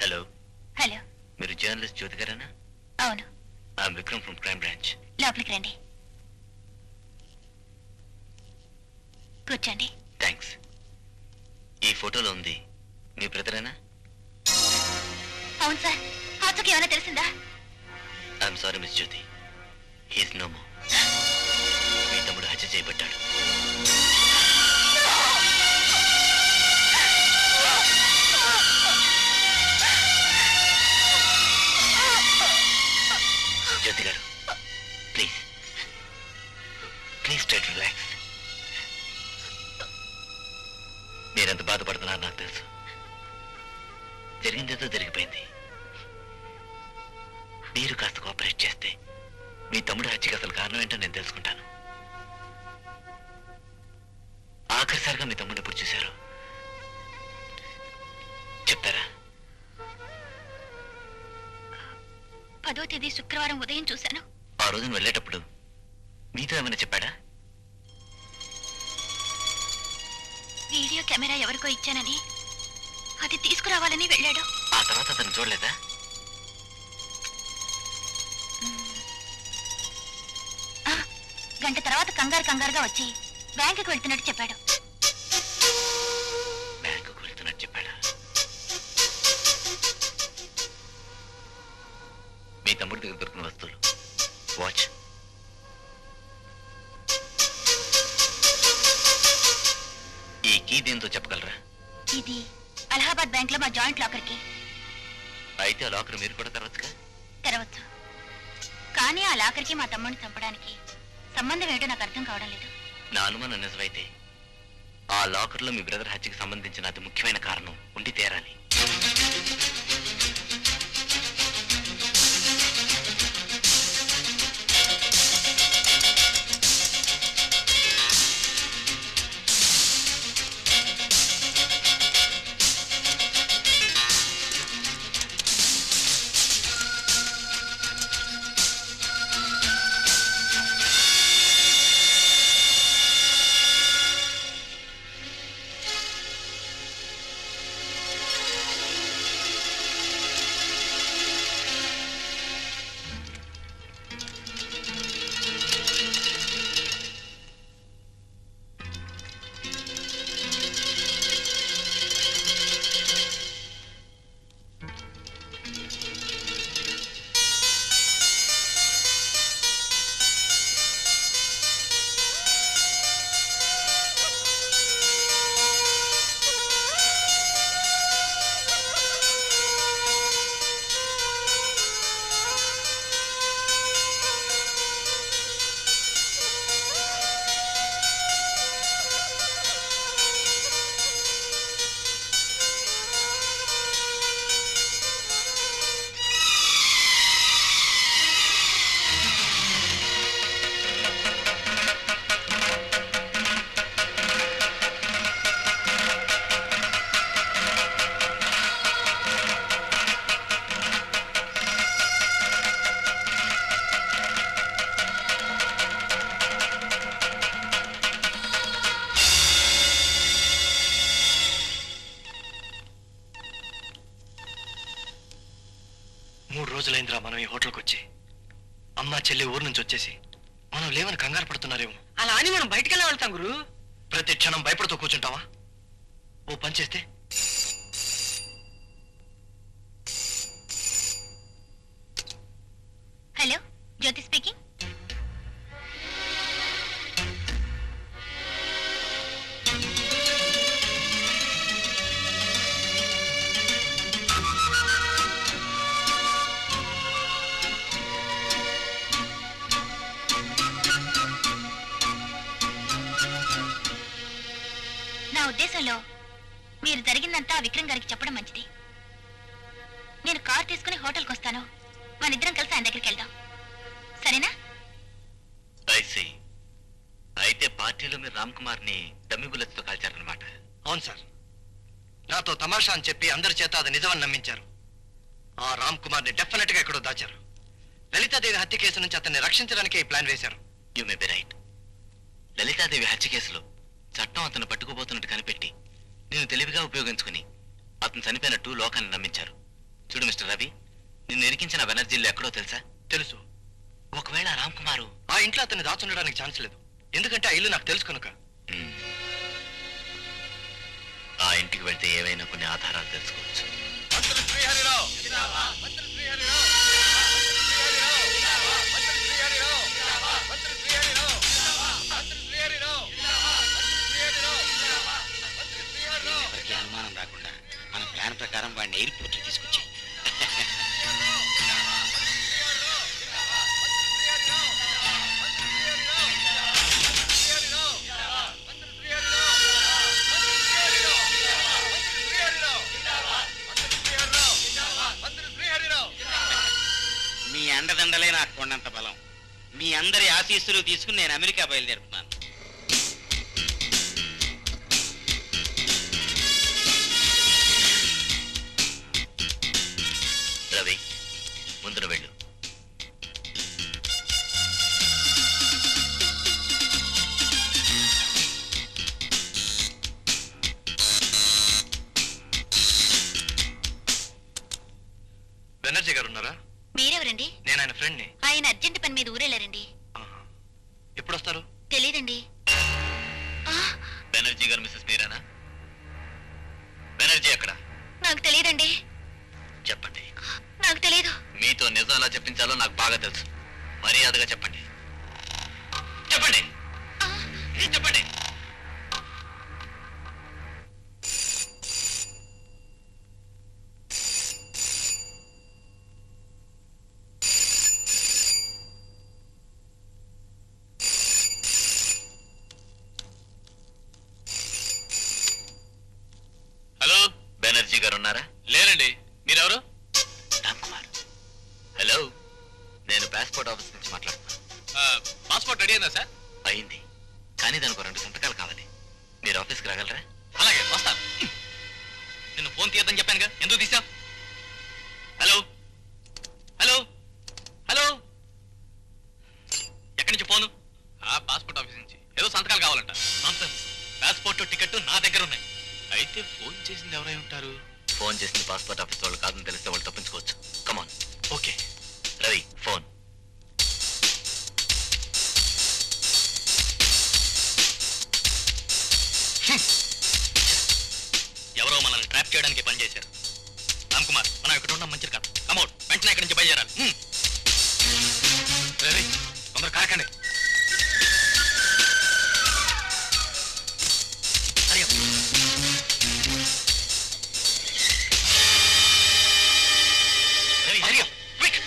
హలో. హలో. మీరు జర్నలిస్ట్ జ్యోతి గారేనా? అవును. I'm Vikram from crime branch. లోపలికి రండి, కూర్చోండి. థ్యాంక్స్. ఈ ఫోటోలో ఉంది మీ బ్రదరేనా? అవును సార్. హాజుకి ఏమైనా తెలిసిందా? I'm sorry miss Jyothi, he's no more. మీ తమ్ముడు హత్య చేయబడ్డాడు. జ్యోతి గారు, please please try to relax. మీరెంత బాధపడుతున్నారో నాకు తెలుసు. జరిగిందేదో జరిగిపోయింది. మీరు కాస్త కోఆపరేట్ చేస్తే మీ తమ్ముడు హత్యకి అసలు కారణం ఏంటో నేను తెలుసుకుంటాను. ఆఖరిసారిగా మీ తమ్ముడు ఎప్పుడు చూశారు చెప్తారా? 10వ తేదీ శుక్రవారం ఉదయం చూశాను. ఆ రోజున వెళ్ళేటప్పుడు మీతో ఏమైనా చెప్పాడా? వీడియో కెమెరా ఎవరికో ఇచ్చానని అది తీసుకురావాలని వెళ్ళాడు. ఆ తర్వాత అతను చూడలేదా? గంట తర్వాత కంగారుగా వచ్చి బ్యాంకుకి వెళ్తున్నట్టు చెప్పాడు. బ్యాంకుకు వెళ్తున్నట్టు చెప్పాడా? మీ తమ్ముడి దగ్గర దొరికిన వస్తువులు, వాచ్, ఈ కీ దేంతో చెప్పగలరా? ఇది అలహాబాద్ బ్యాంక్ లో మా జాయింట్ లాకర్ కి. అయితే ఆ లాకర్ మీరు కూడా తెరవచ్చుగా? తెరవచ్చు, కానీ ఆ లాకర్ కి మా తమ్ముడిని చంపడానికి సంబంధం ఏంటో నాకు అర్థం కావడం లేదు. నా అనుమానం నిజమైతే ఆ లాకర్లో మీ బ్రదర్ హత్యకి సంబంధించిన అతి ముఖ్యమైన కారణం ఉండి తీరాలి. రోజులైందిరా మనం ఈ హోటల్కి వచ్చి. అమ్మ చెల్లి ఊరు నుంచి వచ్చేసి మనం లేవని కంగారు పడుతున్నారేమో. అలా అని మనం బయటికి వెళ్ళి వెళ్తాం గురు. ప్రతి క్షణం భయపడుతూ కూర్చుంటావా? ఓ పని చేస్తే హలో, జ్యోతి స్పీకింగ్. నా ఉద్దేశంలో మీరు జరిగిందంతా విక్రమ్ గారికి చెప్పడం మంచిది. నేను కార్ తీసుకుని హోటల్కి వస్తాను, మనిద్దరం కలిసి ఆయన దగ్గరికి వెళ్దాం, సరేనా? అయితే పార్టీలో మీరు రామ్ కుమార్ ని డమ్మి బుల్లెట్స్ తో కాల్చారనమాట. అవును సార్, నాతో తమాషా అని చెప్పి అందరి చేత అది నిజమని నమ్మించారు. ఆ రామ్ కుమార్ ని డెఫినెట్ గా ఎక్కడో దాచారు. లలితాదేవి హత్య కేసు నుంచి అతన్ని రక్షించడానికి ఈ ప్లాన్ వేశారు. You may be right. Lalithadevi హత్య కేసులో చట్టం అతను పట్టుకుపోతున్నట్టు కనిపెట్టి నేను తెలివిగా ఉపయోగించుకుని అతను చనిపోయినట్టు లోకాన్ని నమ్మించారు. చూడు మిస్టర్ రవి, నిన్ను ఇరికించిన బెనర్జీలు ఎక్కడో తెలుసా? తెలుసు. ఒకవేళ రామ్ కుమారు ఆ ఇంట్లో అతన్ని దాచుండడానికి ఛాన్స్ లేదు, ఎందుకంటే ఆ ఇల్లు నాకు తెలుసు కనుక. ఆ ఇంటికి వెళ్తే ఏవైనా కొన్ని ఆధారాలు తెలుసుకోవచ్చు. ఎవరికి అనుమానం రాకుండా మన ప్లాన్ ప్రకారం వాడిని ఎయిర్పోర్ట్ తీసుకొచ్చాయి. అండదండలే నాకు కొండంత బలం. మీ అందరి ఆశీస్సులు తీసుకుని నేను అమెరికా బయలుదేరుతున్నాను. రవి, ముందున వెళ్ళు. బెనర్జీ గారు ఉన్నారా? మీరెవరండి? నేను ఆయన ఫ్రెండ్ని. ఆయన అర్జెంట్ పని మీద ఊరెళ్ళారండి. ఎప్పుడు వస్తారు? తెలీదండి. బెనర్జీ గారు మిస్సెస్ మీరేనా? బెనర్జీ ఎక్కడ? నాకు తెలియదండి. చెప్పండి. నాకు తెలీదు. మీతో నిజం ఎలా చెప్పించాలో నాకు బాగా తెలుసు. మర్యాదగా చెప్పండి. చెప్పండి. చెప్పండి. హలో, బెనర్జీ గారు ఉన్నారా? లేరండి. మీరెవరు? రామ్ కుమార్. హలో, నేను పాస్పోర్ట్ ఆఫీస్ నుంచి మాట్లాడుతున్నాను. పాస్పోర్ట్ రెడీ అయిందా సార్? అయింది, కానీ దానికి 2 సంతకాలు కావాలి. మీరు ఆఫీస్కి రాగలరా? అలాగే వస్తాను. నిన్ను ఫోన్ తీయద్దని చెప్పానుగా, ఎందుకు తీసావు? హలో హలో హలో, ఎక్కడి నుంచి ఫోను? పాస్పోర్ట్ ఆఫీస్ నుంచి. ఏదో సంతకాలు కావాలంట. పాస్పోర్ట్ టికెట్ నా దగ్గర ఉన్నాయి. అయితే ఫోన్ చేసింది ఎవరై ఉంటారు? ఫోన్ చేసింది పాస్పోర్ట్ ఆఫీస్ వాళ్ళు కాదని తెలిస్తే వాళ్ళు తప్పించుకోవచ్చు. కమాన్. ఓకే. రవి, ఫోన్. ఎవరో మనల్ని ట్రాప్ చేయడానికి పనిచేశారు. రామ్ కుమార్, మనం ఇక్కడ ఉండడం మంచిది కాదు. కమౌట్, వెంటనే ఇక్కడి నుంచి బయలుదేరాలి. రవి, తొందర కాకండి. Ravi, hurry up, quick.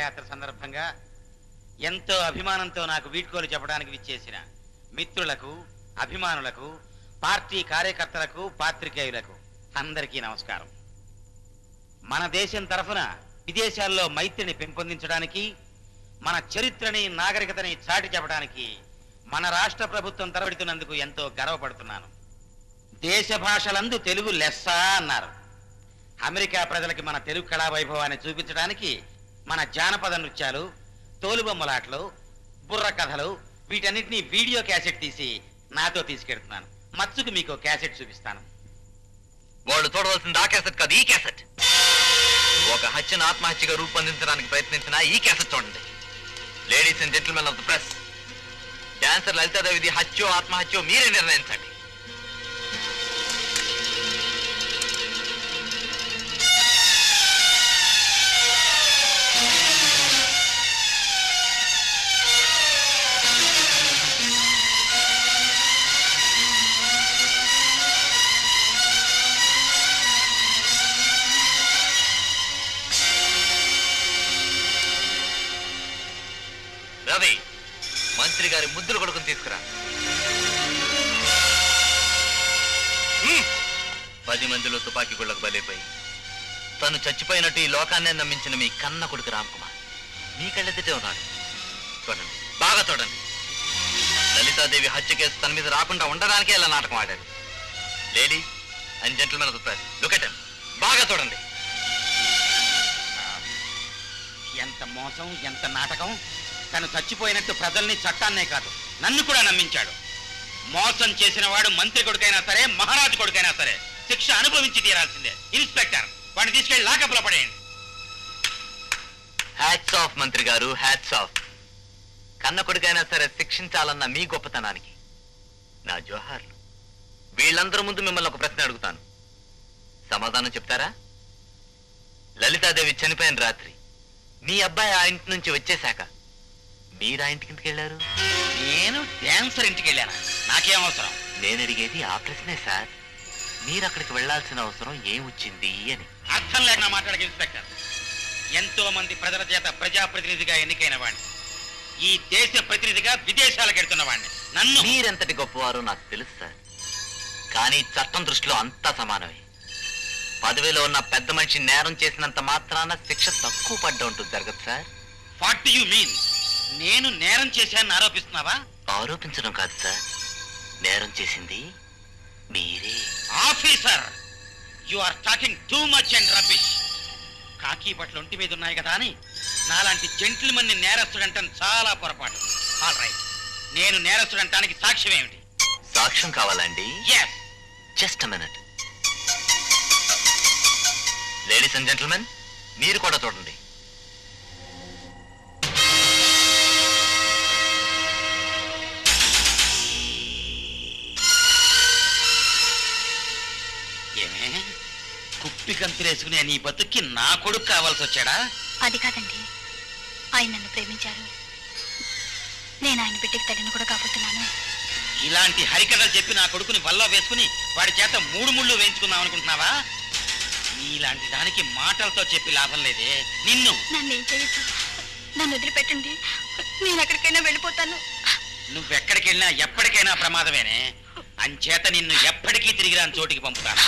పాదయాత్ర సందర్భంగా ఎంతో అభిమానంతో నాకు వీడ్కోలు చెప్పడానికి విచ్చేసిన మిత్రులకు, అభిమానులకు, పార్టీ కార్యకర్తలకు, పాత్రికేయులకు అందరికీ నమస్కారం. మన దేశం తరఫున విదేశాల్లో మైత్రిని పెంపొందించడానికి, మన చరిత్రని, నాగరికతని చాటి చెప్పడానికి మన రాష్ట్ర ప్రభుత్వం తరబడుతున్నందుకు ఎంతో గర్వపడుతున్నాను. దేశ భాషలందు తెలుగు లెస్స అన్నారు. అమెరికా ప్రజలకి మన తెలుగు కళా వైభవాన్ని చూపించడానికి మన జానపద నృత్యాలు, తోలుబొమ్మలాటలు, బుర్ర కథలు వీటన్నిటినీ వీడియో క్యాసెట్ తీసి నాతో తీసుకెళ్తున్నాను. మచ్చుకు మీకు క్యాసెట్ చూపిస్తాను. వాళ్ళు చూడవలసింది ఆ క్యాసెట్ కాదు, ఈ క్యాసెట్. ఒక హత్యను ఆత్మహత్యగా రూపొందించడానికి ప్రయత్నించిన ఈ క్యాసెట్ చూడండి. Ladies and gentlemen of the press, dancer లలితాదేవిది హత్యో ఆత్మహత్యో మీరే నిర్ణయించండి. రవి, మంత్రి గారి ముద్దులు కొడుకుని తీసుకురా. 10 మందిలో తుపాకీ గుళ్ళకు బలైపోయి తను చచ్చిపోయినట్టు ఈ లోకాన్నే నమ్మించిన మీ కన్న కొడుకు రామ్కుమార్ మీ కళ్ళెత్తితే ఉన్నాడు. చూడండి, బాగా చూడండి. లలితాదేవి హత్య కేసు తన మీద రాకుండా ఉండడానికే ఇలా నాటకం ఆడారు. Ladies and gentlemen of the press, look at him. బాగా చూడండి. ఎంత మోసం, ఎంత నాటకం! తను చచ్చిపోయినట్టు ప్రజల్ని, చట్టాన్నే కాదు నన్ను కూడా నమ్మించాడు. మోసం చేసిన వాడు మంత్రి కొడుకైనా సరే, మహారాజు కొడుకైనా సరే శిక్ష అనుభవించి తీరాల్సిందే. ఇన్స్పెక్టర్, వాడిని తీసుకెళ్లి లాకప్లో పడేయండి. హ్యాట్స్ ఆఫ్ మంత్రి గారు, హ్యాట్స్ ఆఫ్. కన్న కొడుకైనా సరే శిక్షించాలన్న మీ గొప్పతనానికి నా జోహార్లు. వీళ్ళందరూ ముందు మిమ్మల్ని ఒక ప్రశ్న అడుగుతాను, సమాధానం చెప్తారా? లలితాదేవి చనిపోయిన రాత్రి మీ అబ్బాయి ఆ ఇంటి నుంచి వచ్చేశాక మీరు ఆ ఇంటికి ఎందుకు వెళ్ళారు? నేను డాన్సర్ ఇంటికి వెళ్ళాను, నాకేం అవసరం? నేను అడిగేది ఆ ప్రశ్నే సార్. మీరు అక్కడికి వెళ్లాల్సిన అవసరం ఏం వచ్చింది అని. అర్థం లేకుండా మాట్లాడక ఇన్స్పెక్టర్. ఎంతో మంది ప్రజల చేత ప్రజాప్రతినిధిగా ఎన్నికైన వాడిని, ఈ దేశ ప్రతినిధిగా విదేశాలకు వెళ్తున్న వాడిని నన్ను మీరెంతటి గొప్పవారో నాకు తెలుసు సార్, కానీ చట్టం దృష్టిలో అంతా సమానమే. పదవిలో ఉన్న పెద్ద మనిషి నేరం చేసినంత మాత్రాన శిక్ష తక్కువ పడ్డ ఉంటుంది జరగదు sir. What do you mean? నేను నేరం చేశానని ఆరోపిస్తున్నావా? ఆరోపించడం కాదు సార్, నేరం చేసింది మీరే. Officer, you are talking too much and rubbish. కాకి బట్టలు ఒంటి మీద ఉన్నాయి కదా అని నాలాంటి జెంటిల్మెన్ ని నేరస్తుడంటాం చాలా పొరపాటు. ఆల్ రైట్, నేను నేరస్తుడంటానికి సాక్ష్యం ఏమిటి? సాక్ష్యం కావాలండి? yes. Just a minute. Ladies and gentlemen, మీరు కూడా చూడండి. ఏమే కుప్పి కంతులేసుకునే నీ బతుక్కి నా కొడుకు కావాల్సి వచ్చాడా? అది కాదండి, ఆయన నన్ను ప్రేమించారు. నేను ఆయన బిడ్డకి తల్లిని కూడా కాబోతున్నాను. ఇలాంటి హరికథలు చెప్పి నా కొడుకుని వల్ల వేసుకుని వాడి చేత 3 ముళ్ళు వేయించుకుందాం అనుకుంటున్నావా? నీలాంటి దానికి మాటలతో చెప్పి లాభం లేదే. నిన్ను నన్నేం చేయొచ్చు, నన్ను వదిలిపెట్టండి, నేను ఎక్కడికైనా వెళ్ళిపోతాను. నువ్వెక్కడికి వెళ్ళినా ఎప్పటికైనా ప్రమాదమేనే. అంచేత నిన్ను ఎప్పటికీ తిరిగి రాని చోటికి పంపుతాను.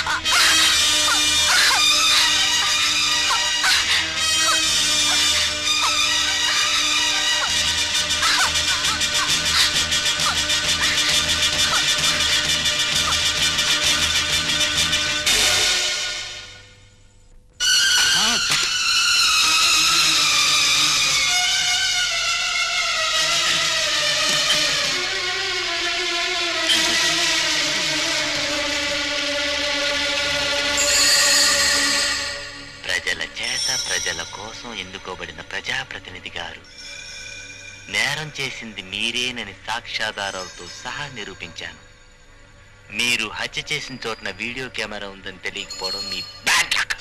ప్రజల కోసం ఎన్నుకోబడిన ప్రజాప్రతినిధి గారు, నేరం చేసింది మీరేనని సాక్ష్యాధారాలతో సహా నిరూపించాను. మీరు హత్య చేసిన చోటన వీడియో కెమెరా ఉందని తెలియకపోవడం మీ బ్యాడ్ లక్.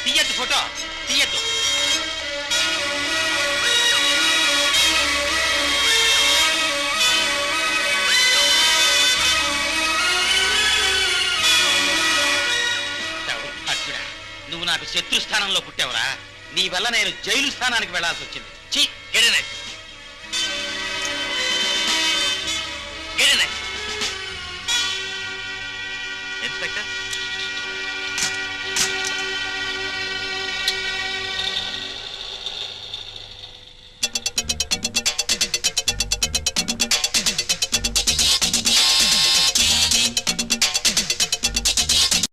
తీయద్దు ఫోటో, తీయద్దు. నాకు శత్రు స్థానంలో పుట్టావురా. నీ వల్ల నేను జైలు స్థానానికి వెళ్లాల్సి వచ్చింది. చీ, ఇన్స్పెక్టర్